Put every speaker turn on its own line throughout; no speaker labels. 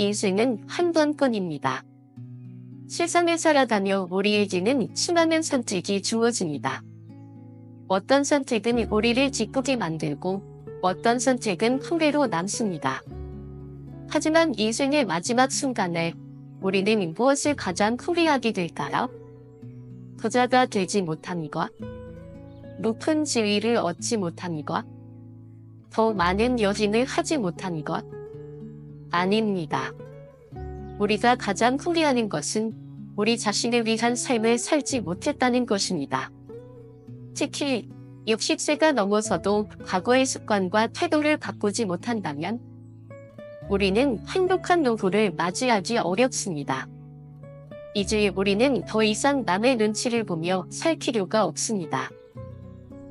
인생은 한 번뿐입니다. 세상을 살아가며 우리에게는 수많은 선택이 주어집니다. 어떤 선택은 우리를 기쁘게 만들고 어떤 선택은 후회로 남습니다. 하지만 인생의 마지막 순간에 우리는 무엇을 가장 후회하게 될까요? 부자가 되지 못한 것, 높은 지위를 얻지 못한 것, 더 많은 여행을 하지 못한 것, 아닙니다. 우리가 가장 후회하는 것은 우리 자신을 위한 삶을 살지 못했다는 것입니다. 특히 60세가 넘어서도 과거의 습관과 태도를 바꾸지 못한다면 우리는 행복한 노후를 맞이하기 어렵습니다. 이제 우리는 더 이상 남의 눈치를 보며 살 필요가 없습니다.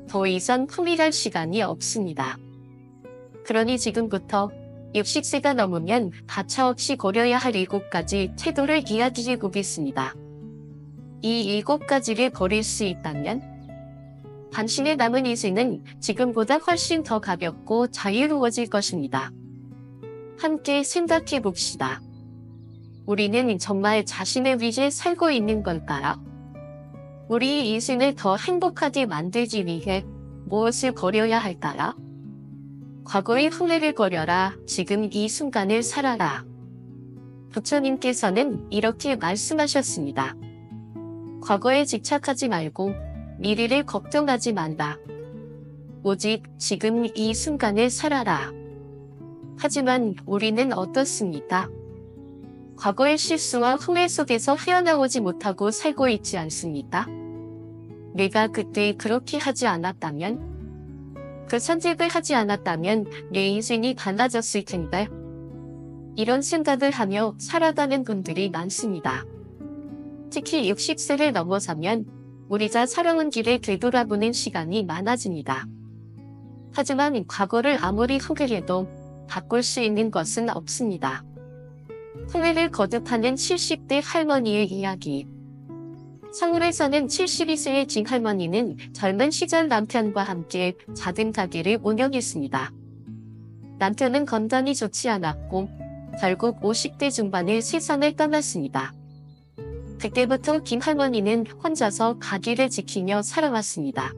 더 이상 후회할 시간이 없습니다. 그러니 지금부터 60세가 넘으면 가차없이 고려해야 할 7가지 태도를 이야기해 보겠습니다. 이 7가지를 버릴 수 있다면 당신의 남은 인생은 지금보다 훨씬 더 가볍고 자유로워질 것입니다. 함께 생각해 봅시다. 우리는 정말 자신을 위해 살고 있는 걸까요? 우리의 인생을 더 행복하게 만들기 위해 무엇을 버려야 할까요? 과거의 후회를 버려라. 지금 이 순간을 살아라. 부처님께서는 이렇게 말씀하셨습니다. 과거에 집착하지 말고 미래를 걱정하지 말라. 오직 지금 이 순간을 살아라. 하지만 우리는 어떻습니까? 과거의 실수와 후회 속에서 헤어나오지 못하고 살고 있지 않습니까? 내가 그때 그렇게 하지 않았다면? 그 선택을 하지 않았다면 내 인생이 달라졌을 텐데. 이런 생각을 하며 살아가는 분들이 많습니다. 특히 60세를 넘어서면 우리가 살아온 길을 되돌아보는 시간이 많아집니다. 하지만 과거를 아무리 후회해도 바꿀 수 있는 것은 없습니다. 후회를 거듭하는 70대 할머니의 이야기. 서울에 사는 72세의 진 할머니는 젊은 시절 남편과 함께 작은 가게를 운영했습니다. 남편은 건강이 좋지 않았고 결국 50대 중반에 세상을 떠났습니다. 그때부터 김 할머니는 혼자서 가게를 지키며 살아왔습니다.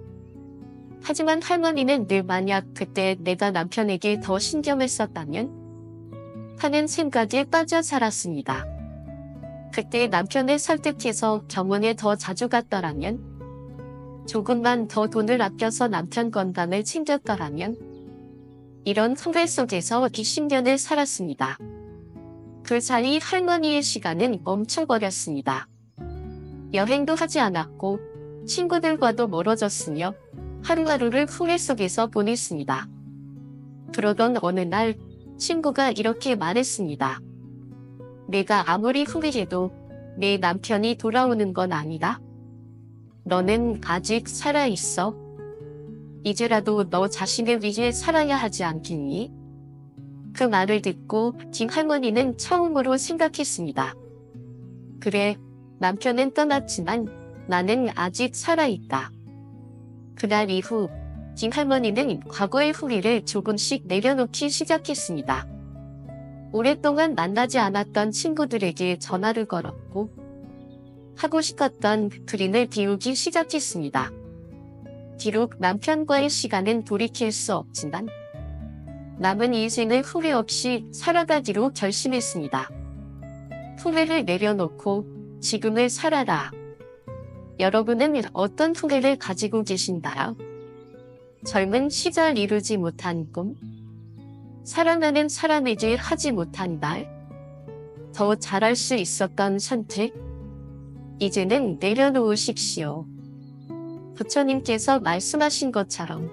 하지만 할머니는 늘 만약 그때 내가 남편에게 더 신경을 썼다면 하는 생각에 빠져 살았습니다. 그때 남편을 설득해서 병원에 더 자주 갔더라면, 조금만 더 돈을 아껴서 남편 건강을 챙겼더라면, 이런 후회 속에서 20년을 살았습니다. 그 사이 할머니의 시간은 멈춰버렸습니다. 여행도 하지 않았고 친구들과도 멀어졌으며 하루하루를 후회 속에서 보냈습니다. 그러던 어느 날 친구가 이렇게 말했습니다. 내가 아무리 후회해도 내 남편이 돌아오는 건 아니다. 너는 아직 살아있어. 이제라도 너 자신을 위해 살아야 하지 않겠니? 그 말을 듣고 김 할머니는 처음으로 생각했습니다. 그래, 남편은 떠났지만 나는 아직 살아있다. 그날 이후 김 할머니는 과거의 후회를 조금씩 내려놓기 시작했습니다. 오랫동안 만나지 않았던 친구들에게 전화를 걸었고 하고 싶었던 그림을 비우기 시작했습니다. 비록 남편과의 시간은 돌이킬 수 없지만 남은 인생을 후회 없이 살아가기로 결심했습니다. 후회를 내려놓고 지금을 살아라. 여러분은 어떤 후회를 가지고 계신가요? 젊은 시절 이루지 못한 꿈? 사랑하는 사람에게 하지 못한 말? 더 잘할 수 있었던 선택? 이제는 내려놓으십시오. 부처님께서 말씀하신 것처럼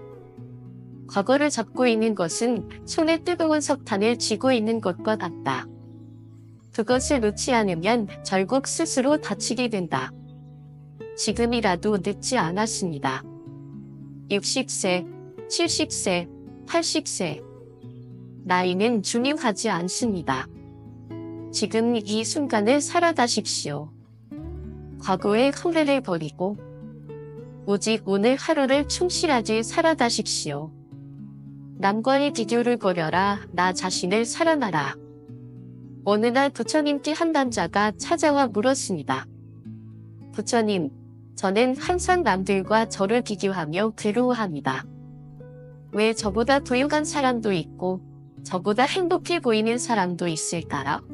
과거를 잡고 있는 것은 손에 뜨거운 석탄을 쥐고 있는 것과 같다. 그것을 놓지 않으면 결국 스스로 다치게 된다. 지금이라도 늦지 않았습니다. 60세, 70세, 80세. 나이는 중요하지 않습니다. 지금 이 순간을 살아가십시오. 과거의 후회를 버리고 오직 오늘 하루를 충실하게 살아가십시오. 남과의 비교를 버려라. 나 자신을 사랑하라. 어느 날 부처님께 한 남자가 찾아와 물었습니다. 부처님, 저는 항상 남들과 저를 비교하며 괴로워합니다. 왜 저보다 부유한 사람도 있고 저보다 행복해 보이는 사람도 있을까요?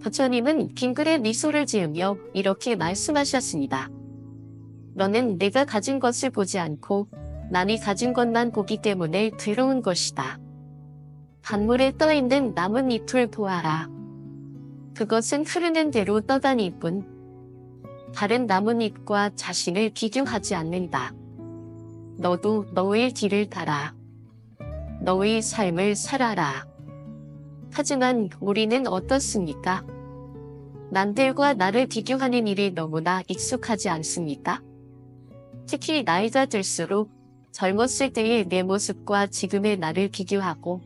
부처님은 빙그레 미소를 지으며 이렇게 말씀하셨습니다. 너는 내가 가진 것을 보지 않고 남이 가진 것만 보기 때문에 괴로운 것이다. 단물에 떠있는 나뭇잎을 보아라. 그것은 흐르는 대로 떠다닐 뿐 다른 나뭇잎과 자신을 비교하지 않는다. 너도 너의 길을 따라 너의 삶을 살아라. 하지만 우리는 어떻습니까? 남들과 나를 비교하는 일이 너무나 익숙하지 않습니까? 특히 나이가 들수록 젊었을 때의 내 모습과 지금의 나를 비교하고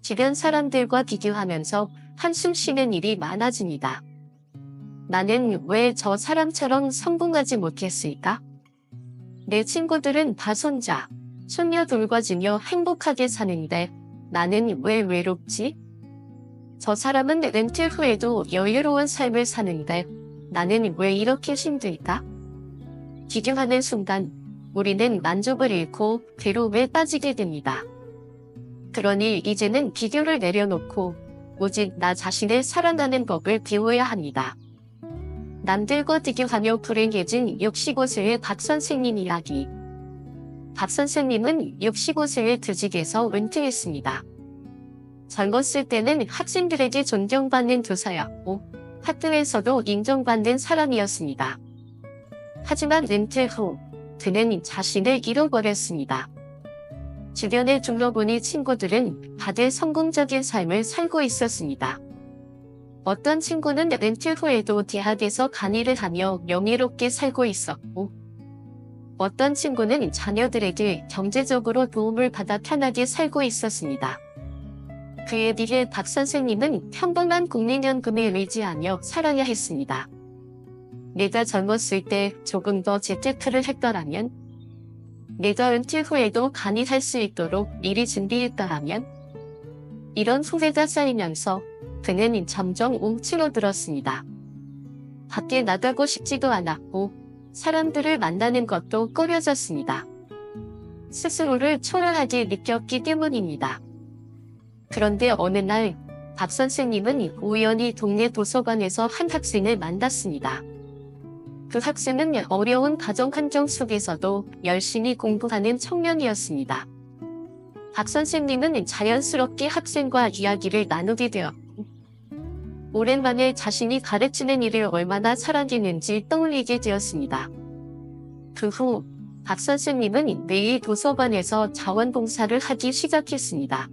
주변 사람들과 비교하면서 한숨 쉬는 일이 많아집니다. 나는 왜 저 사람처럼 성공하지 못했을까? 내 친구들은 다 손자, 손녀 돌봐주며 행복하게 사는데 나는 왜 외롭지? 저 사람은 은퇴 후에도 여유로운 삶을 사는데 나는 왜 이렇게 힘들까? 비교하는 순간 우리는 만족을 잃고 괴로움에 빠지게 됩니다. 그러니 이제는 비교를 내려놓고 오직 나 자신을 살아가는 법을 배워야 합니다. 남들과 비교하며 불행해진 65세의 박 선생님 이야기. 박 선생님은 65세의 퇴직에서 은퇴했습니다. 젊었을 때는 학생들에게 존경받는 교사였고 학교에서도 인정받는 사람이었습니다. 하지만 은퇴 후 그는 자신을 잃어버렸습니다. 주변에 둘러보니 친구들은 다들 성공적인 삶을 살고 있었습니다. 어떤 친구는 은퇴 후에도 대학에서 강의를 하며 명예롭게 살고 있었고 어떤 친구는 자녀들에게 경제적으로 도움을 받아 편하게 살고 있었습니다. 그에 비해 박 선생님은 평범한 국민연금에 의지하며 살아야 했습니다. 내가 젊었을 때 조금 더 재테크를 했더라면, 내가 은퇴 후에도 강의할 수 있도록 미리 준비했더라면, 이런 후회가 쌓이면서 그는 점점 움츠러들었습니다. 밖에 나가고 싶지도 않았고 사람들을 만나는 것도 꺼려졌습니다. 스스로를 초라하게 느꼈기 때문입니다. 그런데 어느 날 박 선생님은 우연히 동네 도서관에서 한 학생을 만났습니다. 그 학생은 어려운 가정 환경 속에서도 열심히 공부하는 청년이었습니다. 박 선생님은 자연스럽게 학생과 이야기를 나누게 되었고 오랜만에 자신이 가르치는 일을 얼마나 사랑했는지 떠올리게 되었습니다. 그 후 박 선생님은 매일 도서관에서 자원봉사를 하기 시작했습니다.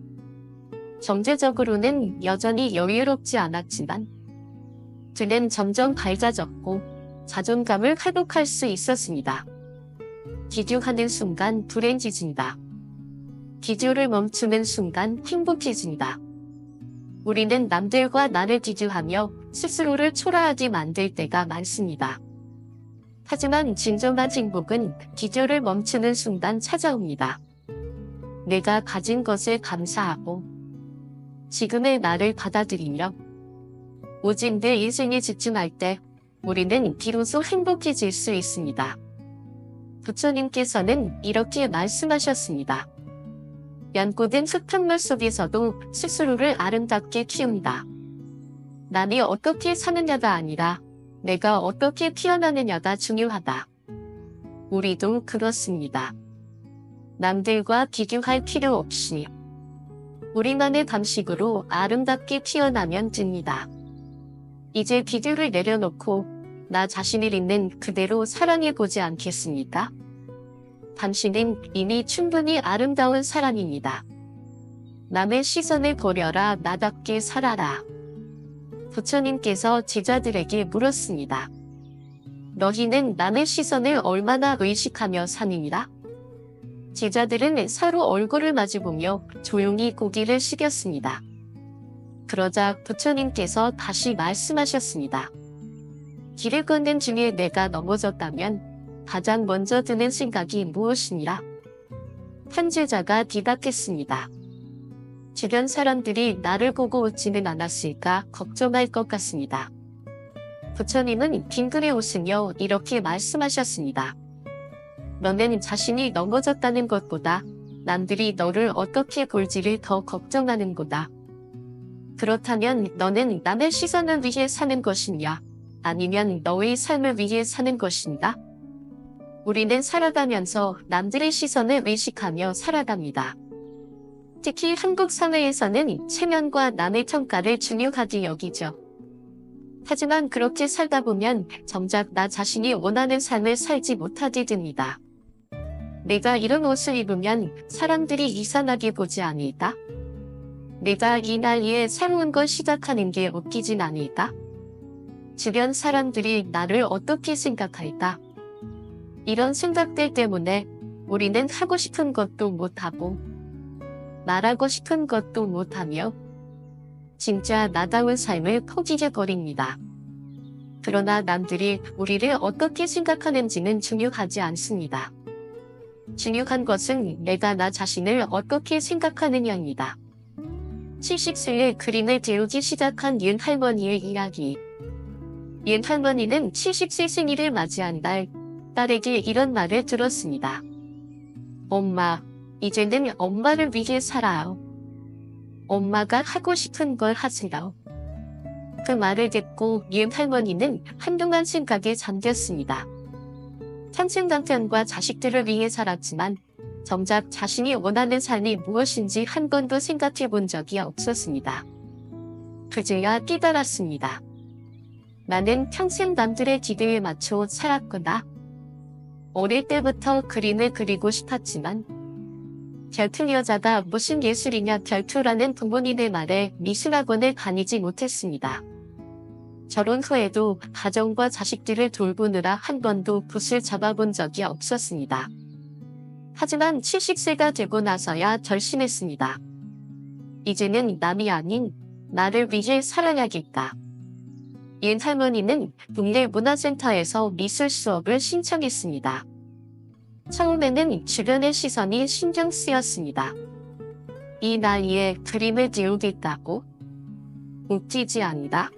경제적으로는 여전히 여유롭지 않았지만 그는 점점 밝아졌고 자존감을 회복할 수 있었습니다. 비교하는 순간 불행해진다. 비교를 멈추는 순간 행복해진다. 우리는 남들과 나를 비교하며 스스로를 초라하게 만들 때가 많습니다. 하지만 진정한 행복은 비교를 멈추는 순간 찾아옵니다. 내가 가진 것을 감사하고 지금의 나를 받아들이며 오직 내 인생에 집중할 때 우리는 비로소 행복해질 수 있습니다. 부처님께서는 이렇게 말씀하셨습니다. 연고된 흙탕물 속에서도 스스로를 아름답게 키운다. 남이 어떻게 사느냐가 아니라 내가 어떻게 피어나느냐가 중요하다. 우리도 그렇습니다. 남들과 비교할 필요 없이 우리만의 방식으로 아름답게 피어나면 됩니다. 이제 비교를 내려놓고 나 자신을 있는 그대로 사랑해보지 않겠습니까? 당신은 이미 충분히 아름다운 사람입니다. 남의 시선을 버려라. 나답게 살아라. 부처님께서 제자들에게 물었습니다. 너희는 남의 시선을 얼마나 의식하며 사느니라? 제자들은 서로 얼굴을 마주보며 조용히 고개를 숙였습니다. 그러자 부처님께서 다시 말씀하셨습니다. 길을 걷는 중에 내가 넘어졌다면 가장 먼저 드는 생각이 무엇이니라? 한 제자가 대답했습니다. 주변 사람들이 나를 보고 웃지는 않았을까 걱정할 것 같습니다. 부처님은 빙그레 웃으며 이렇게 말씀하셨습니다. 너는 자신이 넘어졌다는 것보다 남들이 너를 어떻게 볼지를 더 걱정하는 거다. 그렇다면 너는 남의 시선을 위해 사는 것이냐? 아니면 너의 삶을 위해 사는 것인가? 우리는 살아가면서 남들의 시선을 의식하며 살아갑니다. 특히 한국 사회에서는 체면과 남의 평가를 중요하게 여기죠. 하지만 그렇게 살다 보면 정작 나 자신이 원하는 삶을 살지 못하게 됩니다. 내가 이런 옷을 입으면 사람들이 이상하게 보지 않을까? 내가 이 나이에 새로운 걸 시작하는 게 웃기진 않을까? 주변 사람들이 나를 어떻게 생각할까? 이런 생각들 때문에 우리는 하고 싶은 것도 못하고 말하고 싶은 것도 못하며 진짜 나다운 삶을 포기해버립니다. 그러나 남들이 우리를 어떻게 생각하는지는 중요하지 않습니다. 중요한 것은 내가 나 자신을 어떻게 생각하느냐입니다. 70세에 그림을 배우기 시작한 윤 할머니의 이야기. 윤 할머니는 70세 생일을 맞이한 날 딸에게 이런 말을 들었습니다. 엄마, 이제는 엄마를 위해 살아요. 엄마가 하고 싶은 걸 하세요. 그 말을 듣고 윤 할머니는 한동안 생각에 잠겼습니다. 평생 남편과 자식들을 위해 살았지만 정작 자신이 원하는 삶이 무엇인지 한 번도 생각해 본 적이 없었습니다. 그제야 깨달았습니다. 나는 평생 남들의 기대에 맞춰 살았구나. 어릴 때부터 그림을 그리고 싶었지만 결투 여자가 무슨 예술이냐 결투라는 부모님의 말에 미술학원을 다니지 못했습니다. 결혼 후에도 가정과 자식들을 돌보느라 한 번도 붓을 잡아본 적이 없었습니다. 하지만 70세가 되고 나서야 결심했습니다. 이제는 남이 아닌 나를 위해 살아야겠다. 윤 할머니는 동네 문화센터에서 미술 수업을 신청했습니다. 처음에는 주변의 시선이 신경 쓰였습니다. 이 나이에 그림을 배우겠다고? 웃기지 않다.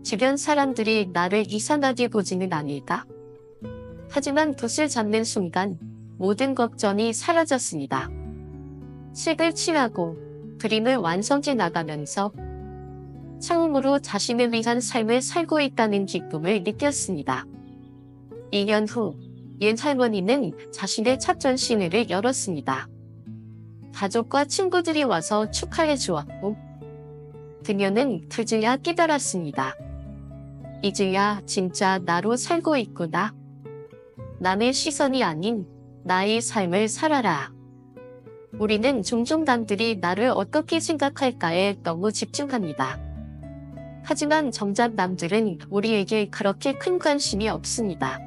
주변 사람들이 나를 이상하게 보지는 않을까? 하지만 붓을 잡는 순간 모든 걱정이 사라졌습니다. 색을 칠하고 그림을 완성해 나가면서 처음으로 자신을 위한 삶을 살고 있다는 기쁨을 느꼈습니다. 2년 후, 윤 할머니는 자신의 첫 전시회를 열었습니다. 가족과 친구들이 와서 축하해 주었고, 그녀는 그제야 깨달았습니다. 이제야 진짜 나로 살고 있구나. 남의 시선이 아닌 나의 삶을 살아라. 우리는 종종 남들이 나를 어떻게 생각할까에 너무 집중합니다. 하지만 정작 남들은 우리에게 그렇게 큰 관심이 없습니다.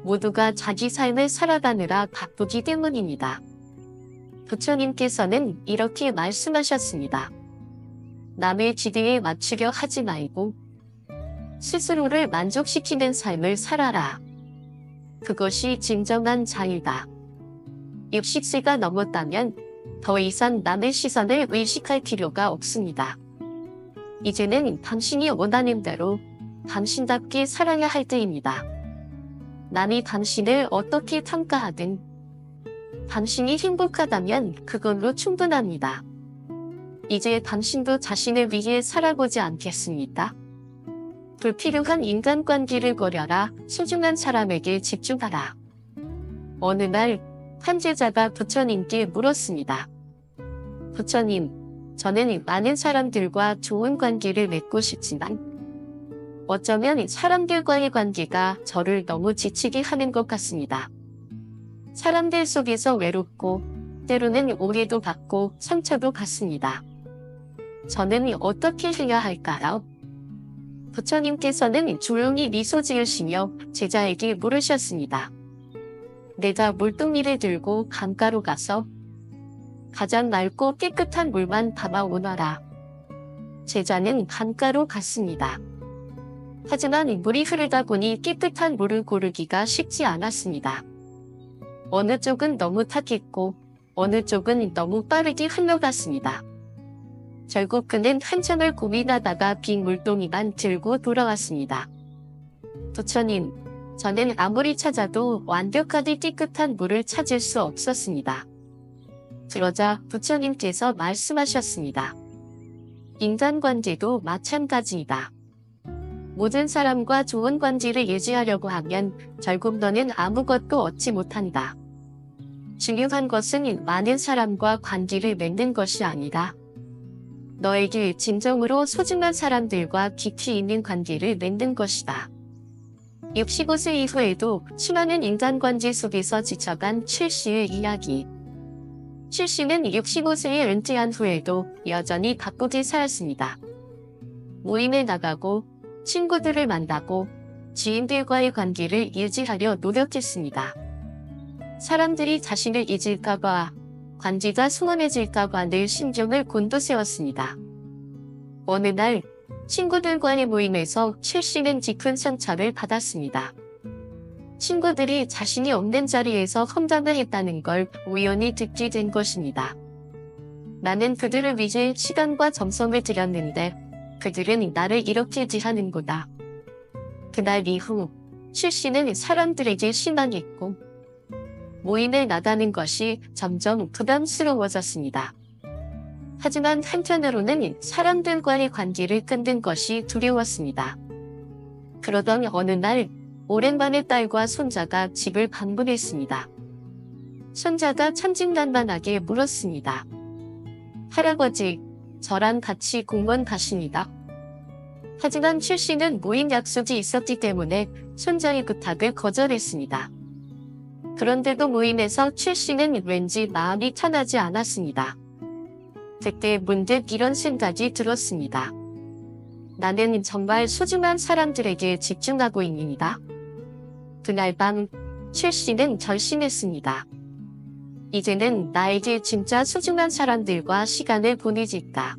모두가 자기 삶을 살아가느라 바쁘기 때문입니다. 부처님께서는 이렇게 말씀하셨습니다. 남의 기대에 맞추려 하지 말고 스스로를 만족시키는 삶을 살아라. 그것이 진정한 자유다. 60세가 넘었다면 더 이상 남의 시선을 의식할 필요가 없습니다. 이제는 당신이 원하는 대로 당신답게 살아야 할 때입니다. 남이 당신을 어떻게 평가하든 당신이 행복하다면 그걸로 충분합니다. 이제 당신도 자신을 위해 살아보지 않겠습니까? 불필요한 인간관계를 버려라. 소중한 사람에게 집중하라. 어느 날 한 제자가 부처님께 물었습니다. 부처님, 저는 많은 사람들과 좋은 관계를 맺고 싶지만 어쩌면 사람들과의 관계가 저를 너무 지치게 하는 것 같습니다. 사람들 속에서 외롭고 때로는 오해도 받고 상처도 받습니다. 저는 어떻게 해야 할까요? 부처님께서는 조용히 미소 지으시며 제자에게 물으셨습니다. 내가 물동이를 들고 강가로 가서 가장 맑고 깨끗한 물만 담아 오너라. 제자는 강가로 갔습니다. 하지만 물이 흐르다 보니 깨끗한 물을 고르기가 쉽지 않았습니다. 어느 쪽은 너무 탁했고 어느 쪽은 너무 빠르게 흘러갔습니다. 결국 그는 한참을 고민하다가 빈 물동이만 들고 돌아왔습니다. 부처님, 저는 아무리 찾아도 완벽하게 깨끗한 물을 찾을 수 없었습니다. 그러자 부처님께서 말씀하셨습니다. 인간관계도 마찬가지이다. 모든 사람과 좋은 관계를 유지하려고 하면 결국 너는 아무것도 얻지 못한다. 중요한 것은 많은 사람과 관계를 맺는 것이 아니다. 너에게 진정으로 소중한 사람들과 깊이 있는 관계를 맺는 것이다. 65세 이후에도 수많은 인간관계 속에서 지쳐간 최씨의 이야기. 최씨는 65세에 은퇴한 후에도 여전히 바쁘게 살았습니다. 모임에 나가고 친구들을 만나고 지인들과의 관계를 유지하려 노력했습니다. 사람들이 자신을 잊을까봐, 관계가 소원해질까봐 늘 신경을 곤두세웠습니다. 어느 날 친구들과의 모임에서 최씨는 깊은 상처를 받았습니다. 친구들이 자신이 없는 자리에서 험담을 했다는 걸 우연히 듣게 된 것입니다. 나는 그들을 위해 시간과 정성을 들였는데 그들은 나를 이렇게 대하는구나. 그날 이후 최씨는 사람들에게 실망했고 모임에 나가는 것이 점점 부담스러워졌습니다. 하지만 한편으로는 사람들과의 관계를 끊는 것이 두려웠습니다. 그러던 어느 날 오랜만에 딸과 손자가 집을 방문했습니다. 손자가 천진난만하게 물었습니다. 할아버지, 저랑 같이 공원 가십니다. 하지만 최씨는 모임 약속이 있었기 때문에 손자의 부탁을 거절했습니다. 그런데도 모임에서 최씨는 왠지 마음이 편하지 않았습니다. 그때 문득 이런 생각이 들었습니다. 나는 정말 소중한 사람들에게 집중하고 있는이다. 그날 밤 최씨는 결심했습니다. 이제는 나에게 진짜 소중한 사람들과 시간을 보내겠다.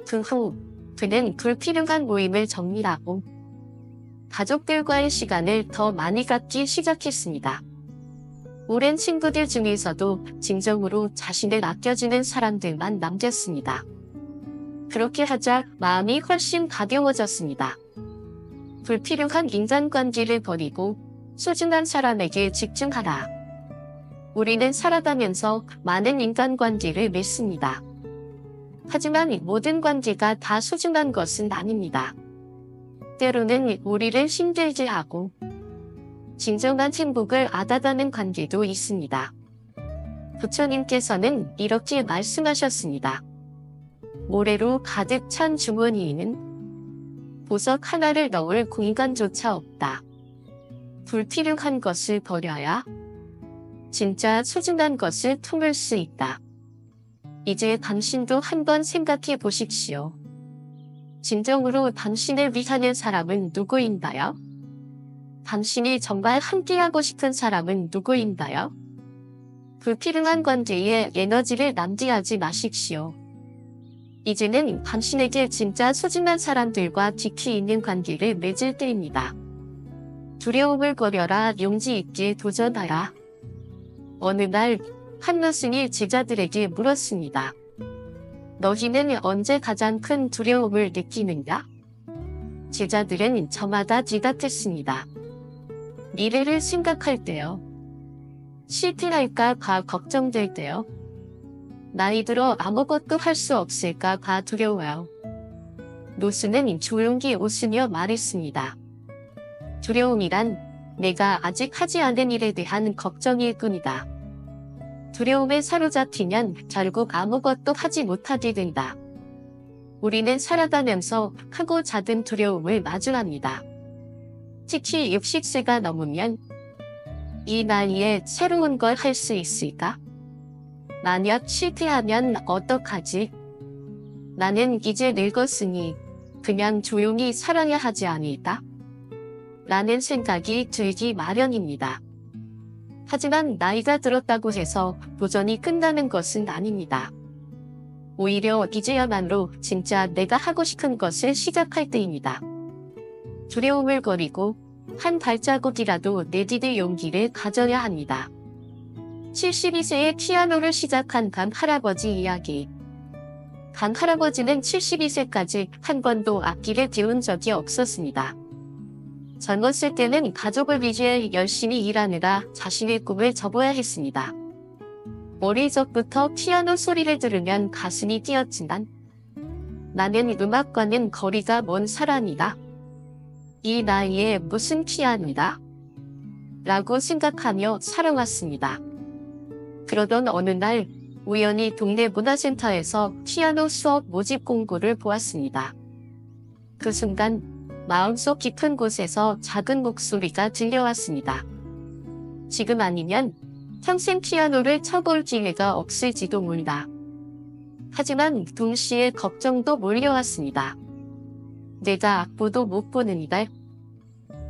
그 후 그는 불필요한 모임을 정리하고 가족들과의 시간을 더 많이 갖기 시작했습니다. 오랜 친구들 중에서도 진정으로 자신을 아껴주는 사람들만 남겼습니다. 그렇게 하자 마음이 훨씬 가벼워졌습니다. 불필요한 인간관계를 버리고 소중한 사람에게 집중하라. 우리는 살아가면서 많은 인간관계를 맺습니다. 하지만 모든 관계가 다 소중한 것은 아닙니다. 때로는 우리를 힘들게 하고 진정한 행복을 앗아가는 관계도 있습니다. 부처님께서는 이렇게 말씀하셨습니다. 모래로 가득 찬 주머니에는 보석 하나를 넣을 공간조차 없다. 불필요한 것을 버려야 진짜 소중한 것을 품을 수 있다. 이제 당신도 한번 생각해 보십시오. 진정으로 당신을 위하는 사람은 누구인가요? 당신이 정말 함께하고 싶은 사람은 누구인가요? 불필요한 관계에 에너지를 낭비하지 마십시오. 이제는 당신에게 진짜 소중한 사람들과 깊이 있는 관계를 맺을 때입니다. 두려움을 버려라, 용기 있게 도전하라. 어느 날 한무승이 제자들에게 물었습니다. 너희는 언제 가장 큰 두려움을 느끼는가? 제자들은 저마다 대답했습니다. 미래를 생각할 때요. 실패할까 봐 걱정될 때요. 나이 들어 아무것도 할 수 없을까 봐 두려워요. 노수는 조용히 웃으며 말했습니다. 두려움이란 내가 아직 하지 않은 일에 대한 걱정일 뿐이다. 두려움에 사로잡히면 결국 아무것도 하지 못하게 된다. 우리는 살아가면서 크고 작은 두려움을 마주합니다. 특히 60세가 넘으면 이 나이에 새로운 걸 할 수 있을까? 만약 실패하면 어떡하지? 나는 이제 늙었으니 그냥 조용히 살아야 하지 않을까? 라는 생각이 들기 마련입니다. 하지만 나이가 들었다고 해서 도전이 끝나는 것은 아닙니다. 오히려 이제야말로 진짜 내가 하고 싶은 것을 시작할 때입니다. 두려움을 버리고 한 발자국이라도 내디딜 용기를 가져야 합니다. 72세에 피아노를 시작한 강 할아버지 이야기. 강 할아버지는 72세까지 한 번도 악기를 배운 적이 없었습니다. 젊었을 때는 가족을 위해 열심히 일하느라 자신의 꿈을 접어야 했습니다. 어릴 적부터 피아노 소리를 들으면 가슴이 뛰었지만 나는 음악과는 거리가 먼 사람이다. 이 나이에 무슨 피아노다? 라고 생각하며 살아왔습니다. 그러던 어느 날 우연히 동네 문화센터에서 피아노 수업 모집 공고를 보았습니다. 그 순간 마음속 깊은 곳에서 작은 목소리가 들려왔습니다. 지금 아니면 평생 피아노를 쳐볼 기회가 없을지도 몰라. 하지만 동시에 걱정도 몰려왔습니다. 내가 악보도 못 보는데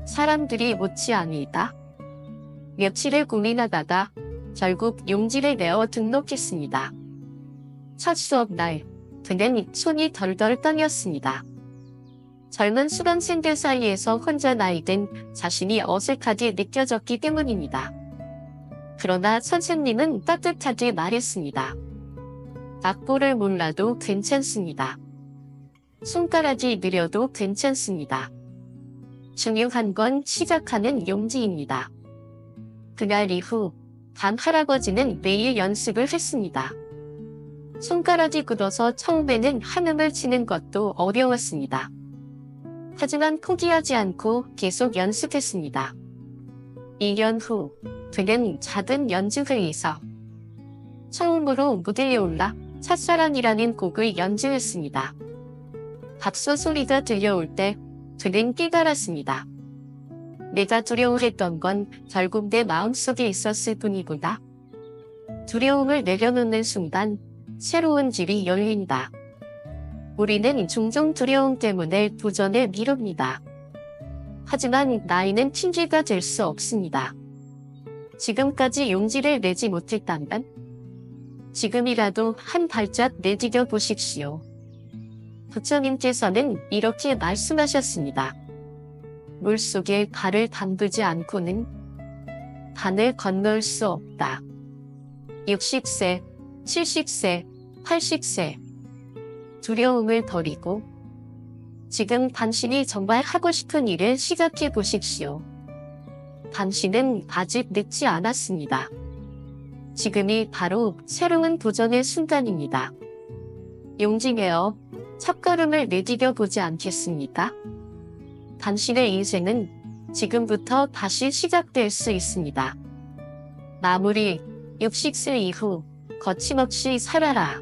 사람들이 못지 않을까? 며칠을 고민하다가 결국 용기를 내어 등록했습니다. 첫 수업 날, 그는 손이 덜덜 떨렸습니다. 젊은 수강생들 사이에서 혼자 나이든 자신이 어색하게 느껴졌기 때문입니다. 그러나 선생님은 따뜻하게 말했습니다. 악보를 몰라도 괜찮습니다. 손가락이 느려도 괜찮습니다. 중요한 건 시작하는 용기입니다. 그날 이후 강 할아버지는 매일 연습을 했습니다. 손가락이 굳어서 처음에는 한음을 치는 것도 어려웠습니다. 하지만 포기하지 않고 계속 연습했습니다. 2년 후 그는 작은 연주회에서 처음으로 무대에 올라 첫사랑이라는 곡을 연주했습니다. 박수 소리가 들려올 때 그는 깨달았습니다. 내가 두려워했던 건 결국 내 마음속에 있었을 뿐이구나. 두려움을 내려놓는 순간 새로운 길이 열린다. 우리는 종종 두려움 때문에 도전을 미룹니다. 하지만 나이는 핑계가 될 수 없습니다. 지금까지 용기를 내지 못했다면 지금이라도 한 발짝 내디뎌 보십시오. 부처님께서는 이렇게 말씀하셨습니다. 물속에 발을 담그지 않고는 반을 건널 수 없다. 60세, 70세, 80세 두려움을 버리고 지금 당신이 정말 하고 싶은 일을 시작해 보십시오. 당신은 아직 늦지 않았습니다. 지금이 바로 새로운 도전의 순간입니다. 용기 내어 첫걸음을 내디뎌 보지 않겠습니까? 당신의 인생은 지금부터 다시 시작될 수 있습니다. 마무리 60세 이후 거침없이 살아라.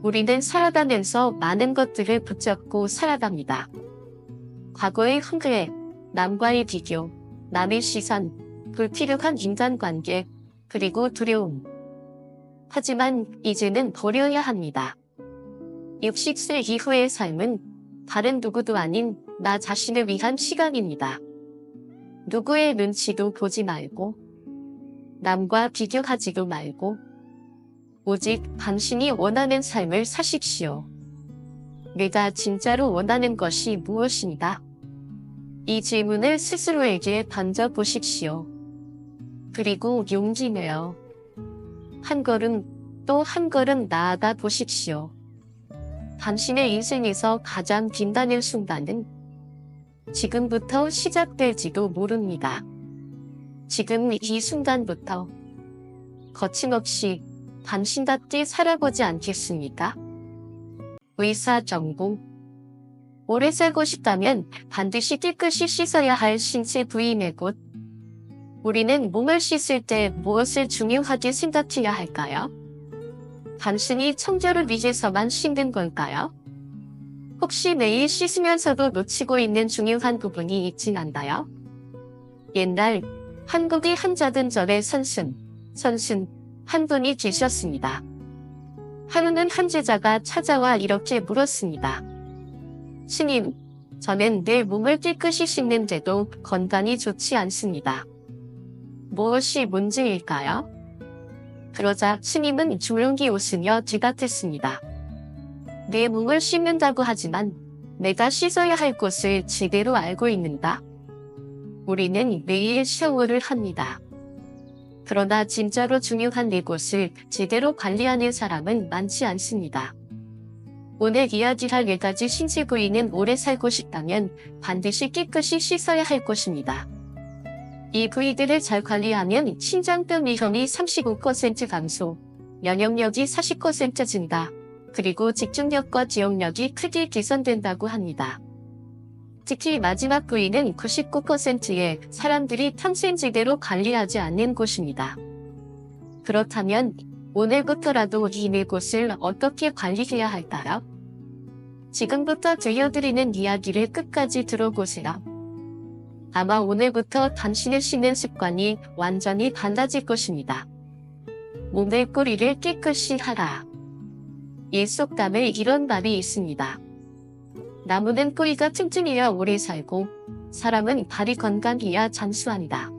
우리는 살아가면서 많은 것들을 붙잡고 살아갑니다. 과거의 흉내, 남과의 비교, 남의 시선, 불필요한 인간관계, 그리고 두려움. 하지만 이제는 버려야 합니다. 60세 이후의 삶은 다른 누구도 아닌 나 자신을 위한 시간입니다. 누구의 눈치도 보지 말고 남과 비교하지도 말고 오직 당신이 원하는 삶을 사십시오. 내가 진짜로 원하는 것이 무엇인가? 이 질문을 스스로에게 던져보십시오. 그리고 용기 내어 한 걸음 또 한 걸음 나아가 보십시오. 당신의 인생에서 가장 빛나는 순간은 지금부터 시작될지도 모릅니다. 지금 이 순간부터 거침없이 당신답게 살아보지 않겠습니까? 의사 전공. 오래 살고 싶다면 반드시 깨끗이 씻어야 할 신체 부위의 곳. 우리는 몸을 씻을 때 무엇을 중요하게 생각해야 할까요? 단순히 청결을 위해서만 씻는 걸까요? 혹시 매일 씻으면서도 놓치고 있는 중요한 부분이 있진 않나요? 옛날 한국의 한 작은 절의 선순 한 분이 계셨습니다. 하루는 한 제자가 찾아와 이렇게 물었습니다. 스님, 저는 내 몸을 깨끗이 씻는데도 건강이 좋지 않습니다. 무엇이 문제일까요? 그러자 스님은 조용히 웃으며 대답했습니다. 내 몸을 씻는다고 하지만 내가 씻어야 할 곳을 제대로 알고 있는다. 우리는 매일 샤워를 합니다. 그러나 진짜로 중요한 이곳을 제대로 관리하는 사람은 많지 않습니다. 오늘 이야기할 4가지 신체 부위는 오래 살고 싶다면 반드시 깨끗이 씻어야 할 것입니다. 이 부위들을 잘 관리하면 신장병 위험이 35% 감소, 면역력이 40% 증가, 그리고 집중력과 기억력이 크게 개선된다고 합니다. 특히 마지막 부위는 99%의 사람들이 평생 제대로 관리하지 않는 곳입니다. 그렇다면 오늘부터라도 이 4곳을 어떻게 관리해야 할까요? 지금부터 들려드리는 이야기를 끝까지 들어보세요. 아마 오늘부터 당신의 씻는 습관이 완전히 달라질 것입니다. 몸의 꼬리를 깨끗이 하라. 이 속담에 이런 말이 있습니다. 나무는 꼬리가 튼튼해야 오래 살고 사람은 발이 건강해야 장수한다.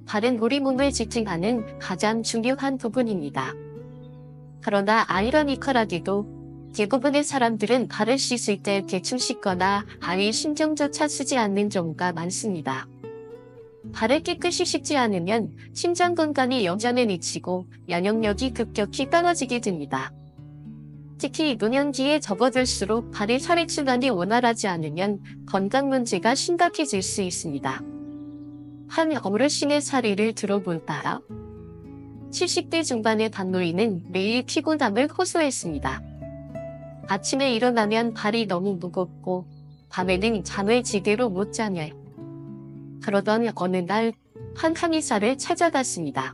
발은 우리 몸을 지탱하는 가장 중요한 부분입니다. 그러나 아이러니컬하게도 대부분의 사람들은 발을 씻을 때 대충 씻거나 아예 신경조차 쓰지 않는 경우가 많습니다. 발을 깨끗이 씻지 않으면 심장 건강이 영향을 미치고 면역력이 급격히 떨어지게 됩니다. 특히 노년기에 접어들수록 발의 혈액순환이 원활하지 않으면 건강 문제가 심각해질 수 있습니다. 한 어르신의 사례를 들어볼까요? 70대 중반의 박노인은 매일 피곤함을 호소했습니다. 아침에 일어나면 발이 너무 무겁고 밤에는 잠을 제대로 못 자며 그러던 어느 날 한 한의사를 찾아갔습니다.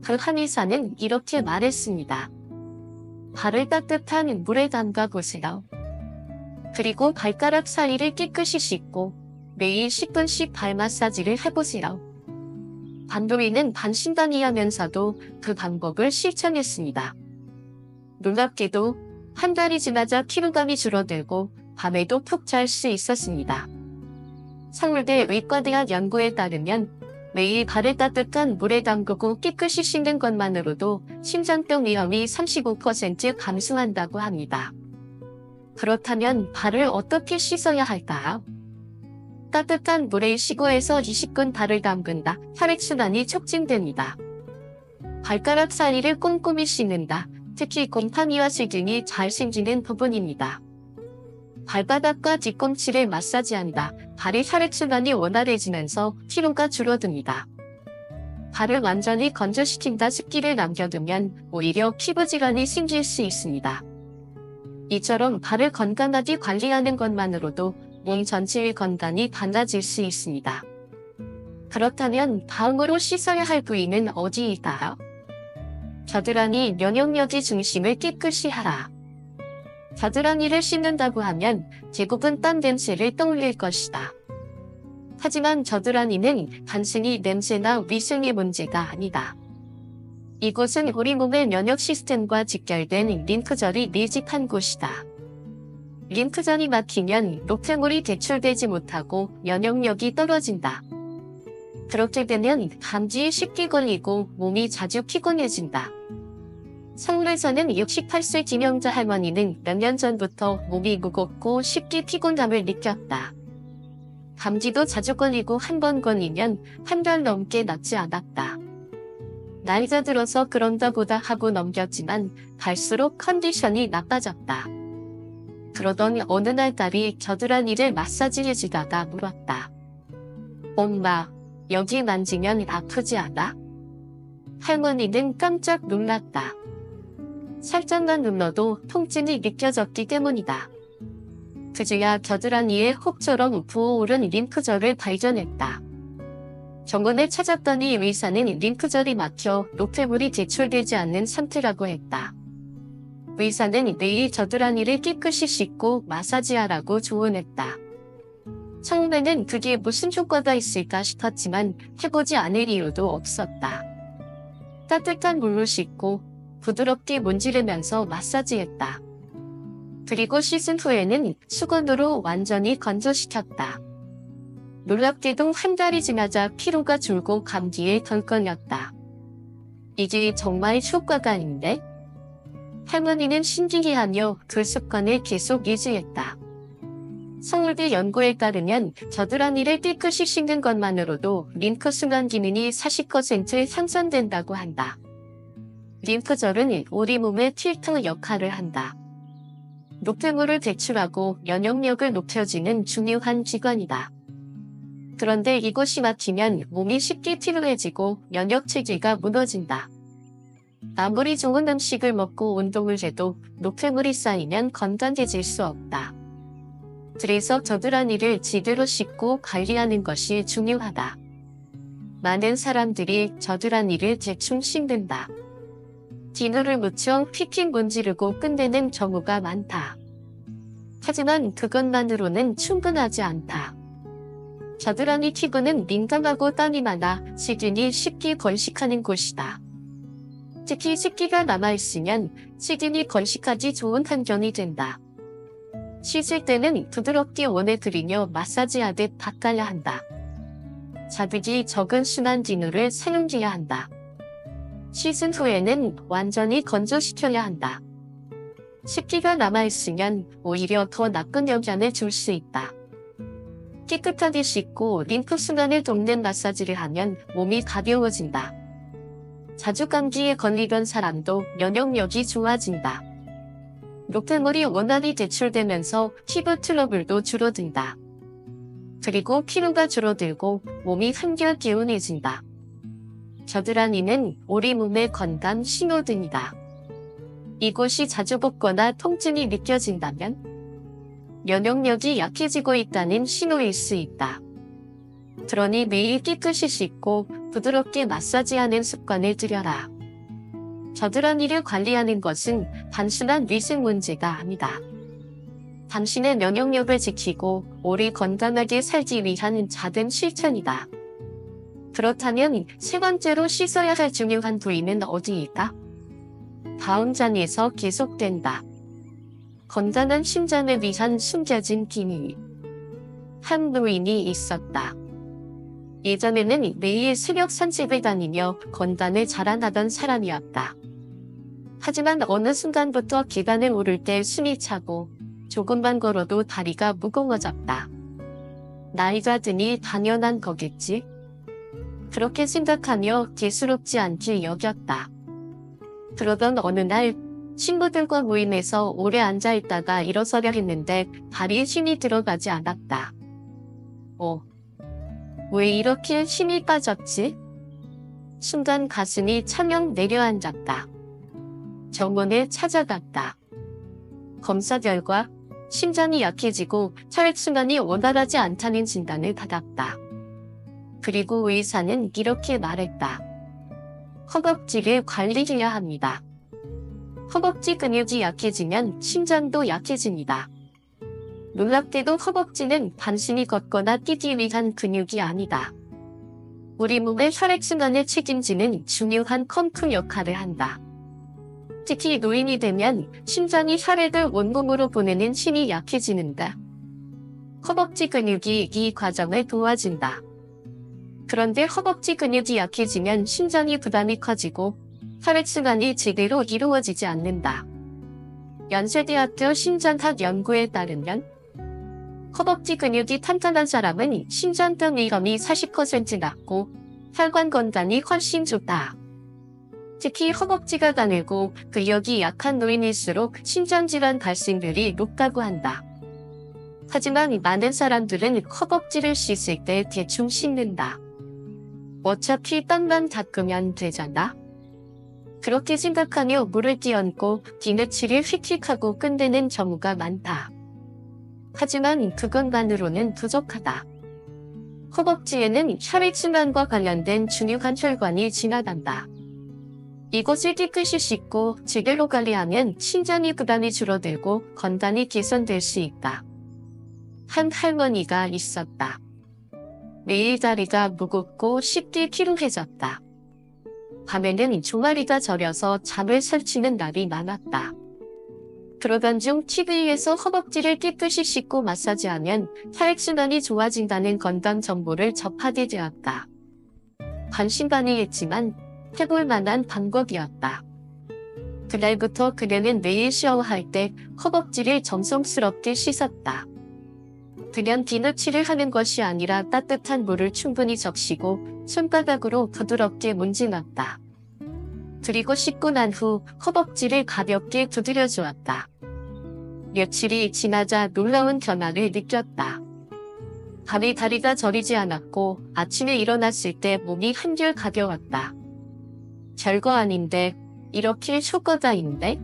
그 한의사는 이렇게 말했습니다. 발을 따뜻한 물에 담가 보세요. 그리고 발가락 사이를 깨끗이 씻고 매일 10분씩 발 마사지를 해보세요. 박노인은 반신반의하면서도 그 방법을 실천했습니다. 놀랍게도 한 달이 지나자 피로감이 줄어들고 밤에도 푹 잘 수 있었습니다. 서울대 의과대학 연구에 따르면 매일 발을 따뜻한 물에 담그고 깨끗이 씻는 것만으로도 심장병 위험이 35% 감소한다고 합니다. 그렇다면 발을 어떻게 씻어야 할까요? 따뜻한 물에 15에서 20분 발을 담근다. 혈액순환이 촉진됩니다. 발가락 사이를 꼼꼼히 씻는다. 특히 곰팡이와 세균이 잘 생기는 부분입니다. 발바닥과 뒤꿈치를 마사지한다. 발의 혈액순환이 원활해지면서 피로가 줄어듭니다. 발을 완전히 건조시킨다. 습기를 남겨두면 오히려 피부질환이 생길 수 있습니다. 이처럼 발을 건강하게 관리하는 것만으로도 몸 전체의 건강이 달라질 수 있습니다. 그렇다면 다음으로 씻어야 할 부위는 어디일까요? 겨드랑이 면역력의 중심을 깨끗이 하라. 겨드랑이를 씻는다고 하면 대부분 땀 냄새를 떠올릴 것이다. 하지만 겨드랑이는 단순히 냄새나 위생의 문제가 아니다. 이곳은 우리 몸의 면역 시스템과 직결된 림프절이 밀집한 곳이다. 림프절이 막히면 노폐물이 배출되지 못하고 면역력이 떨어진다. 그렇게 되면 감기에 쉽게 걸리고 몸이 자주 피곤해진다. 서울에서는 68세 김영자 할머니는 몇 년 전부터 몸이 무겁고 쉽게 피곤함을 느꼈다. 감기도 자주 걸리고 한 번 걸리면 한 달 넘게 낫지 않았다. 나이가 들어서 그런가 보다 하고 넘겼지만 갈수록 컨디션이 나빠졌다. 그러던 어느 날 딸이 겨드랑이를 마사지해주다가 물었다. 엄마, 여기 만지면 아프지 않아? 할머니는 깜짝 놀랐다. 살짝만 눌러도 통증이 느껴졌기 때문이다. 그제야 겨드랑이에 혹처럼 부어오른 림프절을 발견했다. 병원에 찾았더니 의사는 림프절이 막혀 노폐물이 제출되지 않는 상태라고 했다. 의사는 매일 겨드랑이를 깨끗이 씻고 마사지하라고 조언했다. 처음에는 그게 무슨 효과가 있을까 싶었지만 해보지 않을 이유도 없었다. 따뜻한 물로 씻고 부드럽게 문지르면서 마사지했다. 그리고 씻은 후에는 수건으로 완전히 건조시켰다. 놀랍게도 한 달이 지나자 피로가 줄고 감기에 덜 걸렸다. 이게 정말 효과가 아닌데? 할머니는 신기해하며 그 습관을 계속 유지했다. 서울대 연구에 따르면 겨드랑이를 깨끗이 씻는 것만으로도 림프 순환 기능이 40% 향상된다고 한다. 림프절은 우리 몸의 필터 역할을 한다. 노폐물을 배출하고 면역력을 높여주는 중요한 기관이다. 그런데 이곳이 막히면 몸이 쉽게 피로해지고 면역체계가 무너진다. 아무리 좋은 음식을 먹고 운동을 해도 노폐물이 쌓이면 건강해질 수 없다. 그래서 겨드랑이를 제대로 씻고 관리하는 것이 중요하다. 많은 사람들이 겨드랑이를 대충 씻는다. 비누를 묻혀 픽픽 문지르고 끝내는 경우가 많다. 하지만 그것만으로는 충분하지 않다. 겨드랑이 피부는 민감하고 땀이 많아 세균이 쉽게 번식하는 곳이다. 특히 습기가 남아있으면 세균이 번식하기 좋은 환경이 된다. 씻을 때는 부드럽게 원에 들이며 마사지하듯 닦아야 한다. 자극이 적은 순한 비누를 사용해야 한다. 씻은 후에는 완전히 건조시켜야 한다. 습기가 남아있으면 오히려 더 나쁜 영향을 줄 수 있다. 깨끗하게 씻고 림프 순환을 돕는 마사지를 하면 몸이 가벼워진다. 자주 감기에 걸리던 사람도 면역력이 좋아진다. 노폐물이 원활히 배출되면서 피부 트러블도 줄어든다. 그리고 피로가 줄어들고 몸이 한결 개운해진다. 겨드랑이는 우리 몸의 건강 신호등이다. 이곳이 자주 붓거나 통증이 느껴진다면 면역력이 약해지고 있다는 신호일 수 있다. 그러니 매일 깨끗이 씻고 부드럽게 마사지하는 습관을 들여라. 겨드랑이를 관리하는 것은 단순한 위생 문제가 아니다. 당신의 면역력을 지키고 오래 건강하게 살기 위한 작은 실천이다. 그렇다면 세 번째로 씻어야 할 중요한 부위는 어디일까? 다음 장에서 계속된다. 건강한 심장을 위한 숨겨진 비밀. 한 노인이 있었다. 예전에는 매일 새벽 산책을 다니며 건강을 자랑하던 사람이었다. 하지만 어느 순간부터 계단을 오를 때 숨이 차고 조금만 걸어도 다리가 무거워졌다. 나이가 드니 당연한 거겠지? 그렇게 생각하며 대수롭지 않게 여겼다. 그러던 어느 날 친구들과 모임에서 오래 앉아있다가 일어서려 했는데 다리에 힘이 들어가지 않았다. 왜 이렇게 힘이 빠졌지? 순간 가슴이 차명 내려앉았다. 병원에 찾아갔다. 검사 결과 심장이 약해지고 혈액순환이 원활하지 않다는 진단을 받았다. 그리고 의사는 이렇게 말했다. 허벅지를 관리해야 합니다. 허벅지 근육이 약해지면 심장도 약해집니다. 놀랍게도 허벅지는 단순히 걷거나 뛰기 위한 근육이 아니다. 우리 몸의 혈액순환을 책임지는 중요한 펌프 역할을 한다. 특히 노인이 되면 심장이 혈액을 온몸으로 보내는 힘이 약해지는다. 허벅지 근육이 이 과정을 도와준다. 그런데 허벅지 근육이 약해지면 심장이 부담이 커지고 혈액순환이 제대로 이루어지지 않는다. 연세대학교 심장학 연구에 따르면 허벅지 근육이 탄탄한 사람은 심장병 위험이 40% 낮고 혈관 건강이 훨씬 좋다. 특히 허벅지가 가늘고 근력이 약한 노인일수록 심장질환 발생률이 높다고 한다. 하지만 많은 사람들은 허벅지를 씻을 때 대충 씻는다. 어차피 땀만 닦으면 되잖아. 그렇게 생각하며 물을 끼얹고 비누칠을 휙휙하고 끝내는 경우가 많다. 하지만 그것만으로는 부족하다. 허벅지에는 혈액순환과 관련된 중요한 혈관이 지나간다. 이곳을 깨끗이 씻고 제대로 관리하면 심장의 부담이 줄어들고 건강이 개선될 수 있다. 한 할머니가 있었다. 매일 다리가 무겁고 쉽게 피로해졌다. 밤에는 종아리가 저려서 잠을 설치는 날이 많았다. 그러던 중 TV에서 허벅지를 깨끗이 씻고 마사지하면 혈액순환이 좋아진다는 건강 정보를 접하게 되었다. 반신반의했지만 해볼 만한 방법이었다. 그날부터 그녀는 매일 샤워할 때 허벅지를 정성스럽게 씻었다. 그냥 비누칠을 하는 것이 아니라 따뜻한 물을 충분히 적시고 손바닥으로 부드럽게 문질렀다. 그리고 씻고 난 후 허벅지를 가볍게 두드려 주었다. 며칠이 지나자 놀라운 변화를 느꼈다. 밤에 다리가 저리지 않았고 아침에 일어났을 때 몸이 한결 가벼웠다. 별거 아닌데 이렇게 효과가인데?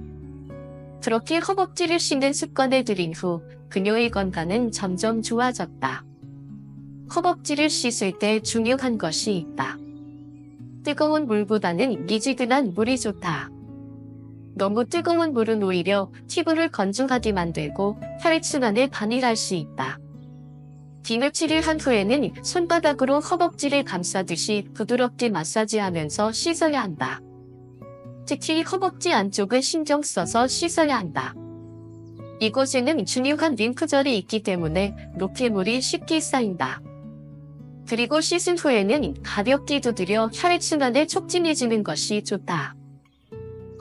그렇게 허벅지를 씻는 습관을 들인 후 그녀의 건강은 점점 좋아졌다. 허벅지를 씻을 때 중요한 것이 있다. 뜨거운 물보다는 미지근한 물이 좋다. 너무 뜨거운 물은 오히려 피부를 건조하게 만들고 혈액순환을 방해할 수 있다. 비누칠을 한 후에는 손바닥으로 허벅지를 감싸듯이 부드럽게 마사지하면서 씻어야 한다. 특히 허벅지 안쪽을 신경 써서 씻어야 한다. 이곳에는 중요한 림프절이 있기 때문에 노폐물이 쉽게 쌓인다. 그리고 씻은 후에는 가볍게 두드려 혈액순환을 촉진해주는 것이 좋다.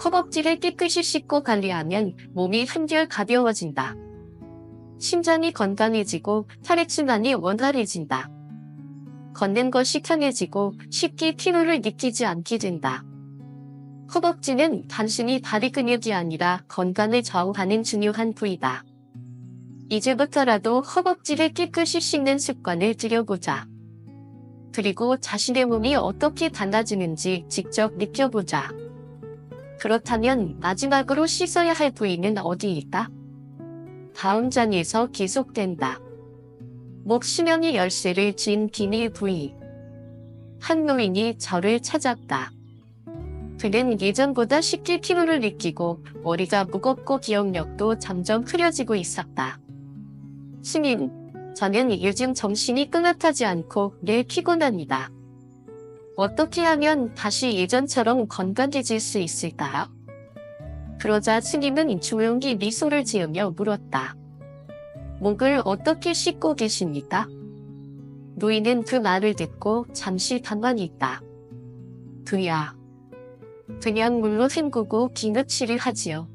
허벅지를 깨끗이 씻고 관리하면 몸이 한결 가벼워진다. 심장이 건강해지고 혈액순환이 원활해진다. 걷는 것이 편해지고 쉽게 피로를 느끼지 않게 된다. 허벅지는 단순히 다리 근육이 아니라 건강을 좌우하는 중요한 부위다. 이제부터라도 허벅지를 깨끗이 씻는 습관을 들여보자. 그리고 자신의 몸이 어떻게 달라지는지 직접 느껴보자. 그렇다면 마지막으로 씻어야 할 부위는 어디일까? 다음 장에서 계속된다. 목 수명의 열쇠를 쥔 비밀 부위. 한 노인이 저를 찾았다. 그는 예전보다 쉽게 피로를 느끼고 머리가 무겁고 기억력도 점점 흐려지고 있었다. 스님, 저는 요즘 정신이 끄긋하지 않고 늘 피곤합니다. 어떻게 하면 다시 예전처럼 건강해질 수 있을까요? 그러자 스님은 조용히 미소를 지으며 물었다. 목을 어떻게 씻고 계십니까? 노인은 그 말을 듣고 잠시 가만히 있다. 그냥 물로 헹구고 비누칠을 하지요.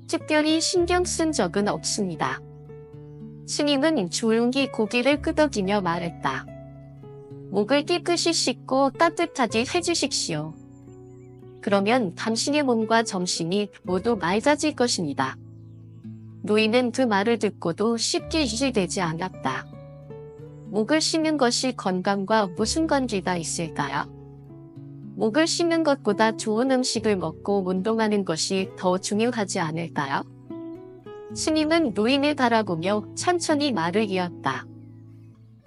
특별히 신경 쓴 적은 없습니다. 스님은 조용히 고개를 끄덕이며 말했다. 목을 깨끗이 씻고 따뜻하게 해주십시오. 그러면 당신의 몸과 정신이 모두 맑아질 것입니다. 노인은 그 말을 듣고도 쉽게 이해되지 않았다. 목을 씻는 것이 건강과 무슨 관계가 있을까요? 목을 씻는 것보다 좋은 음식을 먹고 운동하는 것이 더 중요하지 않을까요? 스님은 노인을 바라보며 천천히 말을 이었다.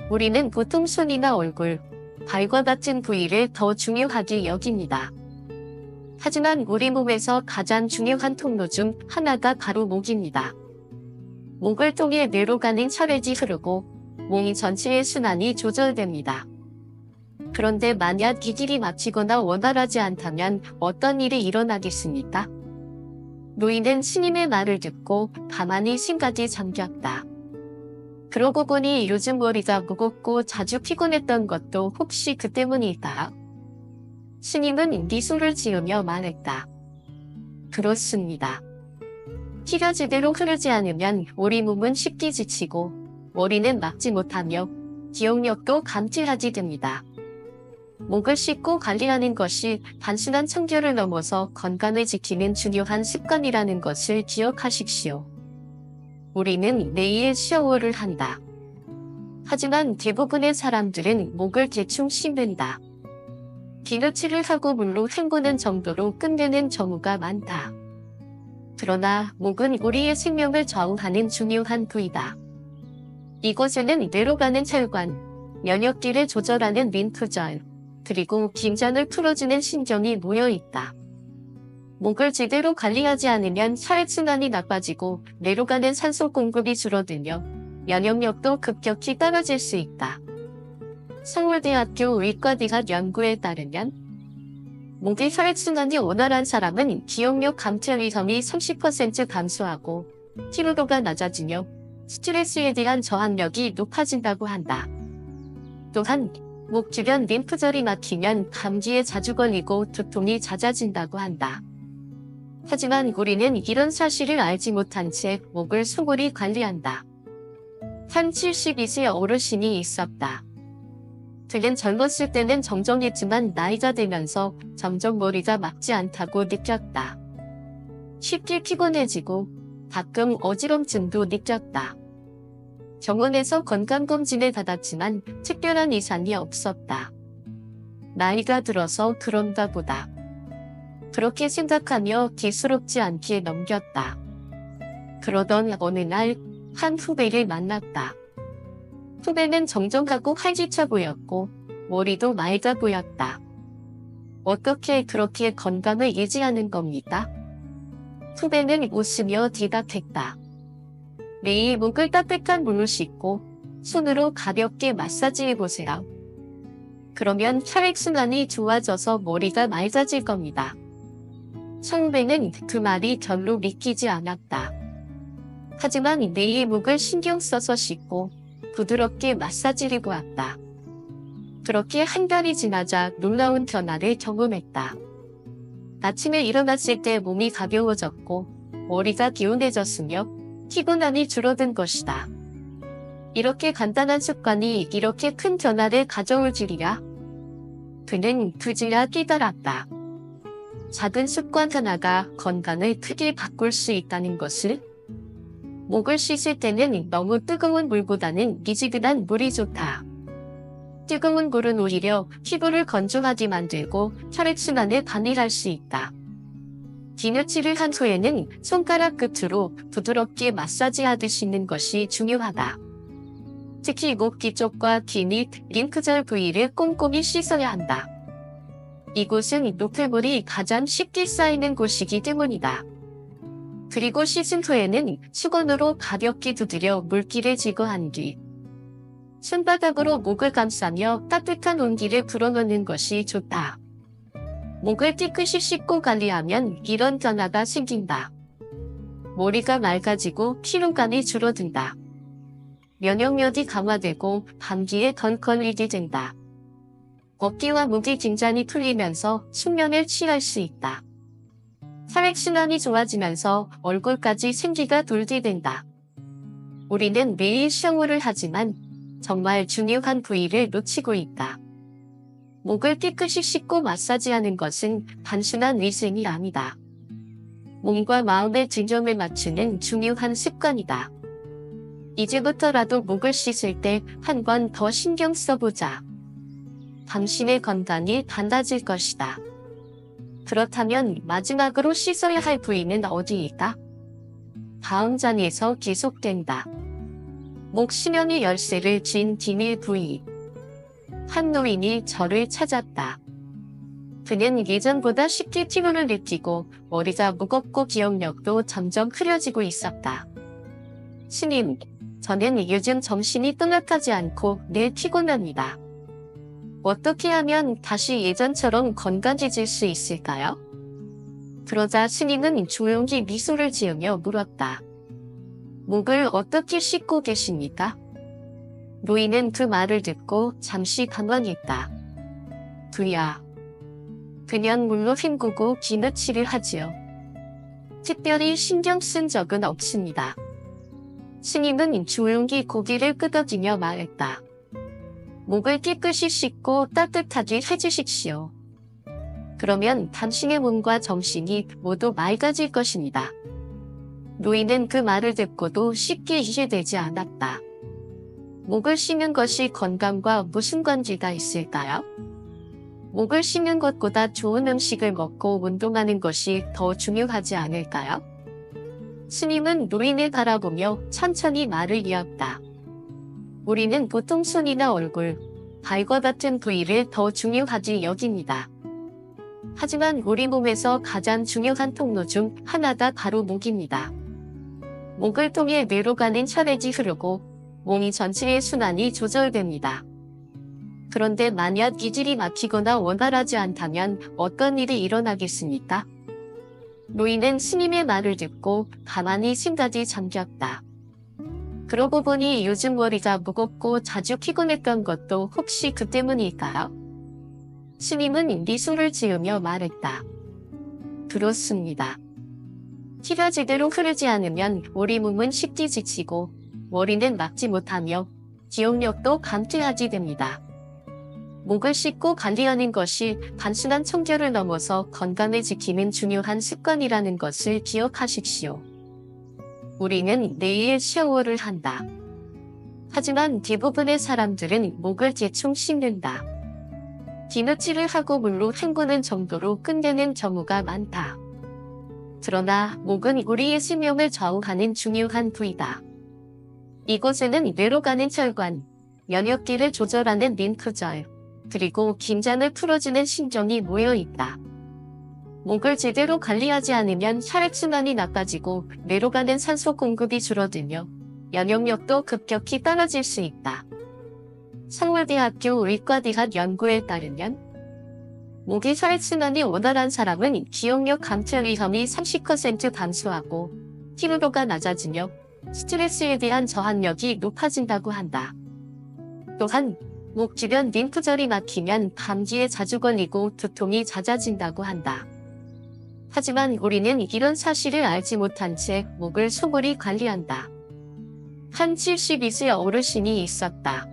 우리는 보통 손이나 얼굴, 발과 같은 부위를 더 중요하게 여깁니다. 하지만 우리 몸에서 가장 중요한 통로 중 하나가 바로 목입니다. 목을 통해 뇌로 가는 혈액이 흐르고 몸 전체의 순환이 조절됩니다. 그런데 만약 이 길이 막히거나 원활하지 않다면 어떤 일이 일어나겠습니까? 노인은 스님의 말을 듣고 가만히 생각에 잠겼다. 그러고 보니 요즘 머리가 무겁고 자주 피곤했던 것도 혹시 그 때문일까요? 스님은 미소를 지으며 말했다. 그렇습니다. 피가 제대로 흐르지 않으면 우리 몸은 쉽게 지치고 머리는 막지 못하며 기억력도 감퇴하게 됩니다. 목을 씻고 관리하는 것이 단순한 청결을 넘어서 건강을 지키는 중요한 습관이라는 것을 기억하십시오. 우리는 매일 샤워를 한다. 하지만 대부분의 사람들은 목을 대충 씻는다. 비누칠을 하고 물로 헹구는 정도로 끝내는 경우가 많다. 그러나 목은 우리의 생명을 좌우하는 중요한 부위다. 이곳에는 뇌로 가는 혈관, 면역기를 조절하는 림프절, 그리고 긴장을 풀어주는 신경이 모여 있다. 목을 제대로 관리하지 않으면 혈액순환이 나빠지고 뇌로 가는 산소 공급이 줄어들며 면역력도 급격히 떨어질 수 있다. 서울대학교 의과대학 연구에 따르면 목의 혈액순환이 원활한 사람은 기억력 감퇴 위험이 30% 감소하고 피로도가 낮아지며 스트레스에 대한 저항력이 높아진다고 한다. 또한 목 주변 림프절이 막히면 감기에 자주 걸리고 두통이 잦아진다고 한다. 하지만 우리는 이런 사실을 알지 못한 채 목을 소홀히 관리한다. 한 72세 어르신이 있었다. 그는 젊었을 때는 정정했지만 나이가 들면서 점점 머리가 막지 않다고 느꼈다. 쉽게 피곤해지고 가끔 어지럼증도 느꼈다. 병원에서 건강검진을 받았지만 특별한 이상이 없었다. 나이가 들어서 그런가 보다. 그렇게 생각하며 대수롭지 않게 넘겼다. 그러던 어느 날 한 후배를 만났다. 후배는 정정하고 활기차 보였고 머리도 맑아 보였다. 어떻게 그렇게 건강을 유지하는 겁니까? 후배는 웃으며 대답했다. 매일 목을 따뜻한 물로 씻고 손으로 가볍게 마사지해보세요. 그러면 혈액순환이 좋아져서 머리가 맑아질 겁니다. 선배는 그 말이 별로 믿기지 않았다. 하지만 매일 목을 신경 써서 씻고 부드럽게 마사지를 보았다. 그렇게 한 달이 지나자 놀라운 변화를 경험했다. 아침에 일어났을 때 몸이 가벼워졌고 머리가 개운해졌으며 피곤함이 줄어든 것이다. 이렇게 간단한 습관이 이렇게 큰 변화를 가져올 줄이야? 그는 그제야 깨달았다. 작은 습관 하나가 건강을 크게 바꿀 수 있다는 것을. 목을 씻을 때는 너무 뜨거운 물보다는 미지근한 물이 좋다. 뜨거운 물은 오히려 피부를 건조하게 만들고 혈액순환을 방해할 수 있다. 비누칠을 한 후에는 손가락 끝으로 부드럽게 마사지하듯 씻는 것이 중요하다. 특히 목 뒤쪽과 귀 및 링크절 부위를 꼼꼼히 씻어야 한다. 이곳은 노폐물이 가장 쉽게 쌓이는 곳이기 때문이다. 그리고 씻은 후에는 수건으로 가볍게 두드려 물기를 제거한 뒤 손바닥으로 목을 감싸며 따뜻한 온기를 불어넣는 것이 좋다. 목을 깨끗이 씻고 관리하면 이런 변화가 생긴다. 머리가 맑아지고 피로감이 줄어든다. 면역력이 강화되고 감기에 덜 걸리게 된다. 어깨와 목의 긴장이 풀리면서 숙면을 취할 수 있다. 혈액순환이 좋아지면서 얼굴까지 생기가 돌게 된다. 우리는 매일 샤워를 하지만 정말 중요한 부위를 놓치고 있다. 목을 깨끗이 씻고 마사지하는 것은 단순한 위생이 아니다. 몸과 마음의 균형을 맞추는 중요한 습관이다. 이제부터라도 목을 씻을 때 한 번 더 신경 써보자. 당신의 건강이 달라질 것이다. 그렇다면 마지막으로 씻어야 할 부위는 어디일까? 다음 장에서 계속된다. 목 수명의 열쇠를 쥔 비밀 부위. 한 노인이 저를 찾았다. 그는 예전보다 쉽게 피곤을 느끼고 머리가 무겁고 기억력도 점점 흐려지고 있었다. 스님, 저는 요즘 정신이 뚱뚱하지 않고 늘 피곤합니다. 어떻게 하면 다시 예전처럼 건강해질 수 있을까요? 그러자 스님은 조용히 미소를 지으며 물었다. 목을 어떻게 씻고 계십니까? 노인은 그 말을 듣고 잠시 당황했다. 그야. 그냥 물로 헹구고 비누칠을 하지요. 특별히 신경 쓴 적은 없습니다. 스님은 조용히 고개를 끄덕이며 말했다. 목을 깨끗이 씻고 따뜻하게 해주십시오. 그러면 당신의 몸과 정신이 모두 맑아질 것입니다. 노인은 그 말을 듣고도 쉽게 이해되지 않았다. 목을 씻는 것이 건강과 무슨 관계가 있을까요? 목을 씻는 것보다 좋은 음식을 먹고 운동하는 것이 더 중요하지 않을까요? 스님은 노인을 바라보며 천천히 말을 이었다. 우리는 보통 손이나 얼굴, 발과 같은 부위를 더 중요하게 여깁니다. 하지만 우리 몸에서 가장 중요한 통로 중 하나가 바로 목입니다. 목을 통해 뇌로 가는 혈액이 흐르고 몸이 전체의 순환이 조절됩니다. 그런데 만약 이질이 막히거나 원활하지 않다면 어떤 일이 일어나겠습니까? 노인은 스님의 말을 듣고 가만히 생각이 잠겼다. 그러고 보니 요즘 머리가 무겁고 자주 피곤했던 것도 혹시 그 때문일까요? 스님은 미소를 지으며 말했다. 그렇습니다. 피가 제대로 흐르지 않으면 우리 몸은 쉽게 지치고 머리는 막지 못하며 기억력도 감퇴하게 됩니다. 목을 씻고 관리하는 것이 단순한 청결을 넘어서 건강을 지키는 중요한 습관이라는 것을 기억하십시오. 우리는 매일 샤워를 한다. 하지만 대부분의 사람들은 목을 대충 씻는다. 비누칠을 하고 물로 헹구는 정도로 끝내는 경우가 많다. 그러나 목은 우리의 수명을 좌우하는 중요한 부위다. 이곳에는 뇌로 가는 혈관, 면역기를 조절하는 림프절, 그리고 긴장을 풀어주는 신경이 모여 있다. 목을 제대로 관리하지 않으면 혈액순환이 나빠지고 뇌로 가는 산소 공급이 줄어들며 면역력도 급격히 떨어질 수 있다. 서울대학교 의과대학 연구에 따르면 목의 혈액순환이 원활한 사람은 기억력 감퇴 위험이 30% 감소하고 피로도가 낮아지며 스트레스에 대한 저항력이 높아진다고 한다. 또한 목 주변 림프절이 막히면 감기에 자주 걸리고 두통이 잦아진다고 한다. 하지만 우리는 이런 사실을 알지 못한 채 목을 소홀히 관리한다. 한 72세 어르신이 있었다.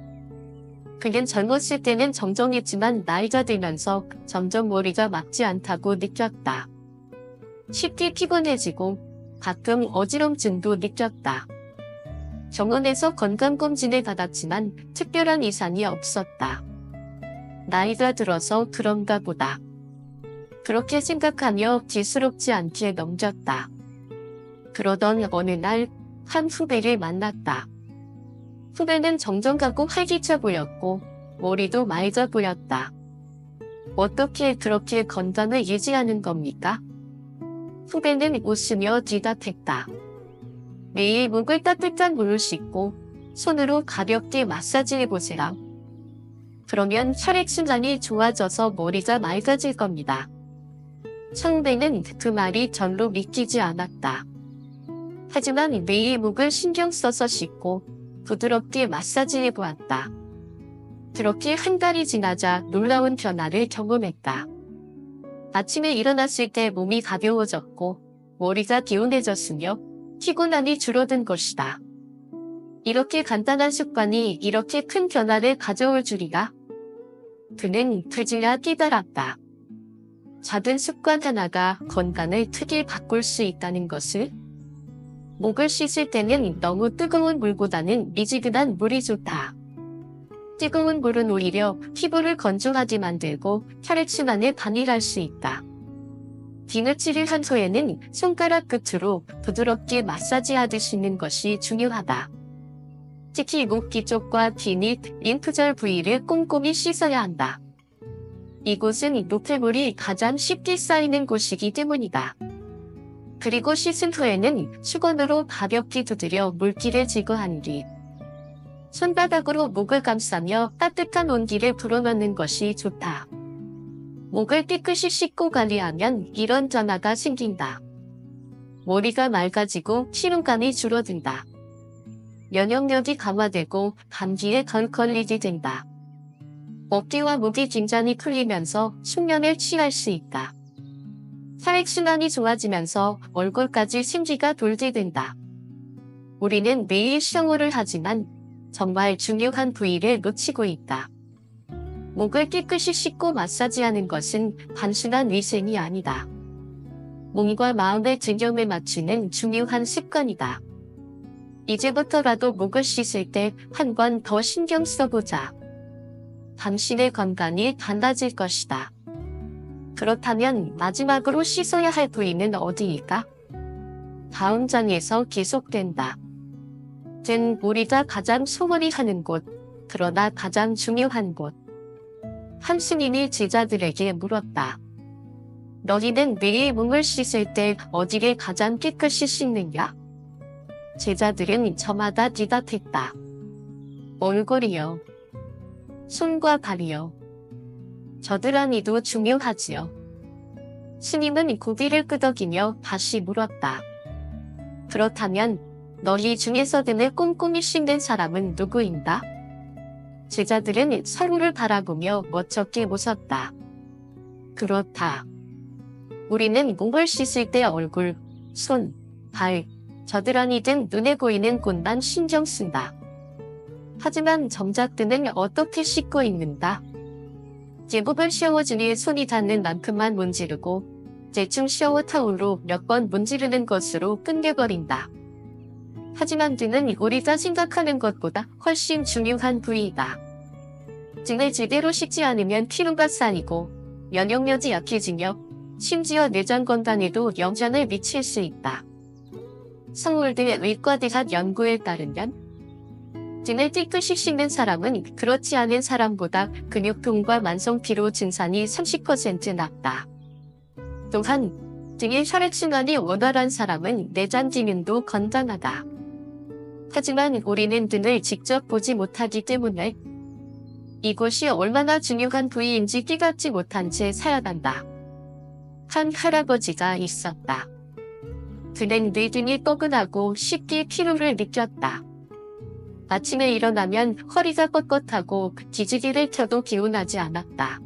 그는 젊었을 때는 정정했지만 나이가 들면서 점점 머리가 막지 않다고 느꼈다. 쉽게 피곤해지고 가끔 어지럼증도 느꼈다. 병원에서 건강검진을 받았지만 특별한 이상이 없었다. 나이가 들어서 그런가 보다. 그렇게 생각하며 지스럽지 않게 넘겼다. 그러던 어느 날 한 후배를 만났다. 후배는 정정하고 활기차 보였고 머리도 맑아 보였다. 어떻게 그렇게 건강을 유지하는 겁니까? 후배는 웃으며 대답했다. 매일 목을 따뜻한 물로 씻고 손으로 가볍게 마사지해보세요. 그러면 혈액순환이 좋아져서 머리가 맑아질 겁니다. 후배는 그 말이 전로 믿기지 않았다. 하지만 매일 목을 신경 써서 씻고 부드럽게 마사지해 보았다. 그렇게 한 달이 지나자 놀라운 변화를 경험했다. 아침에 일어났을 때 몸이 가벼워졌고 머리가 개운해졌으며 피곤함이 줄어든 것이다. 이렇게 간단한 습관이 이렇게 큰 변화를 가져올 줄이야? 그는 그제야 깨달았다. 작은 습관 하나가 건강을 크게 바꿀 수 있다는 것을. 목을 씻을 때는 너무 뜨거운 물보다는 미지근한 물이 좋다. 뜨거운 물은 오히려 피부를 건조하게 만들고 혈액순환에 방해할 수 있다. 비누칠을 한 후에는 손가락 끝으로 부드럽게 마사지하듯 씻는 것이 중요하다. 특히 목 뒤쪽과 비밑, 림프절 부위를 꼼꼼히 씻어야 한다. 이곳은 노폐물이 가장 쉽게 쌓이는 곳이기 때문이다. 그리고 씻은 후에는 수건으로 가볍게 두드려 물기를 제거한 뒤 손바닥으로 목을 감싸며 따뜻한 온기를 불어넣는 것이 좋다. 목을 깨끗이 씻고 관리하면 이런 변화가 생긴다. 머리가 맑아지고 피로감이 줄어든다. 면역력이 강화되고 감기에 덜 걸리게 된다. 어깨와 목의 긴장이 풀리면서 숙면을 취할 수 있다. 혈액순환이 좋아지면서 얼굴까지 생기가 돌게 된다. 우리는 매일 샤워를 하지만 정말 중요한 부위를 놓치고 있다. 목을 깨끗이 씻고 마사지하는 것은 단순한 위생이 아니다. 몸과 마음의 균형을 맞추는 중요한 습관이다. 이제부터라도 목을 씻을 때 한 번 더 신경 써보자. 당신의 건강이 달라질 것이다. 그렇다면 마지막으로 씻어야 할 부위는 어디일까? 다음 장에서 계속된다. 등 우리가 가장 소홀히 하는 곳, 그러나 가장 중요한 곳. 한 스님이 제자들에게 물었다. 너희는 매일 몸을 씻을 때 어디를 가장 깨끗이 씻느냐? 제자들은 저마다 대답했다. 얼굴이요. 손과 발이요. 겨드랑이도 중요하지요. 스님은 고개를 끄덕이며 다시 물었다. 그렇다면 너희 중에서 등을 꼼꼼히 씻는 사람은 누구인가? 제자들은 서로를 바라보며 멋쩍게 웃었다. 그렇다. 우리는 몸을 씻을 때 얼굴, 손, 발, 겨드랑이 등 눈에 보이는 곳만 신경 쓴다. 하지만 정작 등은 어떻게 씻고 있는다. 대부분 샤워진이 손이 닿는 만큼만 문지르고 대충 샤워 타올로 몇 번 문지르는 것으로 끝내버린다. 하지만 등은 우리가 생각하는 것보다 훨씬 중요한 부위이다. 등을 제대로 씻지 않으면 피로가 쌓이고 면역력이 약해지며 심지어 내장 건강에도 영향을 미칠 수 있다. 서울대 의과대학 연구에 따르면 등을 깨끗이 씻는 사람은 그렇지 않은 사람보다 근육통과 만성피로 증상이 30% 낮다. 또한 등의 혈액순환이 원활한 사람은 내장 기능도 건강하다. 하지만 우리는 등을 직접 보지 못하기 때문에 이곳이 얼마나 중요한 부위인지 깨닫지 못한 채 살아간다. 한 할아버지가 있었다. 그는 뇌 등이 뻐근하고 쉽게 피로를 느꼈다. 아침에 일어나면 허리가 뻣뻣하고 기지개를 켜도 개운하지 않았다.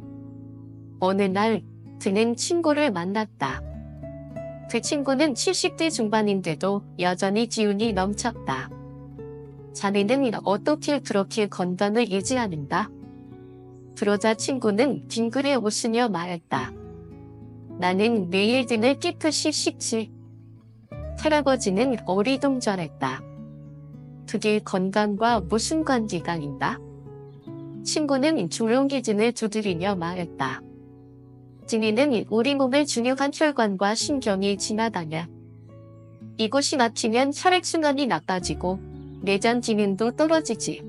어느 날 그는 친구를 만났다. 그 친구는 70대 중반인데도 여전히 기운이 넘쳤다. 자네는 어떻게 그렇게 건강을 유지하는가? 그러자 친구는 빙그레 웃으며 말했다. 나는 매일 등을 깨끗이 씻지. 할아버지는 어리둥절했다. 그게 건강과 무슨 관계가 있나? 친구는 조용히 등을 두드리며 말했다. 등에는 우리 몸의 중요한 혈관과 신경이 지나다녀. 이곳이 막히면 혈액순환이 나빠지고 내장 기능도 떨어지지.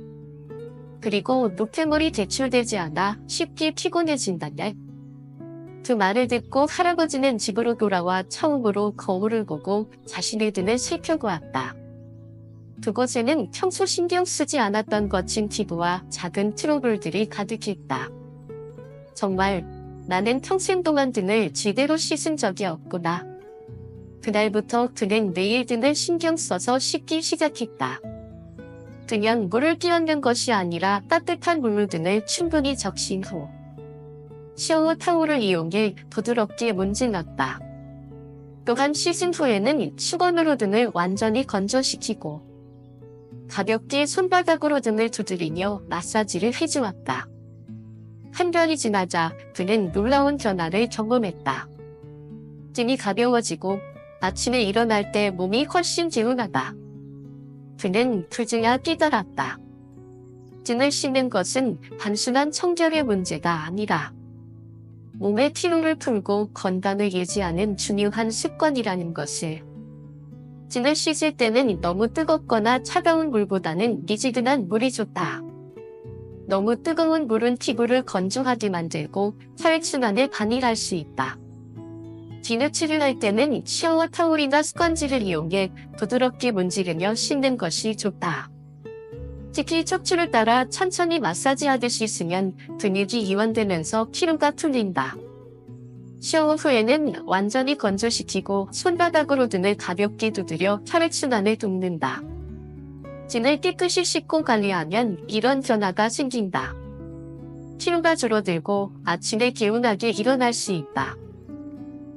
그리고 노폐물이 배출되지 않아 쉽게 피곤해진다네. 그 말을 듣고 할아버지는 집으로 돌아와 처음으로 거울을 보고 자신의 등을 살펴보았다. 그곳에는 평소 신경 쓰지 않았던 거친 피부와 작은 트러블들이 가득했다. 정말 나는 평생 동안 등을 제대로 씻은 적이 없구나. 그날부터 그는 매일 등을 신경 써서 씻기 시작했다. 그냥 물을 끼얹는 것이 아니라 따뜻한 물로 등을 충분히 적신 후 샤워 타올을 이용해 부드럽게 문질렀다. 또한 씻은 후에는 수건으로 등을 완전히 건조시키고 가볍게 손바닥으로 등을 두드리며 마사지를 해주었다. 한 달이 지나자 그는 놀라운 변화를 경험했다. 등이 가벼워지고 아침에 일어날 때 몸이 훨씬 개운하다. 그는 그제야 깨달았다. 등을 씻는 것은 단순한 청결의 문제가 아니라 몸의 피로를 풀고 건강을 유지하는 중요한 습관이라는 것을. 등을 씻을 때는 너무 뜨겁거나 차가운 물보다는 미지근한 물이 좋다. 너무 뜨거운 물은 피부를 건조하게 만들고 혈액순환을 방해할 수 있다. 뒤누칠을 할 때는 샤워 타올이나 스펀지를 이용해 부드럽게 문지르며 씻는 것이 좋다. 특히 척추를 따라 천천히 마사지하듯이 씻으면 근육이 이완되면서 피로가 풀린다. 샤워 후에는 완전히 건조시키고 손바닥으로 등을 가볍게 두드려 혈액순환을 돕는다. 등을 깨끗이 씻고 관리하면 이런 변화가 생긴다. 피로가 줄어들고 아침에 개운하게 일어날 수 있다.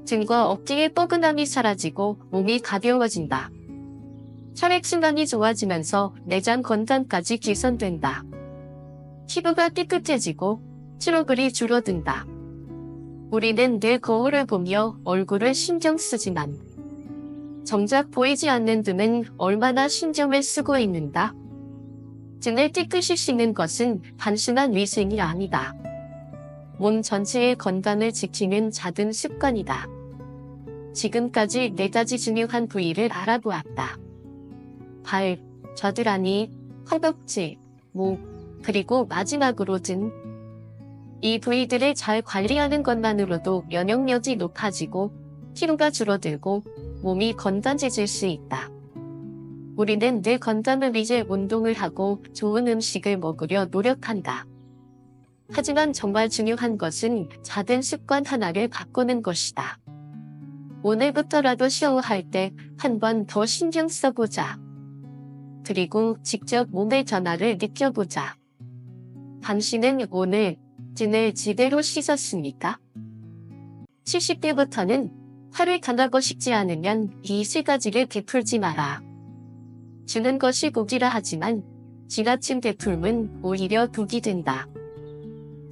등과 어깨의 뻐근함이 사라지고 몸이 가벼워진다. 혈액순환이 좋아지면서 내장 건강까지 개선된다. 피부가 깨끗해지고 트러블이 줄어든다. 우리는 늘 거울을 보며 얼굴을 신경 쓰지만 정작 보이지 않는 등은 얼마나 신경을 쓰고 있는가? 등을 깨끗이 씻는 것은 단순한 위생이 아니다. 몸 전체의 건강을 지키는 작은 습관이다. 지금까지 4가지 중요한 부위를 알아보았다. 발, 겨드랑이, 허벅지, 목, 그리고 마지막으로 등. 이 부위들을 잘 관리하는 것만으로도 면역력이 높아지고 피로가 줄어들고 몸이 건강해질 수 있다. 우리는 늘 건강을 위해 운동을 하고 좋은 음식을 먹으려 노력한다. 하지만 정말 중요한 것은 작은 습관 하나를 바꾸는 것이다. 오늘부터라도 샤워할 때 한 번 더 신경 써보자. 그리고 직접 몸의 변화를 느껴보자. 당신은 오늘 등을 제대로 씻었습니까? 70대부터는 화를 당하고 싶지 않으면 이 3가지를 베풀지 마라. 주는 것이 복이라 하지만 지나친 베풀면 오히려 독이 된다.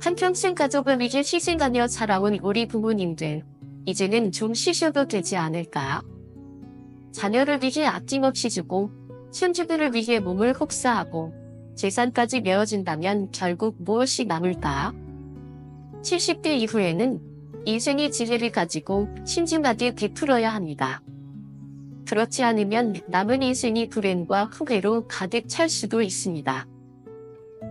한평생 가족을 위해 희생하며 살아온 우리 부모님들, 이제는 좀 쉬셔도 되지 않을까요? 자녀를 위해 아낌없이 주고 손주들을 위해 몸을 혹사하고 재산까지 메워준다면 결국 무엇이 남을까요? 70대 이후에는 인생의 지혜를 가지고 신중하게 베풀어야 합니다. 그렇지 않으면 남은 인생이 불행과 후회로 가득 찰 수도 있습니다.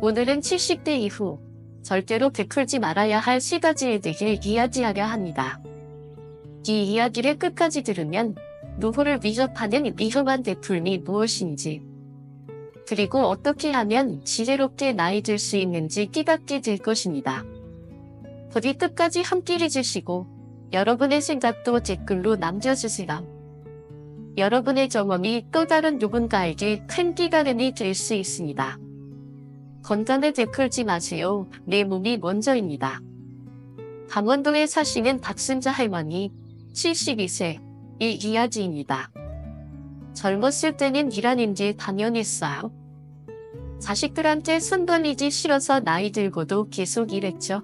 오늘은 70대 이후 절대로 베풀지 말아야 할 3가지에 대해 이야기하려 합니다. 이 이야기를 끝까지 들으면 노후를 위협하는 위험한 베풀이 무엇인지, 그리고 어떻게 하면 지혜롭게 나이 들 수 있는지 깨닫게 될 것입니다. 부디 끝까지 함께 해주시고 여러분의 생각도 댓글로 남겨주세요. 여러분의 경험이 또 다른 누군가에게 큰 깨달음이 될 수 있습니다. 건강을 베풀지 마세요. 내 몸이 먼저입니다. 강원도에 사시는 박순자 할머니 72세 이 이야기입니다. 젊었을 때는 일하는 게 당연했어요. 자식들한테 손 벌리기 싫어서 나이 들고도 계속 일했죠.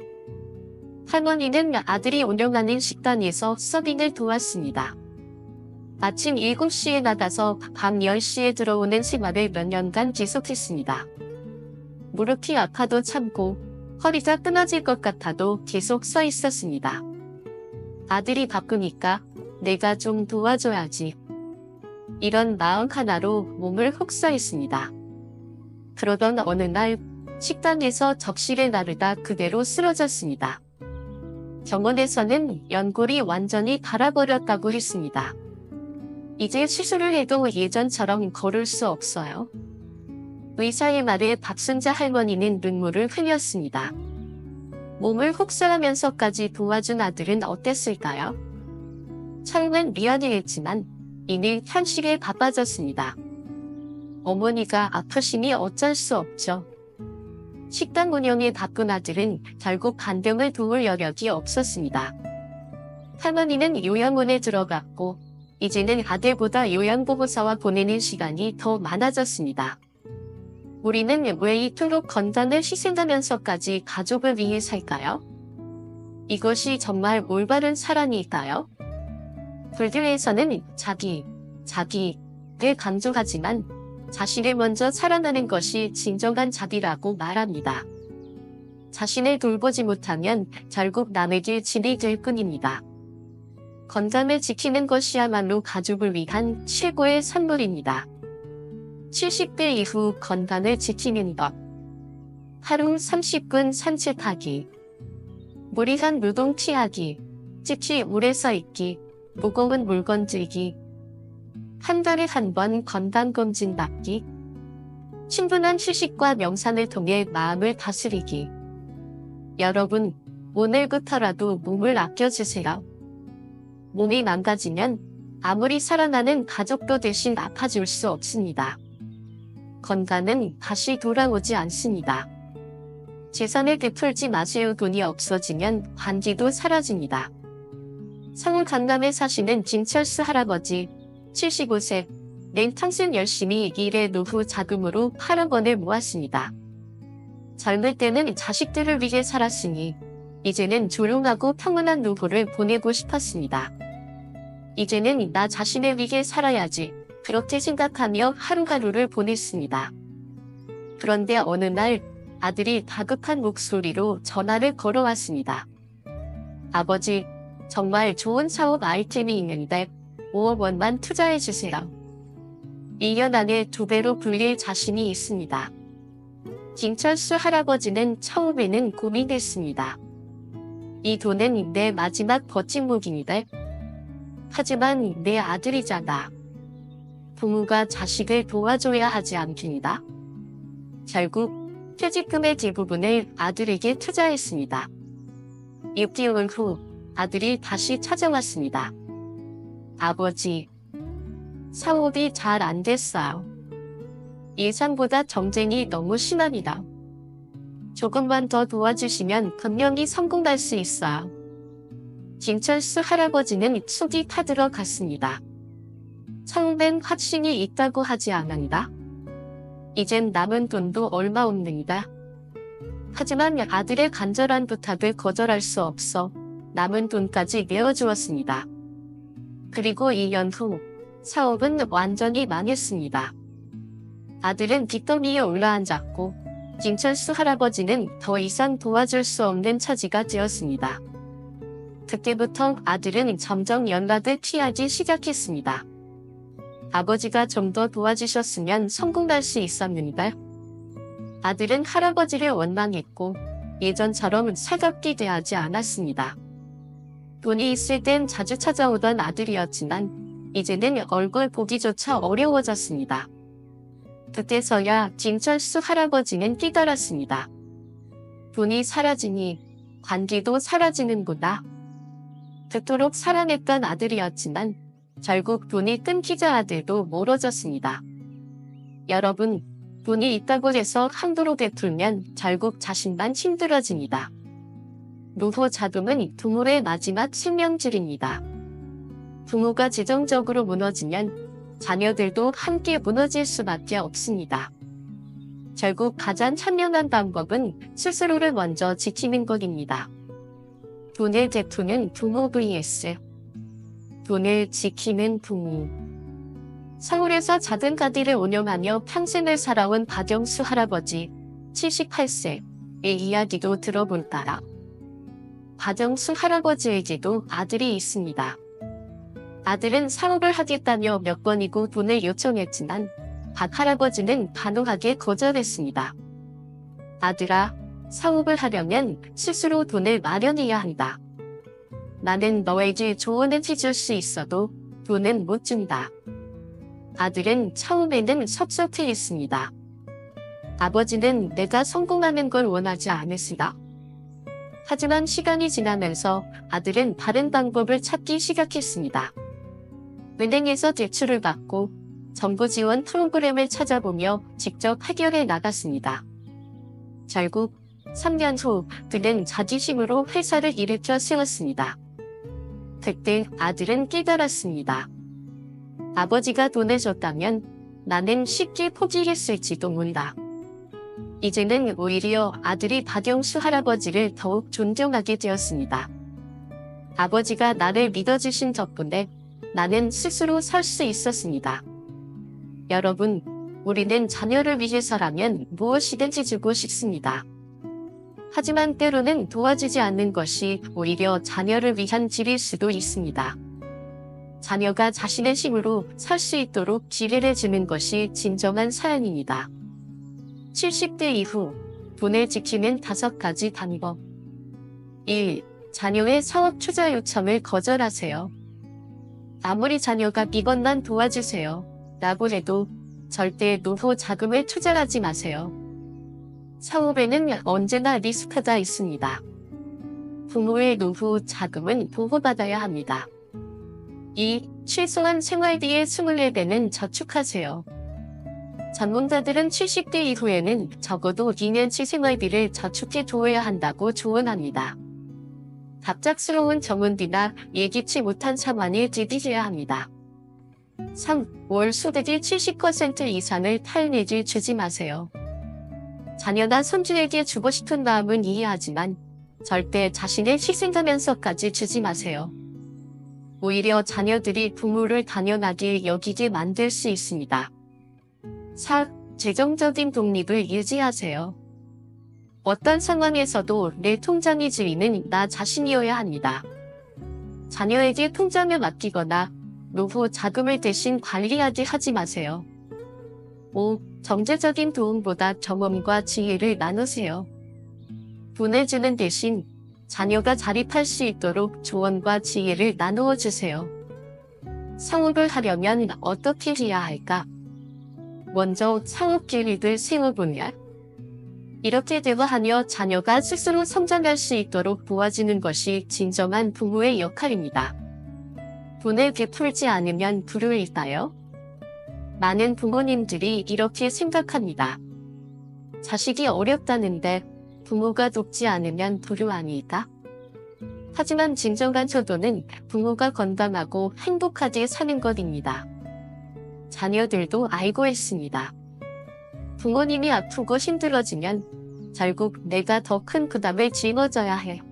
할머니는 아들이 운영하는 식당에서 서빙을 도왔습니다. 아침 7시에 나가서 밤 10시에 들어오는 생활을 몇 년간 계속했습니다. 무릎이 아파도 참고 허리가 끊어질 것 같아도 계속 서 있었습니다. 아들이 바쁘니까 내가 좀 도와줘야지. 이런 마음 하나로 몸을 혹사했습니다. 그러던 어느 날 식당에서 접시를 나르다 그대로 쓰러졌습니다. 병원에서는 연골이 완전히 닳아버렸다고 했습니다. 이제 수술을 해도 예전처럼 걸을 수 없어요. 의사의 말에 박순자 할머니는 눈물을 흘렸습니다. 몸을 혹사하면서까지 도와준 아들은 어땠을까요? 처음엔 미안해했지만 이는 현실에 바빠졌습니다. 어머니가 아프시니 어쩔 수 없죠. 식당 운영에 바쁜 아들은 결국 간병을 도울 여력이 없었습니다. 할머니는 요양원에 들어갔고 이제는 아들보다 요양보호사와 보내는 시간이 더 많아졌습니다. 우리는 왜 이토록 건강을 희생하면서까지 가족을 위해 살까요? 이것이 정말 올바른 사랑일까요? 불교에서는 자기를 강조하지만 자신을 먼저 사랑하는 것이 진정한 자비라고 말합니다. 자신을 돌보지 못하면 결국 남에게 짐이 될 뿐입니다. 건강을 지키는 것이야말로 가족을 위한 최고의 선물입니다. 70대 이후 건강을 지키는 것. 하루 30분 산책하기. 무리한 노동 피하기. 특히 오래 서 있기. 무거운 물건 들기. 한 달에 한 번 건강검진 받기. 충분한 휴식과 명상을 통해 마음을 다스리기. 여러분, 오늘부터라도 몸을 아껴주세요. 몸이 망가지면 아무리 사랑하는 가족도 대신 아파줄 수 없습니다. 건강은 다시 돌아오지 않습니다. 재산을 베풀지 마세요. 돈이 없어지면 관계도 사라집니다. 서울 강남에 사시는 김철수 할아버지 75세, 냉탕순 열심히 일해 노후 자금으로 8억 원을 모았습니다. 젊을 때는 자식들을 위해 살았으니 이제는 조용하고 평온한 노후를 보내고 싶었습니다. 이제는 나 자신을 위해 살아야지 그렇게 생각하며 하루하루를 보냈습니다. 그런데 어느 날 아들이 다급한 목소리로 전화를 걸어왔습니다. 아버지, 정말 좋은 사업 아이템이 있는데 5억 원만 투자해주세요. 2년 안에 2배로 불릴 자신이 있습니다. 김철수 할아버지는 처음에는 고민했습니다. 이 돈은 내 마지막 버팀목인데, 하지만 내 아들이잖아. 부모가 자식을 도와줘야 하지 않습니다. 결국 퇴직금의 대부분을 아들에게 투자했습니다. 6개월 후 아들이 다시 찾아왔습니다. 아버지, 사업이 잘 안 됐어요. 예상보다 경쟁이 너무 심합니다. 조금만 더 도와주시면 분명히 성공할 수 있어요. 김철수 할아버지는 속이 타들어 갔습니다. 처음엔 확신이 있다고 하지 않았다. 이젠 남은 돈도 얼마 없는가. 하지만 아들의 간절한 부탁을 거절할 수 없어 남은 돈까지 내어주었습니다. 그리고 2년 후 사업은 완전히 망했습니다. 아들은 빚더미에 올라앉았고 김철수 할아버지는 더 이상 도와줄 수 없는 처지가 되었습니다. 그때부터 아들은 점점 연락을 피하기 시작했습니다. 아버지가 좀 더 도와주셨으면 성공할 수 있었는데 아들은 할아버지를 원망했고 예전처럼 살갑게 대하지 않았습니다. 돈이 있을 땐 자주 찾아오던 아들이었지만 이제는 얼굴 보기조차 어려워졌습니다. 그때서야 김철수 할아버지는 깨달았습니다. 돈이 사라지니 관계도 사라지는구나. 그토록 사랑했던 아들이었지만 결국 돈이 끊기자 아들도 멀어졌습니다. 여러분, 돈이 있다고 해서 함부로 베풀면 결국 자신만 힘들어집니다. 노후 자금은 부모의 마지막 생명줄입니다. 부모가 재정적으로 무너지면 자녀들도 함께 무너질 수밖에 없습니다. 결국 가장 현명한 방법은 스스로를 먼저 지키는 것입니다. 돈을 베푸는 부모 vs 돈을 지키는 부모. 서울에서 작은 가게를 운영하며 평생을 살아온 박영수 할아버지 78세의 이야기도 들어볼까요? 박영수 할아버지에게도 아들이 있습니다. 아들은 사업을 하겠다며 몇 번이고 돈을 요청했지만 박 할아버지는 단호하게 거절했습니다. 아들아, 사업을 하려면 스스로 돈을 마련해야 한다. 나는 너에게 조언을 해줄 수 있어도 돈은 못 준다. 아들은 처음에는 섭섭해했습니다. 아버지는 내가 성공하는 걸 원하지 않으시다. 하지만 시간이 지나면서 아들은 다른 방법을 찾기 시작했습니다. 은행에서 대출을 받고 정부 지원 프로그램을 찾아보며 직접 해결해 나갔습니다. 결국 3년 후 그는 자기 힘으로 회사를 일으켜 세웠습니다. 그때 아들은 깨달았습니다. 아버지가 돈을 줬다면 나는 쉽게 포기했을지도 몰라. 이제는 오히려 아들이 박영수 할아버지를 더욱 존경하게 되었습니다. 아버지가 나를 믿어주신 덕분에 나는 스스로 설 수 있었습니다. 여러분, 우리는 자녀를 위해서라면 무엇이든지 주고 싶습니다. 하지만 때로는 도와주지 않는 것이 오히려 자녀를 위한 길일 수도 있습니다. 자녀가 자신의 힘으로 설 수 있도록 기회를 주는 것이 진정한 사랑입니다. 70대 이후 돈을 지키는 5가지 방법. 1. 자녀의 사업 투자 요청을 거절하세요. 아무리 자녀가 이것만 도와주세요 라고 해도 절대 노후 자금을 투자하지 마세요. 사업에는 언제나 리스크가 있습니다. 부모의 노후 자금은 보호받아야 합니다. 2. 최소한 생활비의 24배는 저축하세요. 전문가들은 70대 이후에는 적어도 2년치 생활비를 저축해 두어야 한다고 조언합니다. 갑작스러운 정원비나 예기치 못한 상황을 대비해야 합니다. 3. 월 소득의 70% 이상을 탈내지 주지 마세요. 자녀나 손주에게 주고 싶은 마음은 이해하지만 절대 자신을 희생하면서까지 주지 마세요. 오히려 자녀들이 부모를 단연하게 여기게 만들 수 있습니다. 4. 재정적인 독립을 유지하세요. 어떤 상황에서도 내 통장의 주인은 나 자신이어야 합니다. 자녀에게 통장을 맡기거나 노후 자금을 대신 관리하게 하지 마세요. 5. 경제적인 도움보다 경험과 지혜를 나누세요. 돈을 주는 대신 자녀가 자립할 수 있도록 조언과 지혜를 나누어 주세요. 사업을 하려면 어떻게 해야 할까? 먼저 사업 계획을 세워보냐? 이렇게 대화하며 자녀가 스스로 성장할 수 있도록 도와주는 것이 진정한 부모의 역할입니다. 돈을 베풀지 않으면 불효일까요? 많은 부모님들이 이렇게 생각합니다. 자식이 어렵다는데 부모가 돕지 않으면 불효 아닐까? 하지만 진정한 효도는 부모가 건강하고 행복하게 사는 것입니다. 자녀들도 알고 있습니다. 부모님이 아프고 힘들어지면 결국 내가 더 큰 부담을 짊어져야 해.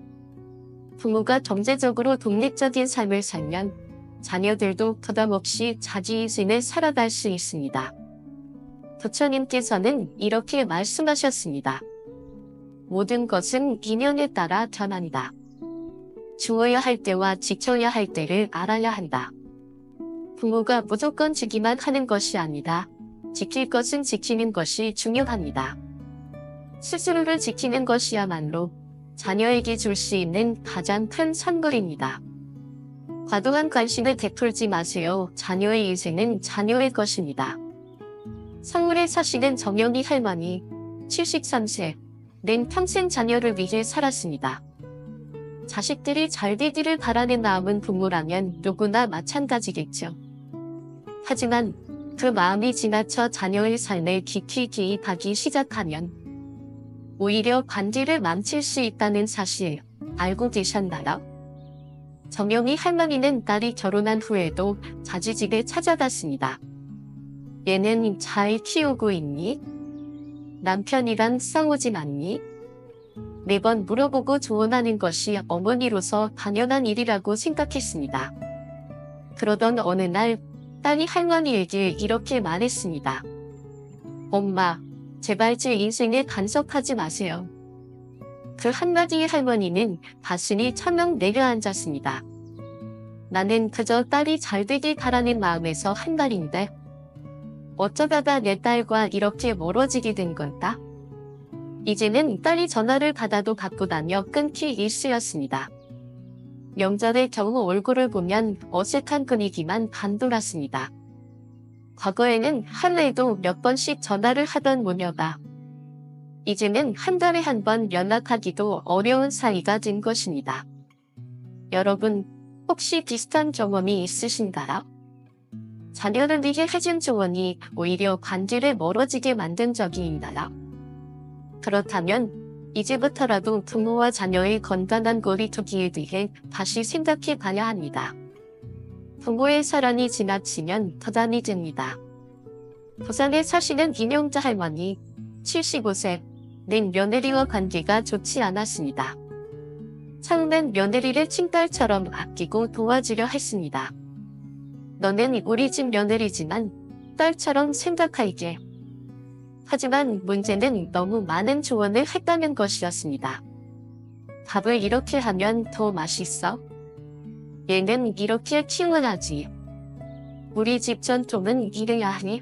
부모가 경제적으로 독립적인 삶을 살면 자녀들도 부담 없이 자기 인생을 살아갈 수 있습니다. 부처님께서는 이렇게 말씀하셨습니다. 모든 것은 인연에 따라 변한다. 주어야 할 때와 지켜야 할 때를 알아야 한다. 부모가 무조건 주기만 하는 것이 아니다. 지킬 것은 지키는 것이 중요합니다. 스스로를 지키는 것이야말로 자녀에게 줄 수 있는 가장 큰 선물입니다. 과도한 관심을 베풀지 마세요. 자녀의 인생은 자녀의 것입니다. 서울에 사시는 정영희 할머니, 73세, 는 평생 자녀를 위해 살았습니다. 자식들이 잘 되기를 바라는 마음은 부모라면 누구나 마찬가지겠죠. 하지만 그 마음이 지나쳐 자녀의 삶에 깊이 개입하기 시작하면 오히려 관계를 망칠 수 있다는 사실 알고 계셨나요? 정영희 할머니는 딸이 결혼한 후에도 자주 집에 찾아갔습니다. 얘는 잘 키우고 있니? 남편이랑 싸우진 않니? 매번 물어보고 조언하는 것이 어머니로서 당연한 일이라고 생각했습니다. 그러던 어느 날 딸이 할머니에게 이렇게 말했습니다. 엄마, 제발 제 인생에 간섭하지 마세요. 그 한마디에 할머니는 가슴이 철렁 내려앉았습니다. 나는 그저 딸이 잘 되길 바라는 마음에서 한 말인데 어쩌다가 내 딸과 이렇게 멀어지게 된 걸까? 이제는 딸이 전화를 받아도 바쁘다며 끊기 일쑤였습니다. 명절의 경우 얼굴을 보면 어색한 분위기만 반돌았습니다. 과거에는 하루에도 몇 번씩 전화를 하던 모녀가 이제는 한 달에 한 번 연락하기도 어려운 사이가 된 것입니다. 여러분, 혹시 비슷한 경험이 있으신가요? 자녀를 위해 해준 조언이 오히려 관계를 멀어지게 만든 적이 있나요? 그렇다면 이제부터라도 부모와 자녀의 건강한 거리두기에 대해 다시 생각해 봐야 합니다. 부모의 사랑이 지나치면 부담이 됩니다. 부산에 사시는 김용자 할머니, 75세는 며느리와 관계가 좋지 않았습니다. 처음엔 며느리를 친딸처럼 아끼고 도와주려 했습니다. 너는 우리 집 며느리지만 딸처럼 생각할게. 하지만 문제는 너무 많은 조언을 했다는 것이었습니다. 밥을 이렇게 하면 더 맛있어? 얘는 이렇게 키워야지. 우리 집 전통은 이래야 해.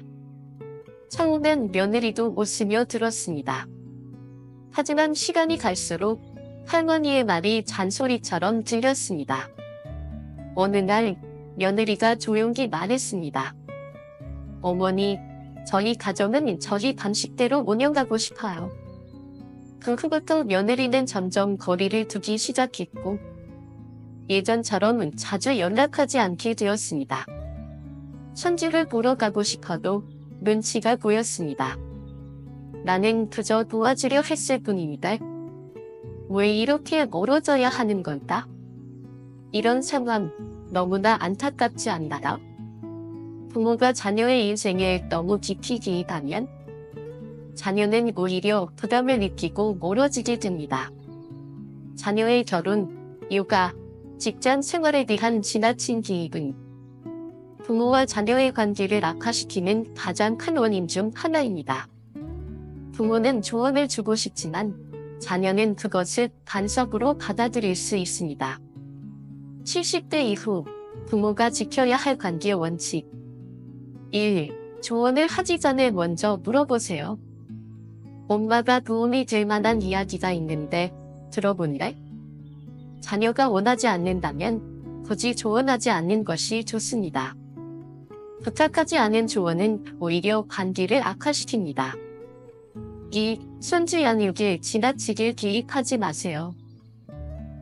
처음엔 며느리도 웃으며 들었습니다. 하지만 시간이 갈수록 할머니의 말이 잔소리처럼 들렸습니다. 어느 날 며느리가 조용히 말했습니다. 어머니, 저희 가정은 저희 방식대로 운영하고 싶어요. 그 후부터 며느리는 점점 거리를 두기 시작했고 예전처럼 자주 연락하지 않게 되었습니다. 손주를 보러 가고 싶어도 눈치가 보였습니다. 나는 그저 도와주려 했을 뿐인데 왜 이렇게 멀어져야 하는 걸까? 이런 상황 너무나 안타깝지 않나요? 부모가 자녀의 인생에 너무 깊이 개입하면 자녀는 오히려 부담을 느끼고 멀어지게 됩니다. 자녀의 결혼, 육아, 직장 생활에 대한 지나친 개입은 부모와 자녀의 관계를 악화시키는 가장 큰 원인 중 하나입니다. 부모는 조언을 주고 싶지만 자녀는 그것을 간섭으로 받아들일 수 있습니다. 70대 이후 부모가 지켜야 할 관계 원칙 1. 조언을 하기 전에 먼저 물어보세요. 엄마가 도움이 될 만한 이야기가 있는데 들어볼래? 자녀가 원하지 않는다면 굳이 조언하지 않는 것이 좋습니다. 부탁하지 않은 조언은 오히려 관계를 악화시킵니다. 2. 손주 양육에 지나치게 개입하지 마세요.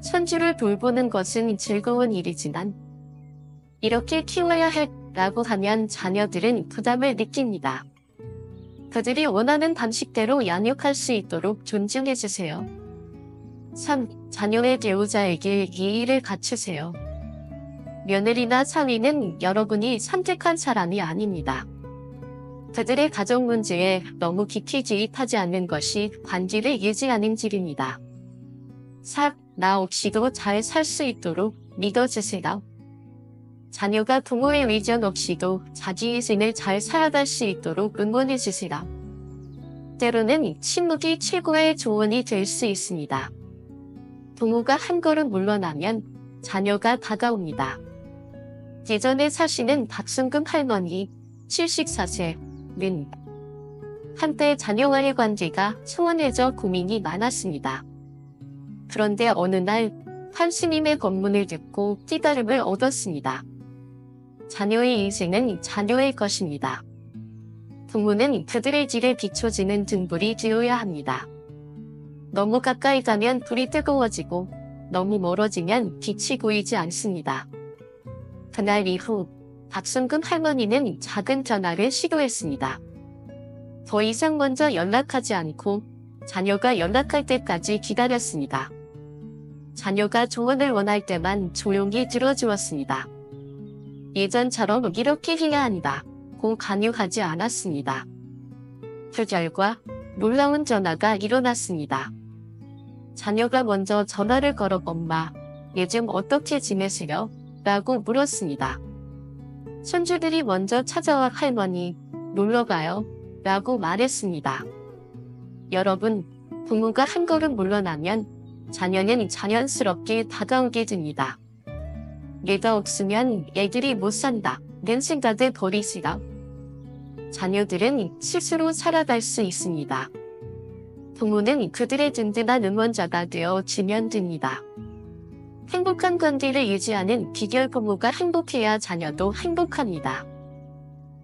손주를 돌보는 것은 즐거운 일이지만 이렇게 키워야 해 라고 하면 자녀들은 부담을 느낍니다. 그들이 원하는 방식대로 양육할 수 있도록 존중해주세요. 3. 자녀의 배우자에게 예의를 갖추세요. 며느리나 사위는 여러분이 선택한 사람이 아닙니다. 그들의 가족 문제에 너무 깊이 개입하지 않는 것이 관계를 유지하는 길입니다. 4. 나 없이도 잘 살 수 있도록 믿어주세요. 자녀가 부모의 의견 없이도 자기 인생을 잘 살아갈 수 있도록 응원해주세요. 때로는 침묵이 최고의 조언이 될 수 있습니다. 부모가 한 걸음 물러나면 자녀가 다가옵니다. 예전에 사시는 박순금 할머니 74세는 한때 자녀와의 관계가 소원해져 고민이 많았습니다. 그런데 어느 날 판스님의 법문을 듣고 깨달음을 얻었습니다. 자녀의 인생은 자녀의 것입니다. 부모는 그들의 길에 비춰지는 등불이 되어야 합니다. 너무 가까이 가면 불이 뜨거워지고 너무 멀어지면 빛이 보이지 않습니다. 그날 이후 박순금 할머니는 작은 변화를 시도했습니다. 더 이상 먼저 연락하지 않고 자녀가 연락할 때까지 기다렸습니다. 자녀가 조언을 원할 때만 조용히 들어주었습니다. 예전처럼 이렇게 해야 한다고 강요하지 않았습니다. 그 결과 놀라운 변화가 일어났습니다. 자녀가 먼저 전화를 걸어 엄마, 요즘 어떻게 지내세요? 라고 물었습니다. 손주들이 먼저 찾아와 할머니, 놀러가요? 라고 말했습니다. 여러분, 부모가 한 걸음 물러나면 자녀는 자연스럽게 다가오게 됩니다. 내가 없으면 애들이 못 산다. 는 생각을 버리시라. 자녀들은 스스로 살아갈 수 있습니다. 부모는 그들의 든든한 응원자가 되어지면 됩니다. 행복한 관계를 유지하는 비결 부모가 행복해야 자녀도 행복합니다.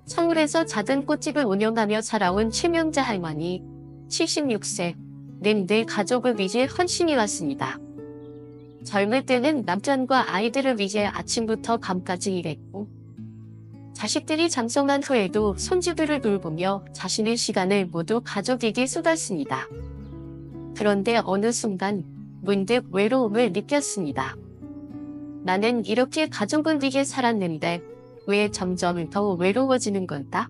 서울에서 작은 꽃집을 운영하며 살아온 최명자 할머니 76세는 늘 가족을 위해 헌신해 왔습니다. 젊을 때는 남편과 아이들을 위해 아침부터 밤까지 일했고 자식들이 장성한 후에도 손주들을 돌보며 자신의 시간을 모두 가족에게 쏟았습니다. 그런데 어느 순간 문득 외로움을 느꼈습니다. 나는 이렇게 가족을 위해 살았는데 왜 점점 더 외로워지는 걸까?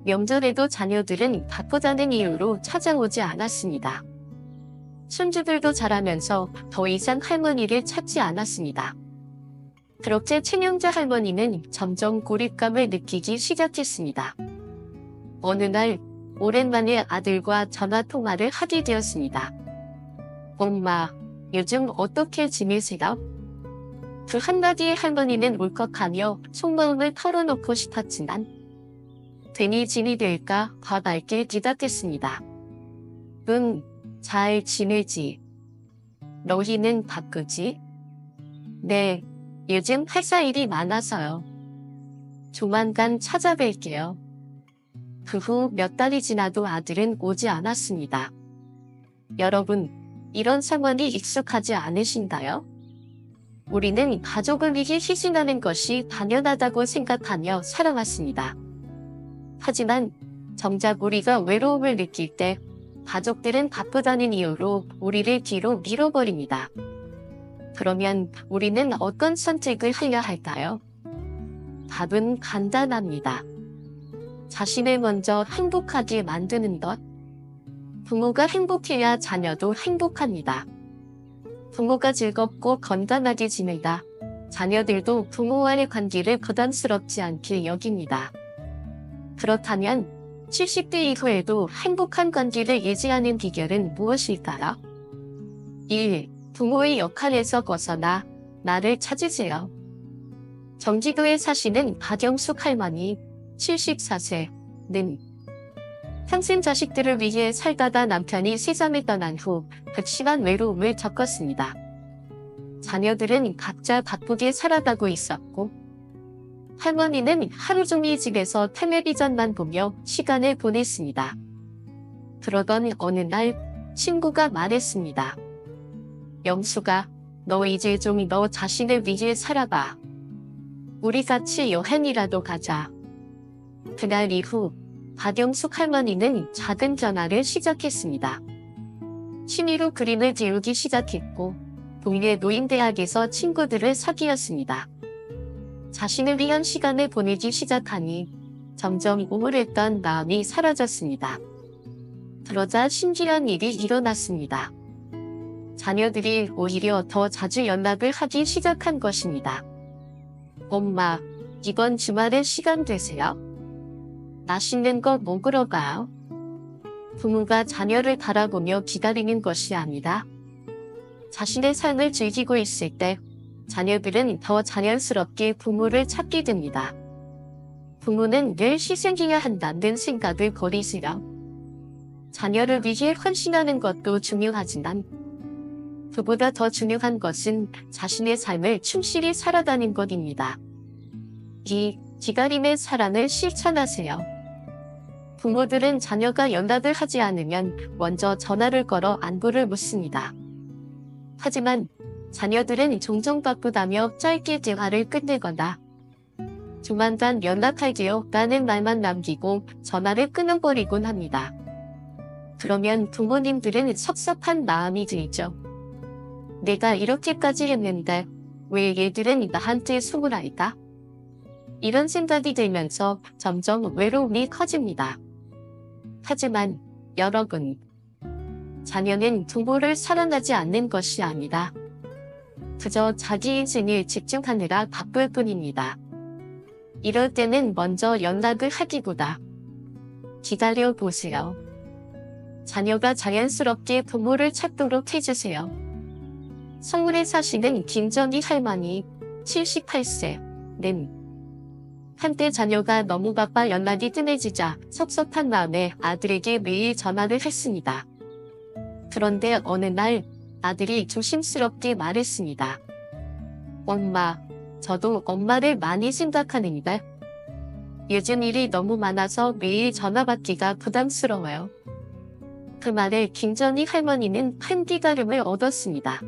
명절에도 자녀들은 바쁘다는 이유로 찾아오지 않았습니다. 손주들도 자라면서 더 이상 할머니를 찾지 않았습니다. 그렇게 최명자 할머니는 점점 고립감을 느끼기 시작했습니다. 어느 날 오랜만에 아들과 전화통화를 하게 되었습니다. 엄마, 요즘 어떻게 지내세요? 그 한마디에 할머니는 울컥하며 속마음을 털어놓고 싶었지만 괜히 짐이 될까 과감하게 대답했습니다. 잘 지내지. 너희는 바쁘지? 네, 요즘 회사 일이 많아서요. 조만간 찾아뵐게요. 그 후 몇 달이 지나도 아들은 오지 않았습니다. 여러분, 이런 상황이 익숙하지 않으신가요? 우리는 가족을 위해 희생하는 것이 당연하다고 생각하며 살아왔습니다. 하지만 정작 우리가 외로움을 느낄 때 가족들은 바쁘다는 이유로 우리를 뒤로 밀어버립니다. 그러면 우리는 어떤 선택을 해야 할까요? 답은 간단합니다. 자신을 먼저 행복하게 만드는 것. 부모가 행복해야 자녀도 행복합니다. 부모가 즐겁고 건강하게 지내다 자녀들도 부모와의 관계를 부담스럽지 않게 여깁니다. 그렇다면 70대 이후에도 행복한 관계를 유지하는 비결은 무엇일까요? 1. 부모의 역할에서 벗어나 나를 찾으세요. 정지도에 사시는 박영숙 할머니 74세는 평생 자식들을 위해 살다가 남편이 세상을 떠난 후 극심한 외로움을 겪었습니다. 자녀들은 각자 바쁘게 살아가고 있었고 할머니는 하루 종일 집에서 텔레비전만 보며 시간을 보냈습니다. 그러던 어느 날 친구가 말했습니다. 영수가, 너 이제 좀 너 자신을 위해 살아봐. 우리 같이 여행이라도 가자. 그날 이후 박영숙 할머니는 작은 변화를 시작했습니다. 취미로 그림을 그리기 시작했고 동네 노인대학에서 친구들을 사귀었습니다. 자신을 위한 시간을 보내기 시작하니 점점 우울했던 마음이 사라졌습니다. 그러자 신기한 일이 일어났습니다. 자녀들이 오히려 더 자주 연락을 하기 시작한 것입니다. 엄마, 이번 주말에 시간 되세요? 맛있는 거 먹으러 가요. 부모가 자녀를 바라보며 기다리는 것이 아니라 자신의 삶을 즐기고 있을 때 자녀들은 더 자연스럽게 부모를 찾게 됩니다. 부모는 늘 희생해야 한다는 생각을 버리세요. 자녀를 위해 헌신하는 것도 중요하지만 그보다 더 중요한 것은 자신의 삶을 충실히 살아가는 것입니다. 이 기다림의 사랑을 실천하세요. 부모들은 자녀가 연락을 하지 않으면 먼저 전화를 걸어 안부를 묻습니다. 하지만 자녀들은 종종 바쁘다며 짧게 대화를 끝내거나 조만간 연락할게요 라는 말만 남기고 전화를 끊어버리곤 합니다. 그러면 부모님들은 섭섭한 마음이 들죠. 내가 이렇게까지 했는데 왜 얘들은 나한테 속을 알까? 이런 생각이 들면서 점점 외로움이 커집니다. 하지만 여러분, 자녀는 부모를 사랑하지 않는 것이 아니라 그저 자기 인생에 집중하느라 바쁠 뿐입니다. 이럴 때는 먼저 연락을 하기보다 기다려보세요. 자녀가 자연스럽게 부모를 찾도록 해주세요. 서울에 사시는 김정희 할머니 78세는 한때 자녀가 너무 바빠 연락이 뜸해지자 섭섭한 마음에 아들에게 매일 전화를 했습니다. 그런데 어느 날 아들이 조심스럽게 말했습니다. 엄마, 저도 엄마를 많이 생각하는데 요즘 일이 너무 많아서 매일 전화 받기가 부담스러워요. 그 말에 김정희 할머니는 큰 깨달음을 얻었습니다.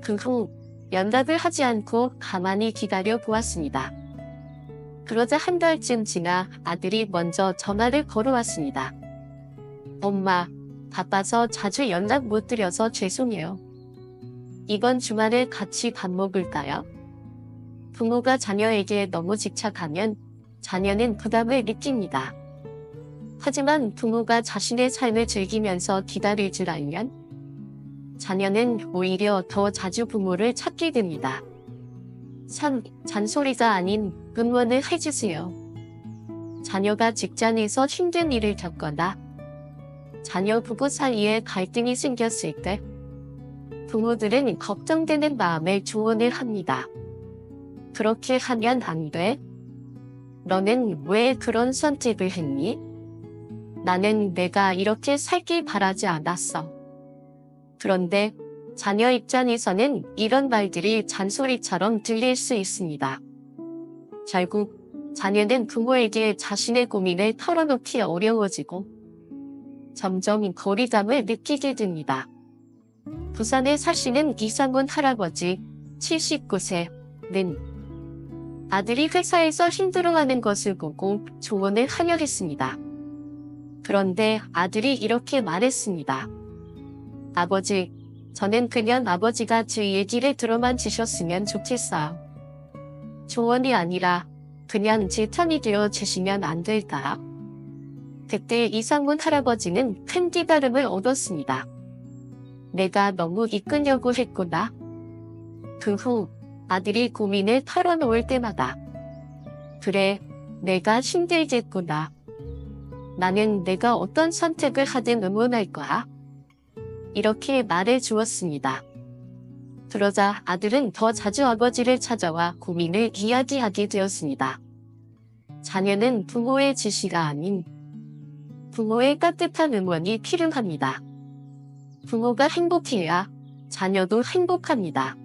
그 후 연락을 하지 않고 가만히 기다려 보았습니다. 그러자 한 달쯤 지나 아들이 먼저 전화를 걸어왔습니다. 엄마, 바빠서 자주 연락 못 드려서 죄송해요. 이번 주말에 같이 밥 먹을까요? 부모가 자녀에게 너무 집착하면 자녀는 부담을 느낍니다. 하지만 부모가 자신의 삶을 즐기면서 기다릴 줄 알면 자녀는 오히려 더 자주 부모를 찾게 됩니다. 잔소리가 아닌 응원을 해주세요. 자녀가 직장에서 힘든 일을 겪거나 자녀 부부 사이에 갈등이 생겼을 때 부모들은 걱정되는 마음에 조언을 합니다. 그렇게 하면 안 돼? 너는 왜 그런 선택을 했니? 나는 내가 이렇게 살길 바라지 않았어. 그런데 자녀 입장에서는 이런 말들이 잔소리처럼 들릴 수 있습니다. 결국 자녀는 부모에게 자신의 고민을 털어놓기 어려워지고 점점 거리감을 느끼게 됩니다. 부산에 사시는 이상훈 할아버지 79세는 아들이 회사에서 힘들어하는 것을 보고 조언을 하려 했습니다. 그런데 아들이 이렇게 말했습니다. 아버지, 저는 그냥 아버지가 제 얘기를 들어만 주셨으면 좋겠어요. 조언이 아니라 그냥 제 편이 되어 주시면 안 될까요? 그때 이상문 할아버지는 큰 깨달음을 얻었습니다. 내가 너무 이끌려고 했구나. 그 후 아들이 고민을 털어놓을 때마다 그래, 내가 힘들겠구나. 나는 내가 어떤 선택을 하든 응원할 거야. 이렇게 말해 주었습니다. 그러자 아들은 더 자주 아버지를 찾아와 고민을 이야기하게 되었습니다. 자녀는 부모의 지시가 아닌 부모의 따뜻한 응원이 필요합니다. 부모가 행복해야 자녀도 행복합니다.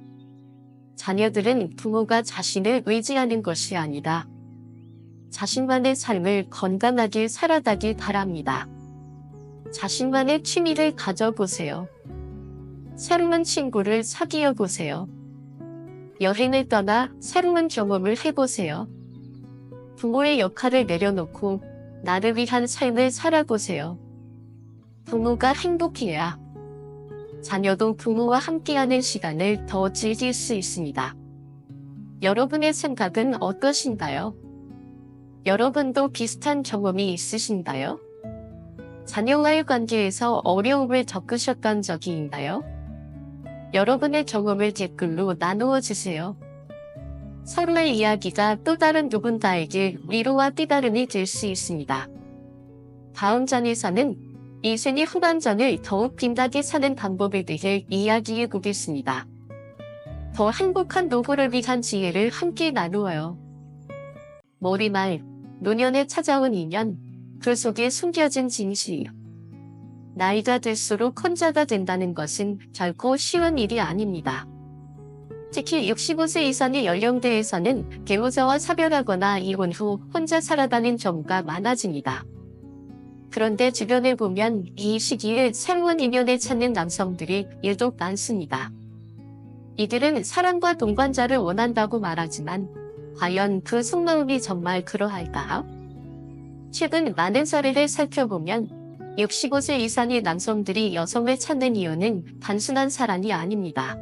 자녀들은 부모가 자신을 의지하는 것이 아니라 자신만의 삶을 건강하게 살아가길 바랍니다. 자신만의 취미를 가져보세요. 새로운 친구를 사귀어 보세요. 여행을 떠나 새로운 경험을 해보세요. 부모의 역할을 내려놓고 나를 위한 삶을 살아보세요. 부모가 행복해야 자녀도 부모와 함께하는 시간을 더 즐길 수 있습니다. 여러분의 생각은 어떠신가요? 여러분도 비슷한 경험이 있으신가요? 자녀와의 관계에서 어려움을 겪으셨던 적이 있나요? 여러분의 경험을 댓글로 나누어 주세요. 서로의 이야기가 또 다른 누군가에게 위로와 깨달음이 될 수 있습니다. 다음 장에서는 인생의 후반전을 더욱 빛나게 사는 방법에 대해 이야기해 보겠습니다. 더 행복한 노후를 위한 지혜를 함께 나누어요. 머리말, 노년에 찾아온 인연, 그 속에 숨겨진 진실. 나이가 들수록 혼자가 된다는 것은 결코 쉬운 일이 아닙니다. 특히 65세 이상의 연령대에서는 배우자와 사별하거나 이혼 후 혼자 살아가는 경우가 많아집니다. 그런데 주변에 보면 이 시기에 새로운 인연을 찾는 남성들이 유독 많습니다. 이들은 사랑과 동반자를 원한다고 말하지만 과연 그 속마음이 정말 그러할까요? 최근 많은 사례를 살펴보면 65세 이상의 남성들이 여성을 찾는 이유는 단순한 사랑이 아닙니다.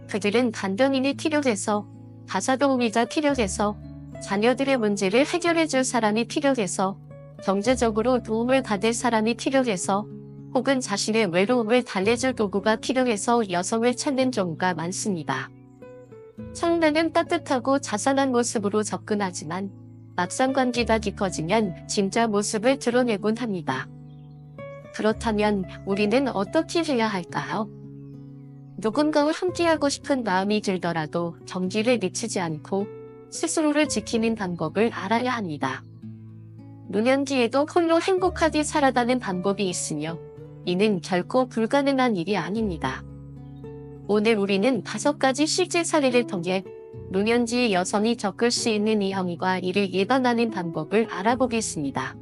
그들은 간병인이 필요해서, 가사 도우미가 필요해서, 자녀들의 문제를 해결해줄 사람이 필요해서, 경제적으로 도움을 받을 사람이 필요해서, 혹은 자신의 외로움을 달래줄 도구가 필요해서 여성을 찾는 경우가 많습니다. 처음에는 따뜻하고 자상한 모습으로 접근하지만 막상 관계가 깊어지면 진짜 모습을 드러내곤 합니다. 그렇다면 우리는 어떻게 해야 할까요? 누군가와 함께하고 싶은 마음이 들더라도 경기를 늦추지 않고 스스로를 지키는 방법을 알아야 합니다. 노년 뒤에도 홀로 행복하게 살아가는 방법이 있으며 이는 결코 불가능한 일이 아닙니다. 오늘 우리는 5가지 실제 사례를 통해 노년 뒤에 여성이 겪을 수 있는 위험과 이를 예방하는 방법을 알아보겠습니다.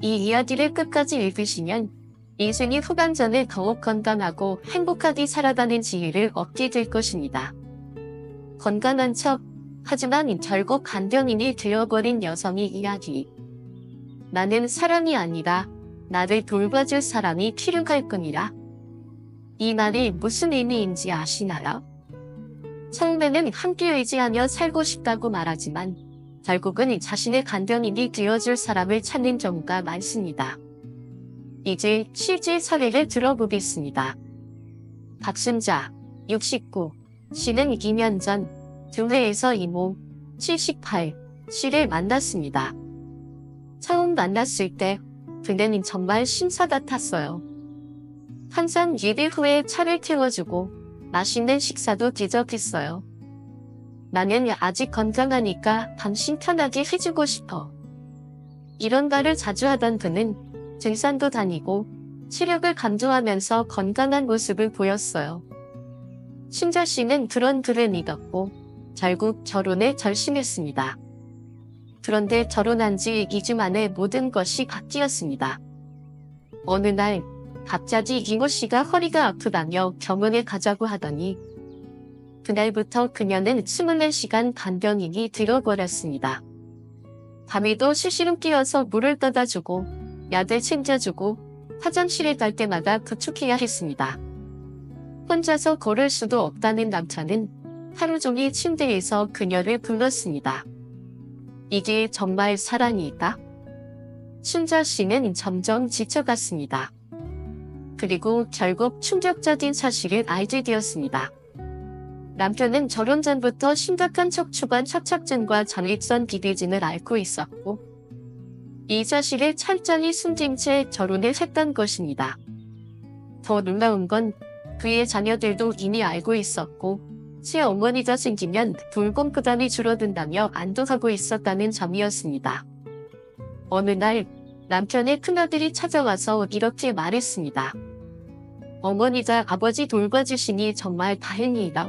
이 이야기를 끝까지 읽으시면 인생의 후반전을 더욱 건강하고 행복하게 살아가는 지혜를 얻게 될 것입니다. 건강한 척, 하지만 결국 간병인이 되어버린 여성의 이야기. 나는 사랑이 아니라 나를 돌봐줄 사람이 필요할 뿐이라. 이 말이 무슨 의미인지 아시나요? 처음에는 함께 의지하며 살고 싶다고 말하지만 결국은 자신의 간병인이 되어줄 사람을 찾는 경우가 많습니다. 이제 실제 사례를 들어보겠습니다. 박순자, 69, 씨는 2년 전 교회에서 이모, 78, 씨를 만났습니다. 처음 만났을 때 그는 정말 신사 같았어요. 항상 예배 후에 차를 태워주고 맛있는 식사도 대접했어요. 나는 아직 건강하니까 당신 편하게 해주고 싶어. 이런 말을 자주 하던 그는 등산도 다니고 체력을 강조하면서 건강한 모습을 보였어요. 신자 씨는 그런 그를 믿었고 결국 결혼에 결심했습니다. 그런데 결혼한 지 2주 만에 모든 것이 바뀌었습니다. 어느 날 갑자기 이모 씨가 허리가 아프다며 병원에 가자고 하더니 그날부터 그녀는 24시간 간병인이 되어버렸습니다. 밤에도 시시름 끼어서 물을 떠다 주고 약을 챙겨주고 화장실에 갈 때마다 부축해야 했습니다. 혼자서 걸을 수도 없다는 남편은 하루 종일 침대에서 그녀를 불렀습니다. 이게 정말 사랑일까? 순자 씨는 점점 지쳐갔습니다. 그리고 결국 충격적인 사실을 알게 되었습니다. 남편은 결혼 전부터 심각한 척추관 협착증과 전립선 비대증을 앓고 있었고 이 사실을 철저히 숨긴 채 결혼을 했던 것입니다. 더 놀라운 건 그의 자녀들도 이미 알고 있었고 시어머니가 생기면 돌봄 부담이 줄어든다며 안도하고 있었다는 점이었습니다. 어느 날 남편의 큰아들이 찾아와서 이렇게 말했습니다. 어머니가 아버지 돌봐주시니 정말 다행이다.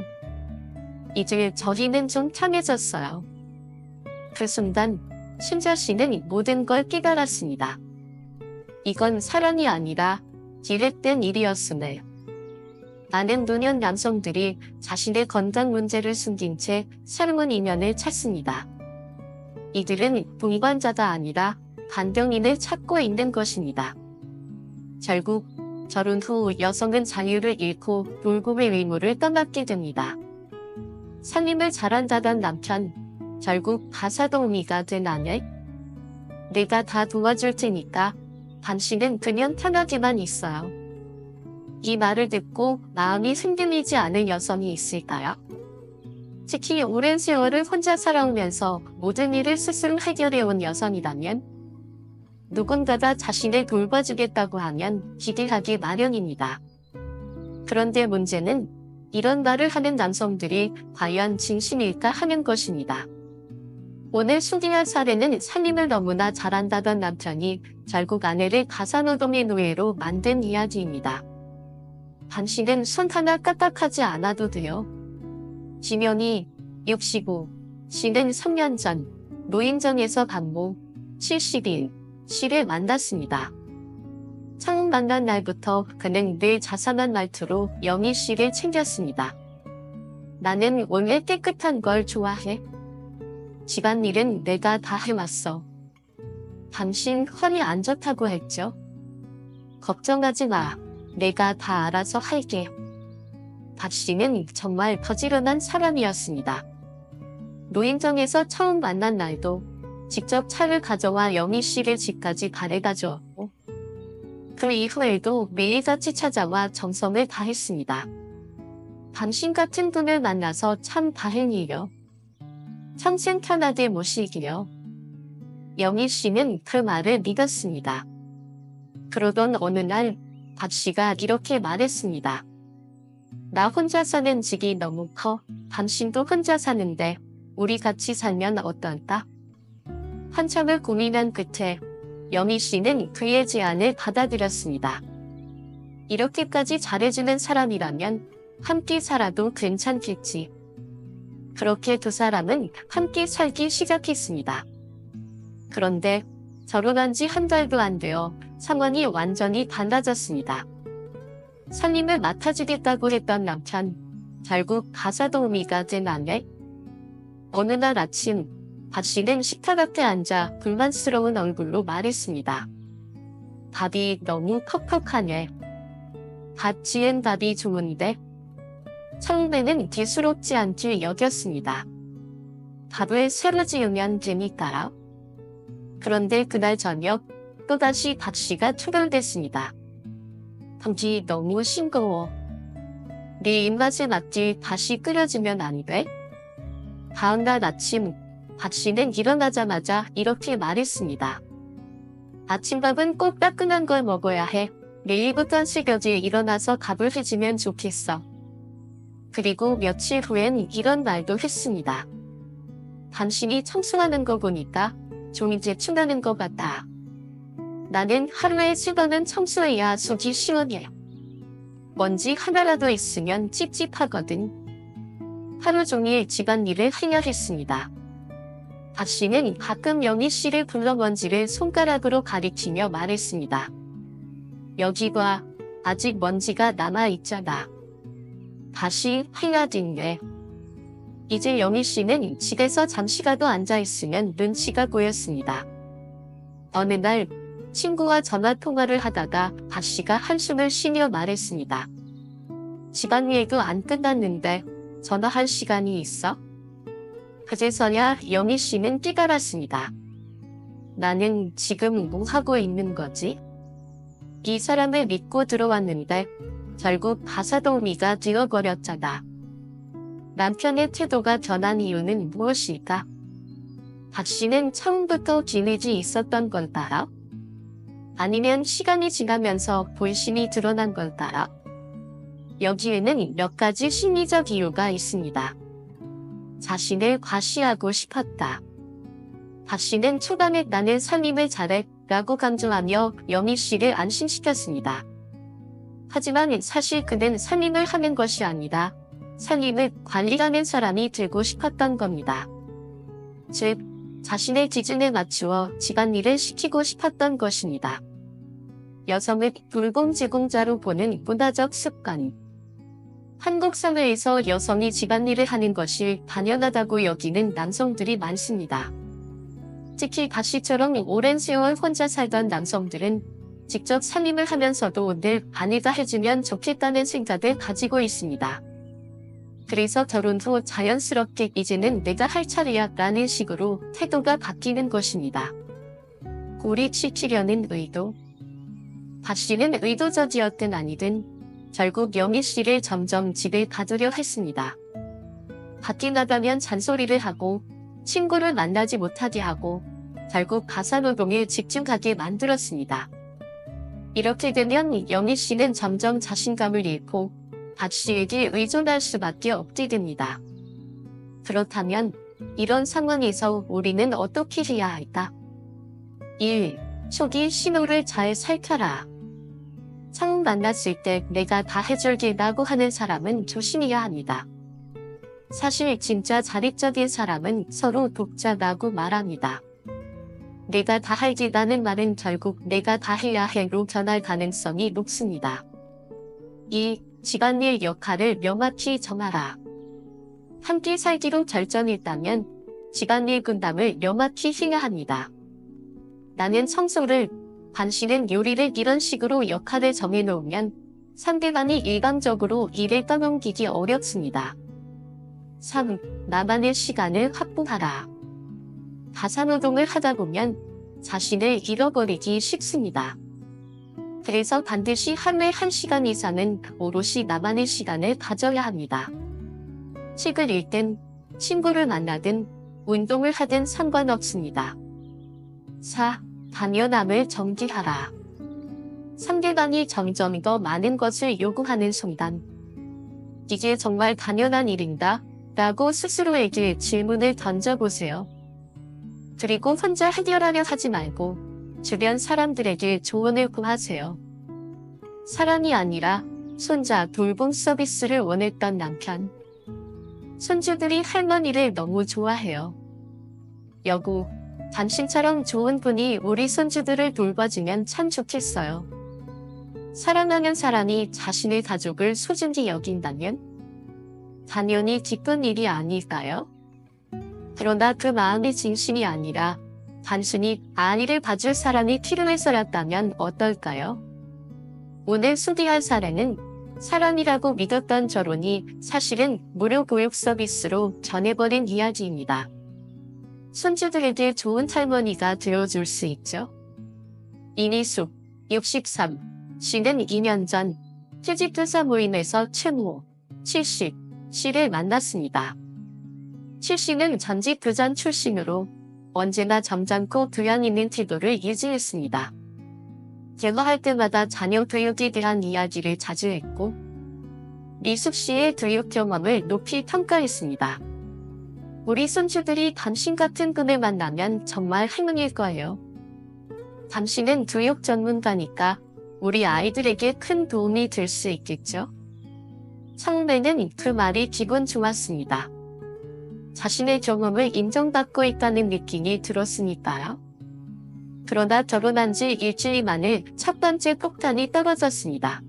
이제 저희는 좀 편해졌어요. 그 순간 신자 씨는 모든 걸 깨달았습니다. 이건 사랑이 아니라 기획된 일이었음을. 많은 노년 남성들이 자신의 건강 문제를 숨긴 채 새로운 인연을 찾습니다. 이들은 동반자가 아니라 간병인을 찾고 있는 것입니다. 결국 결혼 후 여성은 자유를 잃고 돌봄의 의무를 떠맡게 됩니다. 살림을 잘한다던 남편, 결국 가사도우미가 된 아내. 내가 다 도와줄 테니까 당신은 그냥 편하게만 있어요. 이 말을 듣고 마음이 흔들리지 않은 여성이 있을까요? 특히 오랜 세월을 혼자 살아오면서 모든 일을 스스로 해결해온 여성이라면 누군가가 자신을 돌봐주겠다고 하면 기대하기 마련입니다. 그런데 문제는 이런 말을 하는 남성들이 과연 진심일까 하는 것입니다. 오늘 소개할 사례는 살림을 너무나 잘한다던 남편이 결국 아내를 가사노동의 노예로 만든 이야기입니다. 당신은 손 하나 까딱하지 않아도 돼요. 지면이 65, 씨는 3년 전 노인정에서 반모 70일 씨를 만났습니다. 처음 만난 날부터 그는 늘 자상한 말투로 영희 씨를 챙겼습니다. 나는 원래 깨끗한 걸 좋아해. 집안일은 내가 다 해왔어. 당신 허리 안 좋다고 했죠? 걱정하지 마. 내가 다 알아서 할게. 박 씨는 정말 부지런한 사람이었습니다. 노인정에서 처음 만난 날도 직접 차를 가져와 영희 씨를 집까지 바래다 주었고 그 이후에도 매일같이 찾아와 정성을 다했습니다. 당신 같은 분을 만나서 참 다행이에요. 평생 편하게 모시기요. 영희 씨는 그 말을 믿었습니다. 그러던 어느 날 박 씨가 이렇게 말했습니다. 나 혼자 사는 집이 너무 커. 당신도 혼자 사는데 우리 같이 살면 어떨까? 한참을 고민한 끝에 영희 씨는 그의 제안을 받아들였습니다. 이렇게까지 잘해주는 사람이라면 함께 살아도 괜찮겠지. 그렇게 두 사람은 함께 살기 시작했습니다. 그런데 결혼한 지 한 달도 안 되어 상황이 완전히 달라졌습니다. 살림을 맡아주겠다고 했던 남편, 결국 가사도우미가 된 아내. 어느 날 아침, 박 씨는 식탁 앞에 앉아 불만스러운 얼굴로 말했습니다. 밥이 너무 퍽퍽하네. 밥 지은 밥이 좋은데? 처음에는 대수롭지 않게 여겼습니다. 밥을 새로 지으면 되니까요. 그런데 그날 저녁 또다시 박 씨가 투덜댔습니다. 밥이 너무 싱거워. 네 입맛에 맞게 다시 끓여주면 안 돼? 다음날 아침 박 씨는 일어나자마자 이렇게 말했습니다. 아침밥은 꼭 따끈한 걸 먹어야 해. 내일부터 새벽에 일어나서 밥을 해주면 좋겠어. 그리고 며칠 후엔 이런 말도 했습니다. 당신이 청소하는 거 보니까 좀 이제 춘다는 것 같다. 나는 하루에 3번은 청소해야 속이 시원해. 먼지 하나라도 있으면 찝찝하거든. 하루 종일 집안일을 해야 했습니다. 박 씨는 가끔 영희 씨를 불러 먼지를 손가락으로 가리키며 말했습니다. 여기 봐. 아직 먼지가 남아있잖아. 다시 해야 된대. 이제 영희 씨는 집에서 잠시라도 앉아있으면 눈치가 보였습니다. 어느 날 친구와 전화통화를 하다가 박 씨가 한숨을 쉬며 말했습니다. 집안일도 안 끝났는데 전화할 시간이 있어? 그제서야 영희 씨는 깨달았습니다. 나는 지금 뭐 하고 있는 거지? 이 사람을 믿고 들어왔는데 결국 가사도우미가 되어버렸잖아. 남편의 태도가 변한 이유는 무엇일까? 박 씨는 처음부터 기미지 있었던 걸까요? 아니면 시간이 지나면서 본심이 드러난 걸까요? 여기에는 몇 가지 심리적 이유가 있습니다. 자신을 과시하고 싶었다. 박 씨는 초반에 나는 살림을 잘해 라고 강조하며 영희 씨를 안심시켰습니다. 하지만 사실 그는 살림을 하는 것이 아니라 살림을 관리하는 사람이 되고 싶었던 겁니다. 즉, 자신의 기준에 맞추어 집안일을 시키고 싶었던 것입니다. 여성을 불공제공자로 보는 문화적 습관. 한국 사회에서 여성이 집안일을 하는 것이 당연하다고 여기는 남성들이 많습니다. 특히 박 씨처럼 오랜 세월 혼자 살던 남성들은 직접 살림을 하면서도 늘 아내가 해주면 좋겠다는 생각을 가지고 있습니다. 그래서 결혼 후 자연스럽게 이제는 내가 할 차례야 라는 식으로 태도가 바뀌는 것입니다. 고립시키려는 의도. 박 씨는 의도적이었든 아니든 결국 영희 씨를 점점 집에 가두려 했습니다. 밖에 나가면 잔소리를 하고 친구를 만나지 못하게 하고 결국 가사노동에 집중하게 만들었습니다. 이렇게 되면 영희 씨는 점점 자신감을 잃고 박 씨에게 의존할 수밖에 없게 됩니다. 그렇다면 이런 상황에서 우리는 어떻게 해야 할까? 1. 초기 신호를 잘 살펴라. 처음 만났을 때 내가 다 해줄게 라고 하는 사람은 조심해야 합니다. 사실 진짜 자립적인 사람은 서로 돕자라고 말합니다. 내가 다 할게라는 말은 결국 내가 다 해야 해로 변할 가능성이 높습니다. 2. 집안일 역할을 명확히 정하라. 함께 살기로 결정했다면 집안일 분담을 명확히 해야 합니다. 나는 청소를, 반 씨는 요리를 이런 식으로 역할을 정해놓으면 상대방이 일방적으로 일을 떠넘기기 어렵습니다. 3. 나만의 시간을 확보하라. 가사노동을 하다 보면 자신을 잃어버리기 쉽습니다. 그래서 반드시 하루에 1시간 이상은 오롯이 나만의 시간을 가져야 합니다. 책을 읽든 친구를 만나든 운동을 하든 상관없습니다. 4. 당연함을 정지하라. 상대방이 점점 더 많은 것을 요구하는 순간 이게 정말 당연한 일인가? 라고 스스로에게 질문을 던져보세요. 그리고 혼자 해결하려 하지 말고 주변 사람들에게 조언을 구하세요. 사랑이 아니라 손자 돌봄 서비스를 원했던 남편. 손주들이 할머니를 너무 좋아해요. 여보, 당신처럼 좋은 분이 우리 손주들을 돌봐주면 참 좋겠어요. 사랑하는 사람이 자신의 가족을 소중히 여긴다면 당연히 기쁜 일이 아닐까요? 그러나 그 마음이 진심이 아니라 단순히 아이를 봐줄 사람이 필요해서였다면 어떨까요? 오늘 소개할 사례는 사랑이라고 믿었던 결혼이 사실은 무료 교육 서비스로 전해버린 이야기입니다. 손주들에게 좋은 할머니가 되어줄 수 있죠. 이니숙, 63, 씨는 2년 전 퇴직교사 모임에서 최모, 70, 씨를 만났습니다. 70씨는 전직 교장 출신으로 언제나 점잖고 교양 있는 태도를 유지했습니다. 대화할 때마다 자녀 교육에 대한 이야기를 자주 했고 미숙 씨의 교육 경험을 높이 평가했습니다. 우리 손주들이 당신 같은 분을 만나면 정말 행운일 거예요. 당신은 교육 전문가니까 우리 아이들에게 큰 도움이 될 수 있겠죠? 처음에는 그 말이 기분 좋았습니다. 자신의 경험을 인정받고 있다는 느낌이 들었으니까요. 그러나 결혼한 지 일주일 만에 첫 번째 폭탄이 떨어졌습니다.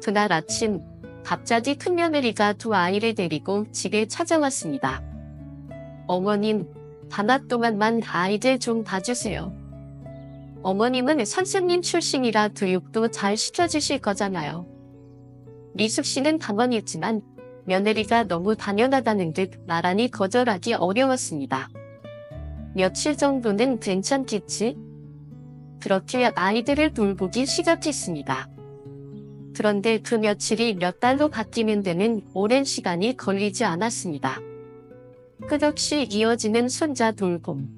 그날 아침 갑자기 큰며느리가 두 아이를 데리고 집에 찾아왔습니다. 어머님, 밤낮 동안만 아이들 좀 봐주세요. 어머님은 선생님 출신이라 교육도 잘 시켜주실 거잖아요. 미숙 씨는 당황했지만 며느리가 너무 당연하다는 듯 말하니 거절하기 어려웠습니다. 며칠 정도는 괜찮겠지? 그렇게 아이들을 돌보기 시작했습니다. 그런데 그 며칠이 몇 달로 바뀌는 데는 오랜 시간이 걸리지 않았습니다. 끝없이 이어지는 손자 돌봄.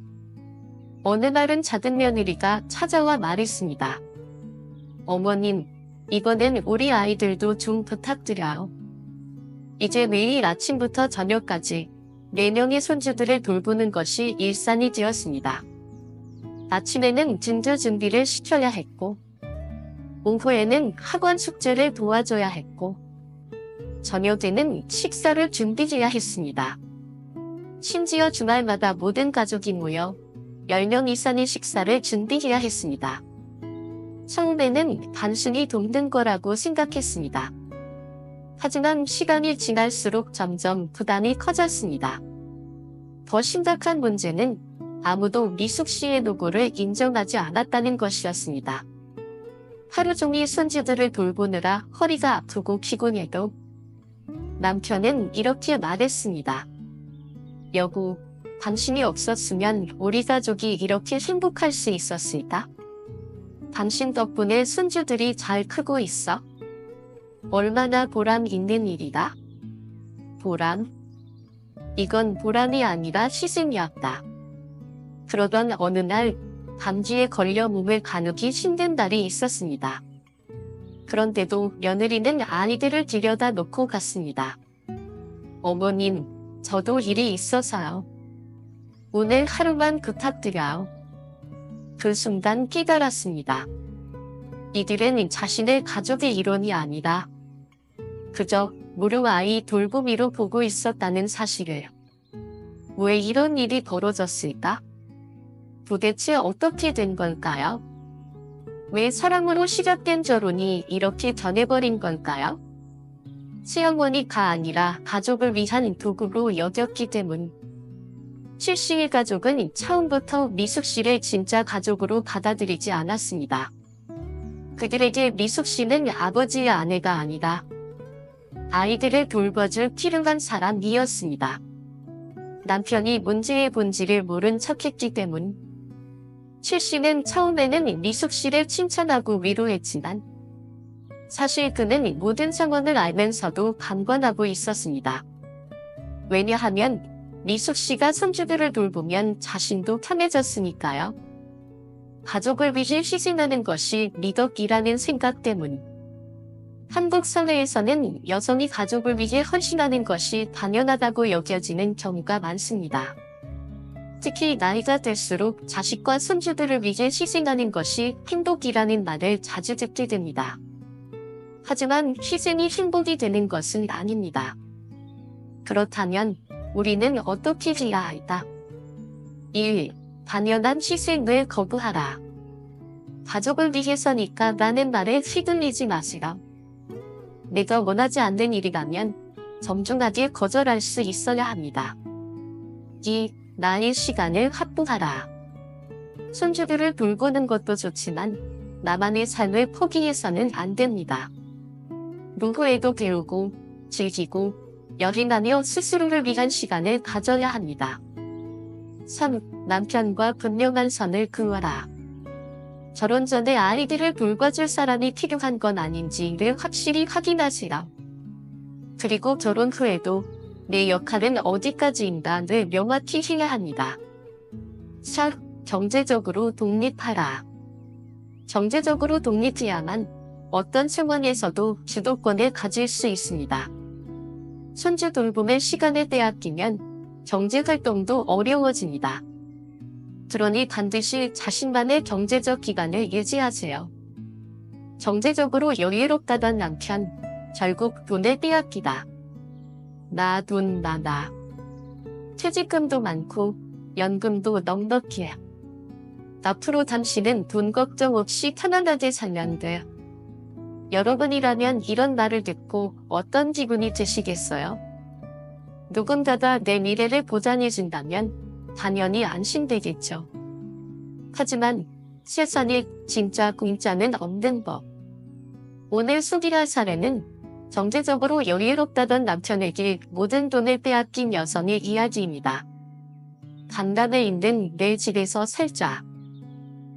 어느 날은 작은 며느리가 찾아와 말했습니다. 어머님, 이번엔 우리 아이들도 좀 부탁드려요. 이제 매일 아침부터 저녁까지 4명의 손주들을 돌보는 것이 일상이 되었습니다. 아침에는 진저 준비를 시켜야 했고 오후에는 학원 숙제를 도와줘야 했고 저녁에는 식사를 준비해야 했습니다. 심지어 주말마다 모든 가족이 모여 10명 이상의 식사를 준비해야 했습니다. 처음에는 단순히 돕는 거라고 생각했습니다. 하지만 시간이 지날수록 점점 부담이 커졌습니다. 더 심각한 문제는 아무도 미숙 씨의 노고를 인정하지 않았다는 것이었습니다. 하루 종일 손주들을 돌보느라 허리가 아프고 피곤해도 남편은 이렇게 말했습니다. 여보, 당신이 없었으면 우리 가족이 이렇게 행복할 수 있었을까? 당신 덕분에 손주들이 잘 크고 있어. 얼마나 보람 있는 일이다. 보람? 이건 보람이 아니라 희생이었다. 그러던 어느 날 감기에 걸려 몸을 가누기 힘든 날이 있었습니다. 그런데도 며느리는 아이들을 들여다 놓고 갔습니다. 어머님, 저도 일이 있어서요. 오늘 하루만 부탁드려요. 그 순간 깨달았습니다. 이들은 자신의 가족의 일원이 아니라 그저 무료 아이 돌보미로 보고 있었다는 사실을. 왜 이런 일이 벌어졌을까? 도대체 어떻게 된 걸까요? 왜 사랑으로 시작된 결혼이 이렇게 변해버린 걸까요? 시어머니가 아니라 가족을 위한 도구로 여겼기 때문. 칠씨의 가족은 처음부터 미숙 씨를 진짜 가족으로 받아들이지 않았습니다. 그들에게 미숙 씨는 아버지의 아내가 아니라 아이들을 돌봐줄 필요한 사람이었습니다. 남편이 문제의 본질을 모른 척했기 때문. 칠씨는 처음에는 미숙 씨를 칭찬하고 위로했지만 사실 그는 모든 상황을 알면서도 방관하고 있었습니다. 왜냐하면 미숙 씨가 손주들을 돌보면 자신도 편해졌으니까요. 가족을 위해 희생하는 것이 미덕이라는 생각 때문. 한국 사회에서는 여성이 가족을 위해 헌신하는 것이 당연하다고 여겨지는 경우가 많습니다. 특히 나이가 들수록 자식과 손주들을 위해 희생하는 것이 행복이라는 말을 자주 듣게 됩니다. 하지만 희생이 행복이 되는 것은 아닙니다. 그렇다면 우리는 어떻게 해야 할까? 1. 당연한 희생을 거부하라. 가족을 위해서니까 라는 말에 휘둘리지 마시라. 내가 원하지 않는 일이라면 정중하게 거절할 수 있어야 합니다. 2. 나의 시간을 확보하라. 손주들을 돌보는 것도 좋지만 나만의 삶을 포기해서는 안 됩니다. 노후에도 배우고 즐기고 여행하며 스스로를 위한 시간을 가져야 합니다. 3. 남편과 분명한 선을 그어라. 결혼 전에 아이들을 돌봐줄 사람이 필요한 건 아닌지를 확실히 확인하시라. 그리고 결혼 후에도 내 역할은 어디까지인가를 명확히 해야 합니다. 4. 경제적으로 독립하라. 경제적으로 독립해야만 어떤 상황에서도 주도권을 가질 수 있습니다. 손주 돌봄에 시간을 빼앗기면 경제활동도 어려워집니다. 그러니 반드시 자신만의 경제적 기반을 유지하세요. 경제적으로 여유롭다던 남편, 결국 돈을 빼앗기다. 나 돈 많아. 퇴직금도 많고 연금도 넉넉해. 앞으로 당신은 돈 걱정 없이 편안하게 살면 돼. 여러분이라면 이런 말을 듣고 어떤 기분이 드시겠어요? 누군가가 내 미래를 보장해준다면 당연히 안심되겠죠. 하지만 세상에 진짜 공짜는 없는 법. 오늘 소개할 사례는 경제적으로 여유롭다던 남편에게 모든 돈을 빼앗긴 여성의 이야기입니다. 강남에 있는 내 집에서 살자.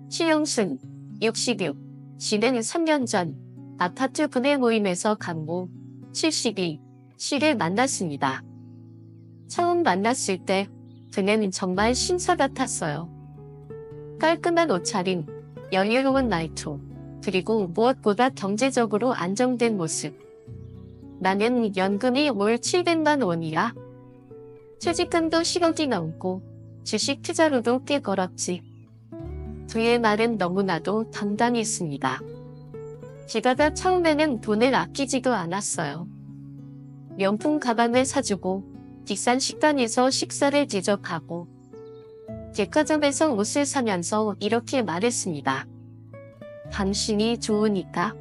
최영순, 66, 씨는 3년 전 아파트 분해 모임에서 강모, 72, 씨를 만났습니다. 처음 만났을 때 그는 정말 신사 같았어요. 깔끔한 옷차림, 여유로운 말투, 그리고 무엇보다 경제적으로 안정된 모습. 나는 연금이 월 700만 원이야. 퇴직금도 10억이 넘고 주식 투자로도 꽤 벌었지. 그의 말은 너무나도 당당했습니다. 제가 처음에는 돈을 아끼지도 않았어요. 명품 가방을 사주고 비싼 식당에서 식사를 대접하고 백화점에서 옷을 사면서 이렇게 말했습니다. 당신이 좋으니까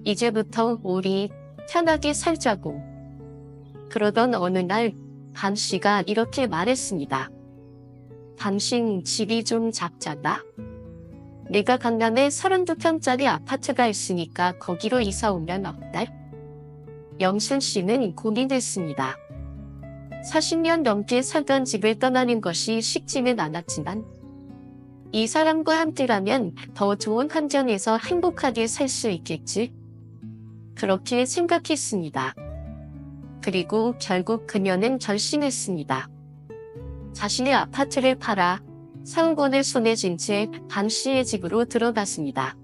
이제부터 우리 편하게 살자고. 그러던 어느 날 간 씨가 이렇게 말했습니다. 당신 집이 좀 작잖아. 내가 강남에 32평짜리 아파트가 있으니까 거기로 이사 오면 어때? 영순 씨는 고민했습니다. 40년 넘게 살던 집을 떠나는 것이 쉽지는 않았지만 이 사람과 함께라면 더 좋은 환경에서 행복하게 살 수 있겠지? 그렇게 생각했습니다. 그리고 결국 그녀는 결심했습니다. 자신의 아파트를 팔아 상권을 손에 쥔 채 반 씨의 집으로 들어갔습니다.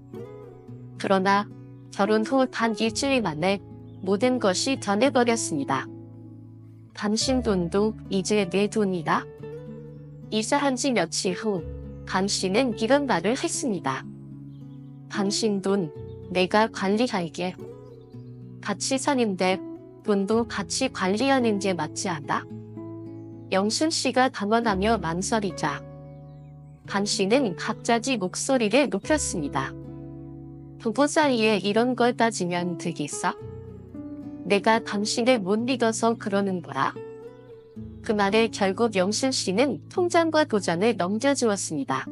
그러나 결혼 후 단 일주일 만에 모든 것이 변해버렸습니다. 당신 돈도 이제 내 돈이다. 이사한 지 며칠 후 강 씨는 이런 말을 했습니다. 당신 돈 내가 관리할게. 같이 사는데 돈도 같이 관리하는 게 맞지 않아? 영순 씨가 당황하며 망설이자 강 씨는 갑자기 목소리를 높였습니다. 부부 사이에 이런 걸 따지면 되겠어? 내가 당신을 못 믿어서 그러는 거야. 그 말에 결국 영순 씨는 통장과 도장을 넘겨주었습니다.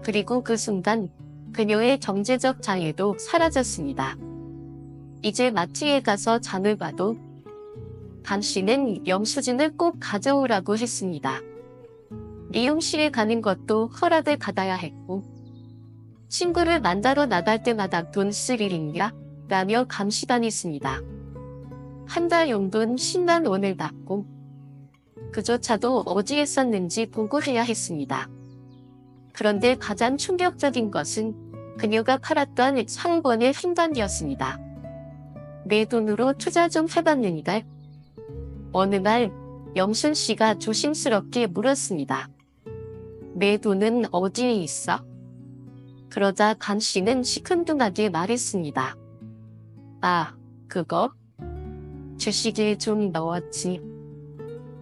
그리고 그 순간 그녀의 경제적 장애도 사라졌습니다. 이제 마트에 가서 장을 봐도 강 씨는 영수증을 꼭 가져오라고 했습니다. 미용실에 가는 것도 허락을 받아야 했고 친구를 만나러 나갈 때마다 돈 쓸 일인가? 라며 감시당했습니다. 한 달 용돈 10만 원을 받고 그조차도 어디에 썼는지 보고해야 했습니다. 그런데 가장 충격적인 것은 그녀가 팔았던 상권의 행방이었습니다. 내 돈으로 투자 좀 해봤는데 어느 날 영순 씨가 조심스럽게 물었습니다. 내 돈은 어디에 있어? 그러자 강 씨는 시큰둥하게 말했습니다. 아, 그거? 주식에 좀 넣었지.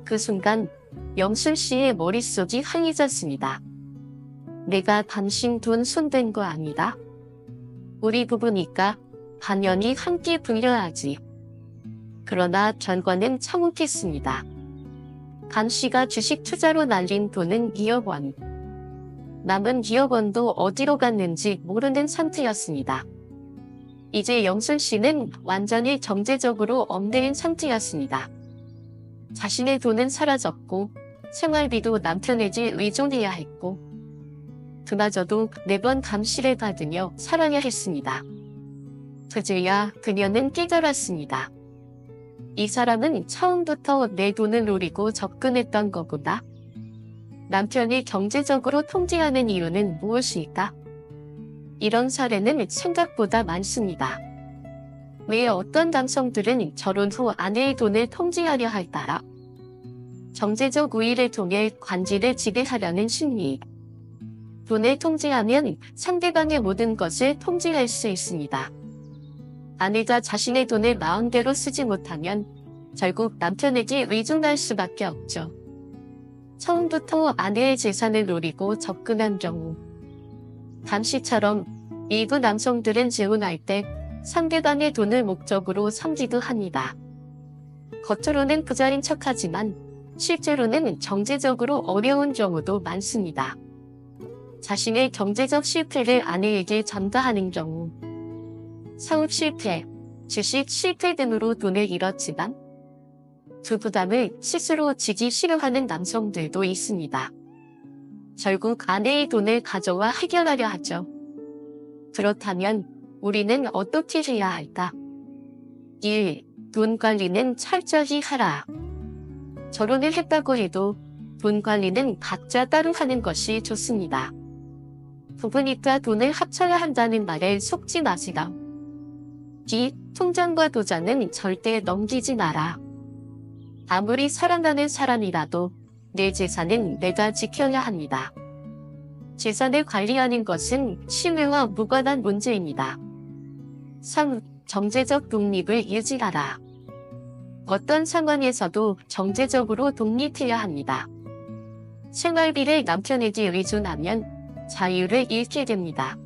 그 순간 영순 씨의 머릿속이 하얘졌습니다. 내가 당신 돈 손댄 거 아니다. 우리 부부니까 당연히 함께 분려하지. 그러나 결과는 참혹했습니다. 강 씨가 주식 투자로 날린 돈은 2억 원. 남은 2억 원도 어디로 갔는지 모르는 상태였습니다. 이제 영순 씨는 완전히 경제적으로 얽매인 상태였습니다. 자신의 돈은 사라졌고 생활비도 남편에게 의존해야 했고 그마저도 매번 감시를 받으며 살아야 했습니다. 그제야 그녀는 깨달았습니다. 이 사람은 처음부터 내 돈을 노리고 접근했던 거구나. 남편이 경제적으로 통제하는 이유는 무엇일까? 이런 사례는 생각보다 많습니다. 왜 어떤 남성들은 결혼 후 아내의 돈을 통제하려 할까요? 경제적 우위를 통해 관계를 지배하려는 심리. 돈을 통제하면 상대방의 모든 것을 통제할 수 있습니다. 아내가 자신의 돈을 마음대로 쓰지 못하면 결국 남편에게 의존할 수밖에 없죠. 처음부터 아내의 재산을 노리고 접근한 경우 강 씨처럼 일부 남성들은 재혼할 때 상대방의 돈을 목적으로 삼기도 합니다. 겉으로는 부자인 척하지만 실제로는 경제적으로 어려운 경우도 많습니다. 자신의 경제적 실패를 아내에게 전가하는 경우, 사업 실패, 주식 실패 등으로 돈을 잃었지만 그 부담을 스스로 지기 싫어하는 남성들도 있습니다. 결국 아내의 돈을 가져와 해결하려 하죠. 그렇다면 우리는 어떻게 해야 할까? 1. 돈 관리는 철저히 하라. 결혼을 했다고 해도 돈 관리는 각자 따로 하는 것이 좋습니다. 부부니까 돈을 합쳐야 한다는 말에 속지 마시라. 2. 통장과 도장은 절대 넘기지 마라. 아무리 사랑하는 사람이라도 내 재산은 내가 지켜야 합니다. 재산을 관리하는 것은 신뢰와 무관한 문제입니다. 3. 경제적 독립을 유지하라. 어떤 상황에서도 경제적으로 독립해야 합니다. 생활비를 남편에게 의존하면 자유를 잃게 됩니다.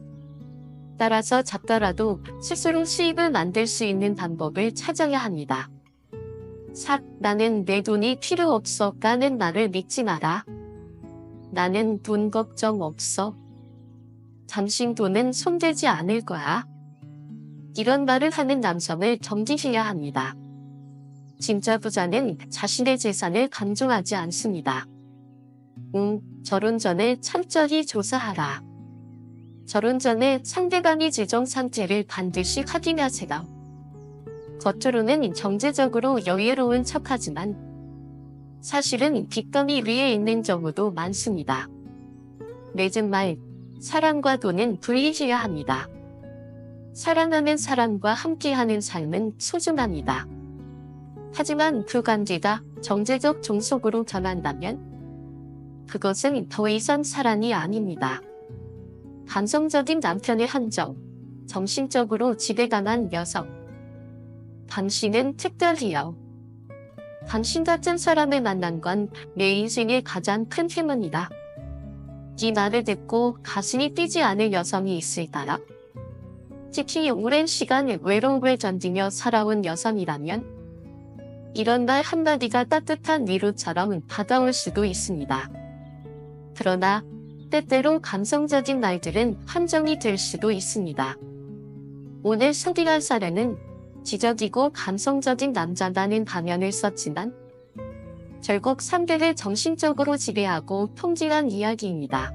따라서 작더라도 스스로 수입을 만들 수 있는 방법을 찾아야 합니다. 4. 나는 내 돈이 필요 없어 라는 말을 믿지 마라. 나는 돈 걱정 없어. 당신 돈은 손대지 않을 거야. 이런 말을 하는 남성을 정지해야 합니다. 진짜 부자는 자신의 재산을 간종하지 않습니다. 결혼 전에 철저히 조사하라. 결혼 전에 상대방의 재정 상태를 반드시 확인하세요. 겉으로는 경제적으로 여유로운 척하지만 사실은 빚더미 위에 있는 경우도 많습니다. 맺은 말, 사랑과 돈은 분리해야 합니다. 사랑하는 사람과 함께하는 삶은 소중합니다. 하지만 그 관계가 경제적 종속으로 전환한다면 그것은 더 이상 사랑이 아닙니다. 감성적인 남편의 한정, 정신적으로 지배감한 여성. 당신은 특별해요. 당신 같은 사람을 만난 건 내 인생의 가장 큰 행운이다. 이 말을 듣고 가슴이 뛰지 않을 여성이 있을까요? 특히 오랜 시간 외로움을 견디며 살아온 여성이라면 이런 말 한마디가 따뜻한 위로처럼 다가올 수도 있습니다. 그러나 때때로 감성적인 말들은 함정이 될 수도 있습니다. 오늘 소개할 사례는 지적이고 감성적인 남자라는 반면을 썼지만 결국 상대를 정신적으로 지배하고 통제한 이야기입니다.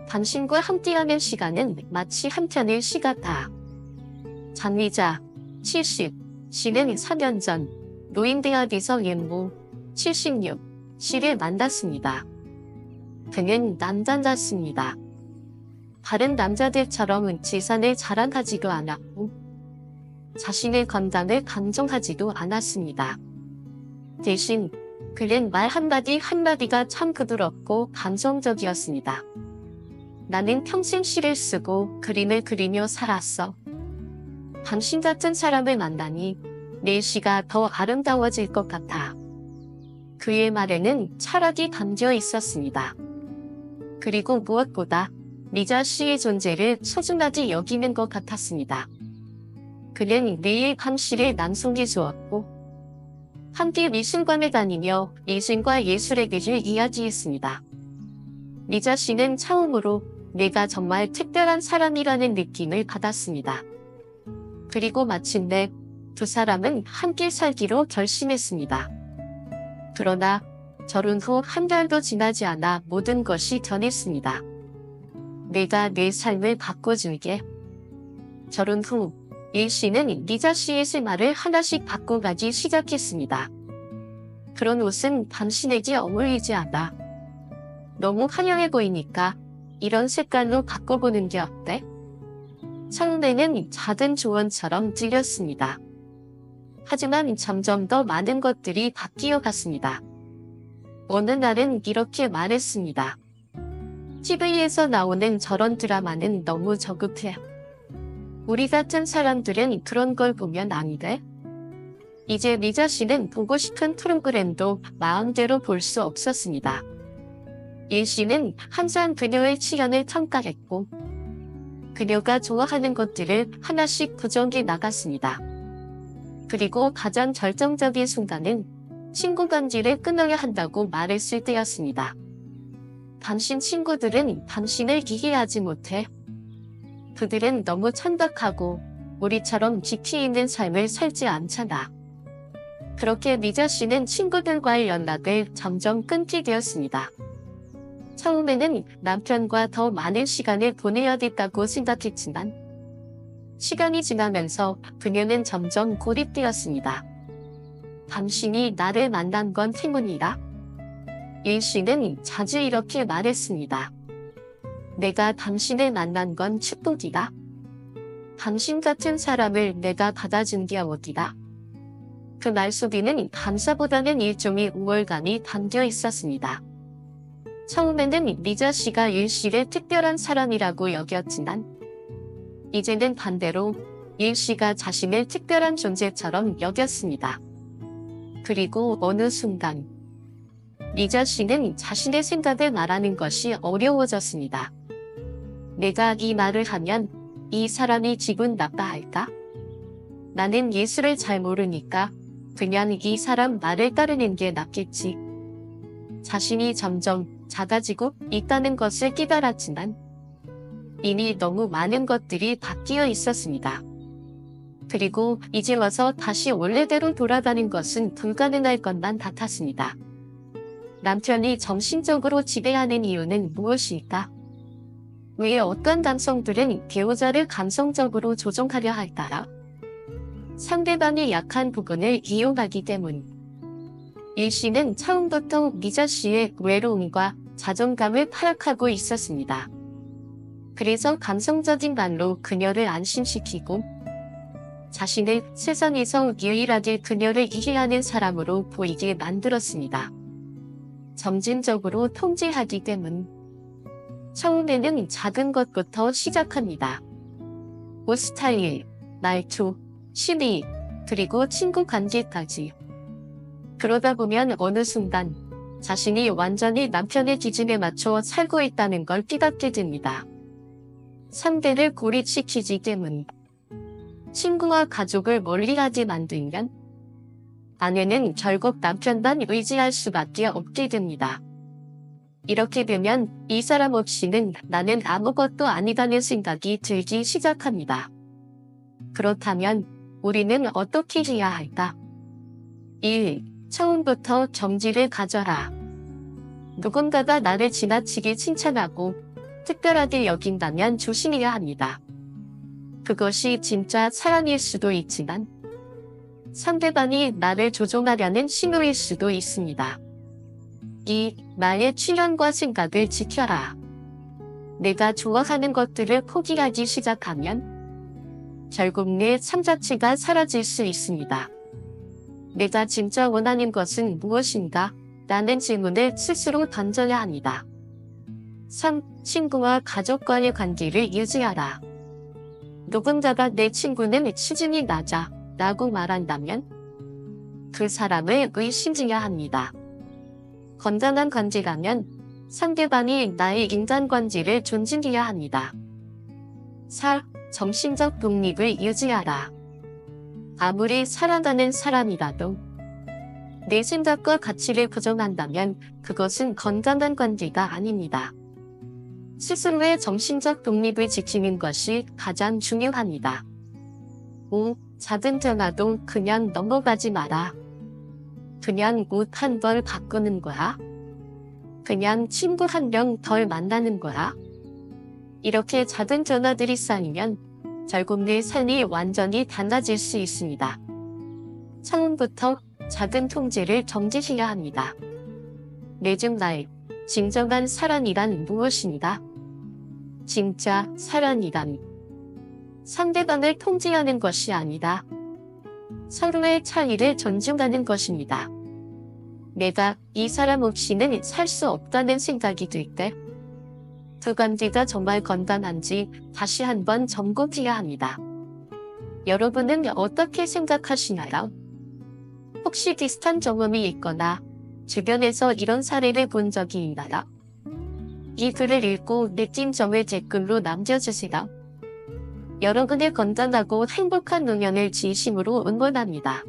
당신과 함께하는 시간은 마치 한 편의 시 같아. 장미자, 70, 씨는 4년 전 노인대학에서 연모 76, 씨를 만났습니다. 그는 남자였습니다. 다른 남자들처럼 재산을 자랑하지도 않았고 자신의 건강을 강조하지도 않았습니다. 대신 그는 말 한마디 한마디가 참 부드럽고 감성적이었습니다. 나는 평생 시를 쓰고 그림을 그리며 살았어. 당신 같은 사람을 만나니 내 시가 더 아름다워질 것 같아. 그의 말에는 철학이 담겨 있었습니다. 그리고 무엇보다 리자 씨의 존재를 소중하게 여기는 것 같았습니다. 그는 매일 밤 시를 낭송해 주었고 함께 미술관을 다니며 예술과 예술에 대해 이야기했습니다. 리자 씨는 처음으로 내가 정말 특별한 사람이라는 느낌을 받았습니다. 그리고 마침내 두 사람은 함께 살기로 결심했습니다. 그러나 결혼 후 한 달도 지나지 않아 모든 것이 변했습니다. 내가 내 삶을 바꿔줄게. 결혼 후 일 씨는 리자 씨의 생활을 하나씩 바꿔가기 시작했습니다. 그런 옷은 당신에게 어울리지 않아. 너무 화려해 보이니까 이런 색깔로 바꿔보는 게 어때? 처음에는 작은 조언처럼 들렸습니다. 하지만 점점 더 많은 것들이 바뀌어 갔습니다. 어느 날은 이렇게 말했습니다. TV에서 나오는 저런 드라마는 너무 저급해. 우리 같은 사람들은 그런 걸 보면 안 돼? 이제 리자 씨는 보고 싶은 프로그램도 마음대로 볼 수 없었습니다. 일 씨는 항상 그녀의 취향을 평가했고 그녀가 좋아하는 것들을 하나씩 부정해 나갔습니다. 그리고 가장 결정적인 순간은 친구 관계를 끊어야 한다고 말했을 때였습니다. 당신 친구들은 당신을 이해하지 못해. 그들은 너무 천박하고 우리처럼 깊이 있는 삶을 살지 않잖아. 그렇게 리자 씨는 친구들과의 연락을 점점 끊게 되었습니다. 처음에는 남편과 더 많은 시간을 보내야겠다고 생각했지만 시간이 지나면서 그녀는 점점 고립되었습니다. 당신이 나를 만난 건 행운이라? 일 씨는 자주 이렇게 말했습니다. 내가 당신을 만난 건 축복이다. 당신 같은 사람을 내가 받아준 게 어디다. 그 말 속에는 감사보다는 일종의 우월감이 담겨 있었습니다. 처음에는 리자 씨가 일 씨를 특별한 사람이라고 여겼지만 이제는 반대로 일 씨가 자신을 특별한 존재처럼 여겼습니다. 그리고 어느 순간 리자 씨는 자신의 생각을 말하는 것이 어려워졌습니다. 내가 이 말을 하면 이 사람이 기분 나빠할까? 나는 예술을 잘 모르니까 그냥 이 사람 말을 따르는 게 낫겠지. 자신이 점점 작아지고 있다는 것을 깨달았지만 이미 너무 많은 것들이 바뀌어 있었습니다. 그리고 이제 와서 다시 원래대로 돌아가는 것은 불가능할 것만 같았습니다. 남편이 정신적으로 지배하는 이유는 무엇일까? 왜 어떤 남성들은 배우자를 감성적으로 조종하려 할까요? 상대방의 약한 부분을 이용하기 때문. 일 씨는 처음부터 미자 씨의 외로움과 자존감을 파악하고 있었습니다. 그래서 감성적인 말로 그녀를 안심시키고 자신을 세상에서 유일하게 그녀를 이해하는 사람으로 보이게 만들었습니다. 점진적으로 통제하기 때문. 처음에는 작은 것부터 시작합니다. 옷 스타일, 말투, 취미, 그리고 친구 관계까지. 그러다 보면 어느 순간 자신이 완전히 남편의 기준에 맞춰 살고 있다는 걸 깨닫게 됩니다. 상대를 고립시키지 때문. 친구와 가족을 멀리하게 만들면 아내는 결국 남편만 의지할 수밖에 없게 됩니다. 이렇게 되면 이 사람 없이는 나는 아무것도 아니다는 생각이 들기 시작합니다. 그렇다면 우리는 어떻게 해야 할까? 1. 처음부터 정지를 가져라. 누군가가 나를 지나치게 칭찬하고 특별하게 여긴다면 조심해야 합니다. 그것이 진짜 사랑일 수도 있지만 상대방이 나를 조종하려는 신호일 수도 있습니다. 2. 나의 취향과 생각을 지켜라. 내가 좋아하는 것들을 포기하기 시작하면 결국 내 삶 자체가 사라질 수 있습니다. 내가 진짜 원하는 것은 무엇인가? 라는 질문을 스스로 던져야 합니다. 3. 친구와 가족과의 관계를 유지하라. 누군가가 내 친구는 수준이 낮아 라고 말한다면 그 사람을 의심해야 합니다. 건강한 관계라면 상대방이 나의 인간관계를 존중해야 합니다. 4. 정신적 독립을 유지하라. 아무리 살아가는 사람이라도 내 생각과 가치를 부정한다면 그것은 건강한 관계가 아닙니다. 스스로의 정신적 독립을 지키는 것이 가장 중요합니다. 5. 작은 전화도 그냥 넘어가지 마라. 그냥 옷 한 벌 바꾸는 거야? 그냥 친구 한 명 덜 만나는 거야? 이렇게 작은 전화들이 쌓이면 결국 내 삶이 완전히 달라질 수 있습니다. 처음부터 작은 통제를 정지해야 합니다. 요즘 나의 진정한 사랑이란 무엇인가? 진짜 사랑이란 상대방을 통제하는 것이 아니다. 서로의 차이를 존중하는 것입니다. 내가 이 사람 없이는 살 수 없다는 생각이 들 때 두 관계가 정말 건강한지 다시 한번 점검해야 합니다. 여러분은 어떻게 생각하시나요? 혹시 비슷한 경험이 있거나 주변에서 이런 사례를 본 적이 있나요? 이 글을 읽고 느낀 점을 댓글로 남겨주세요. 여러분의 건강하고 행복한 노년을 진심으로 응원합니다.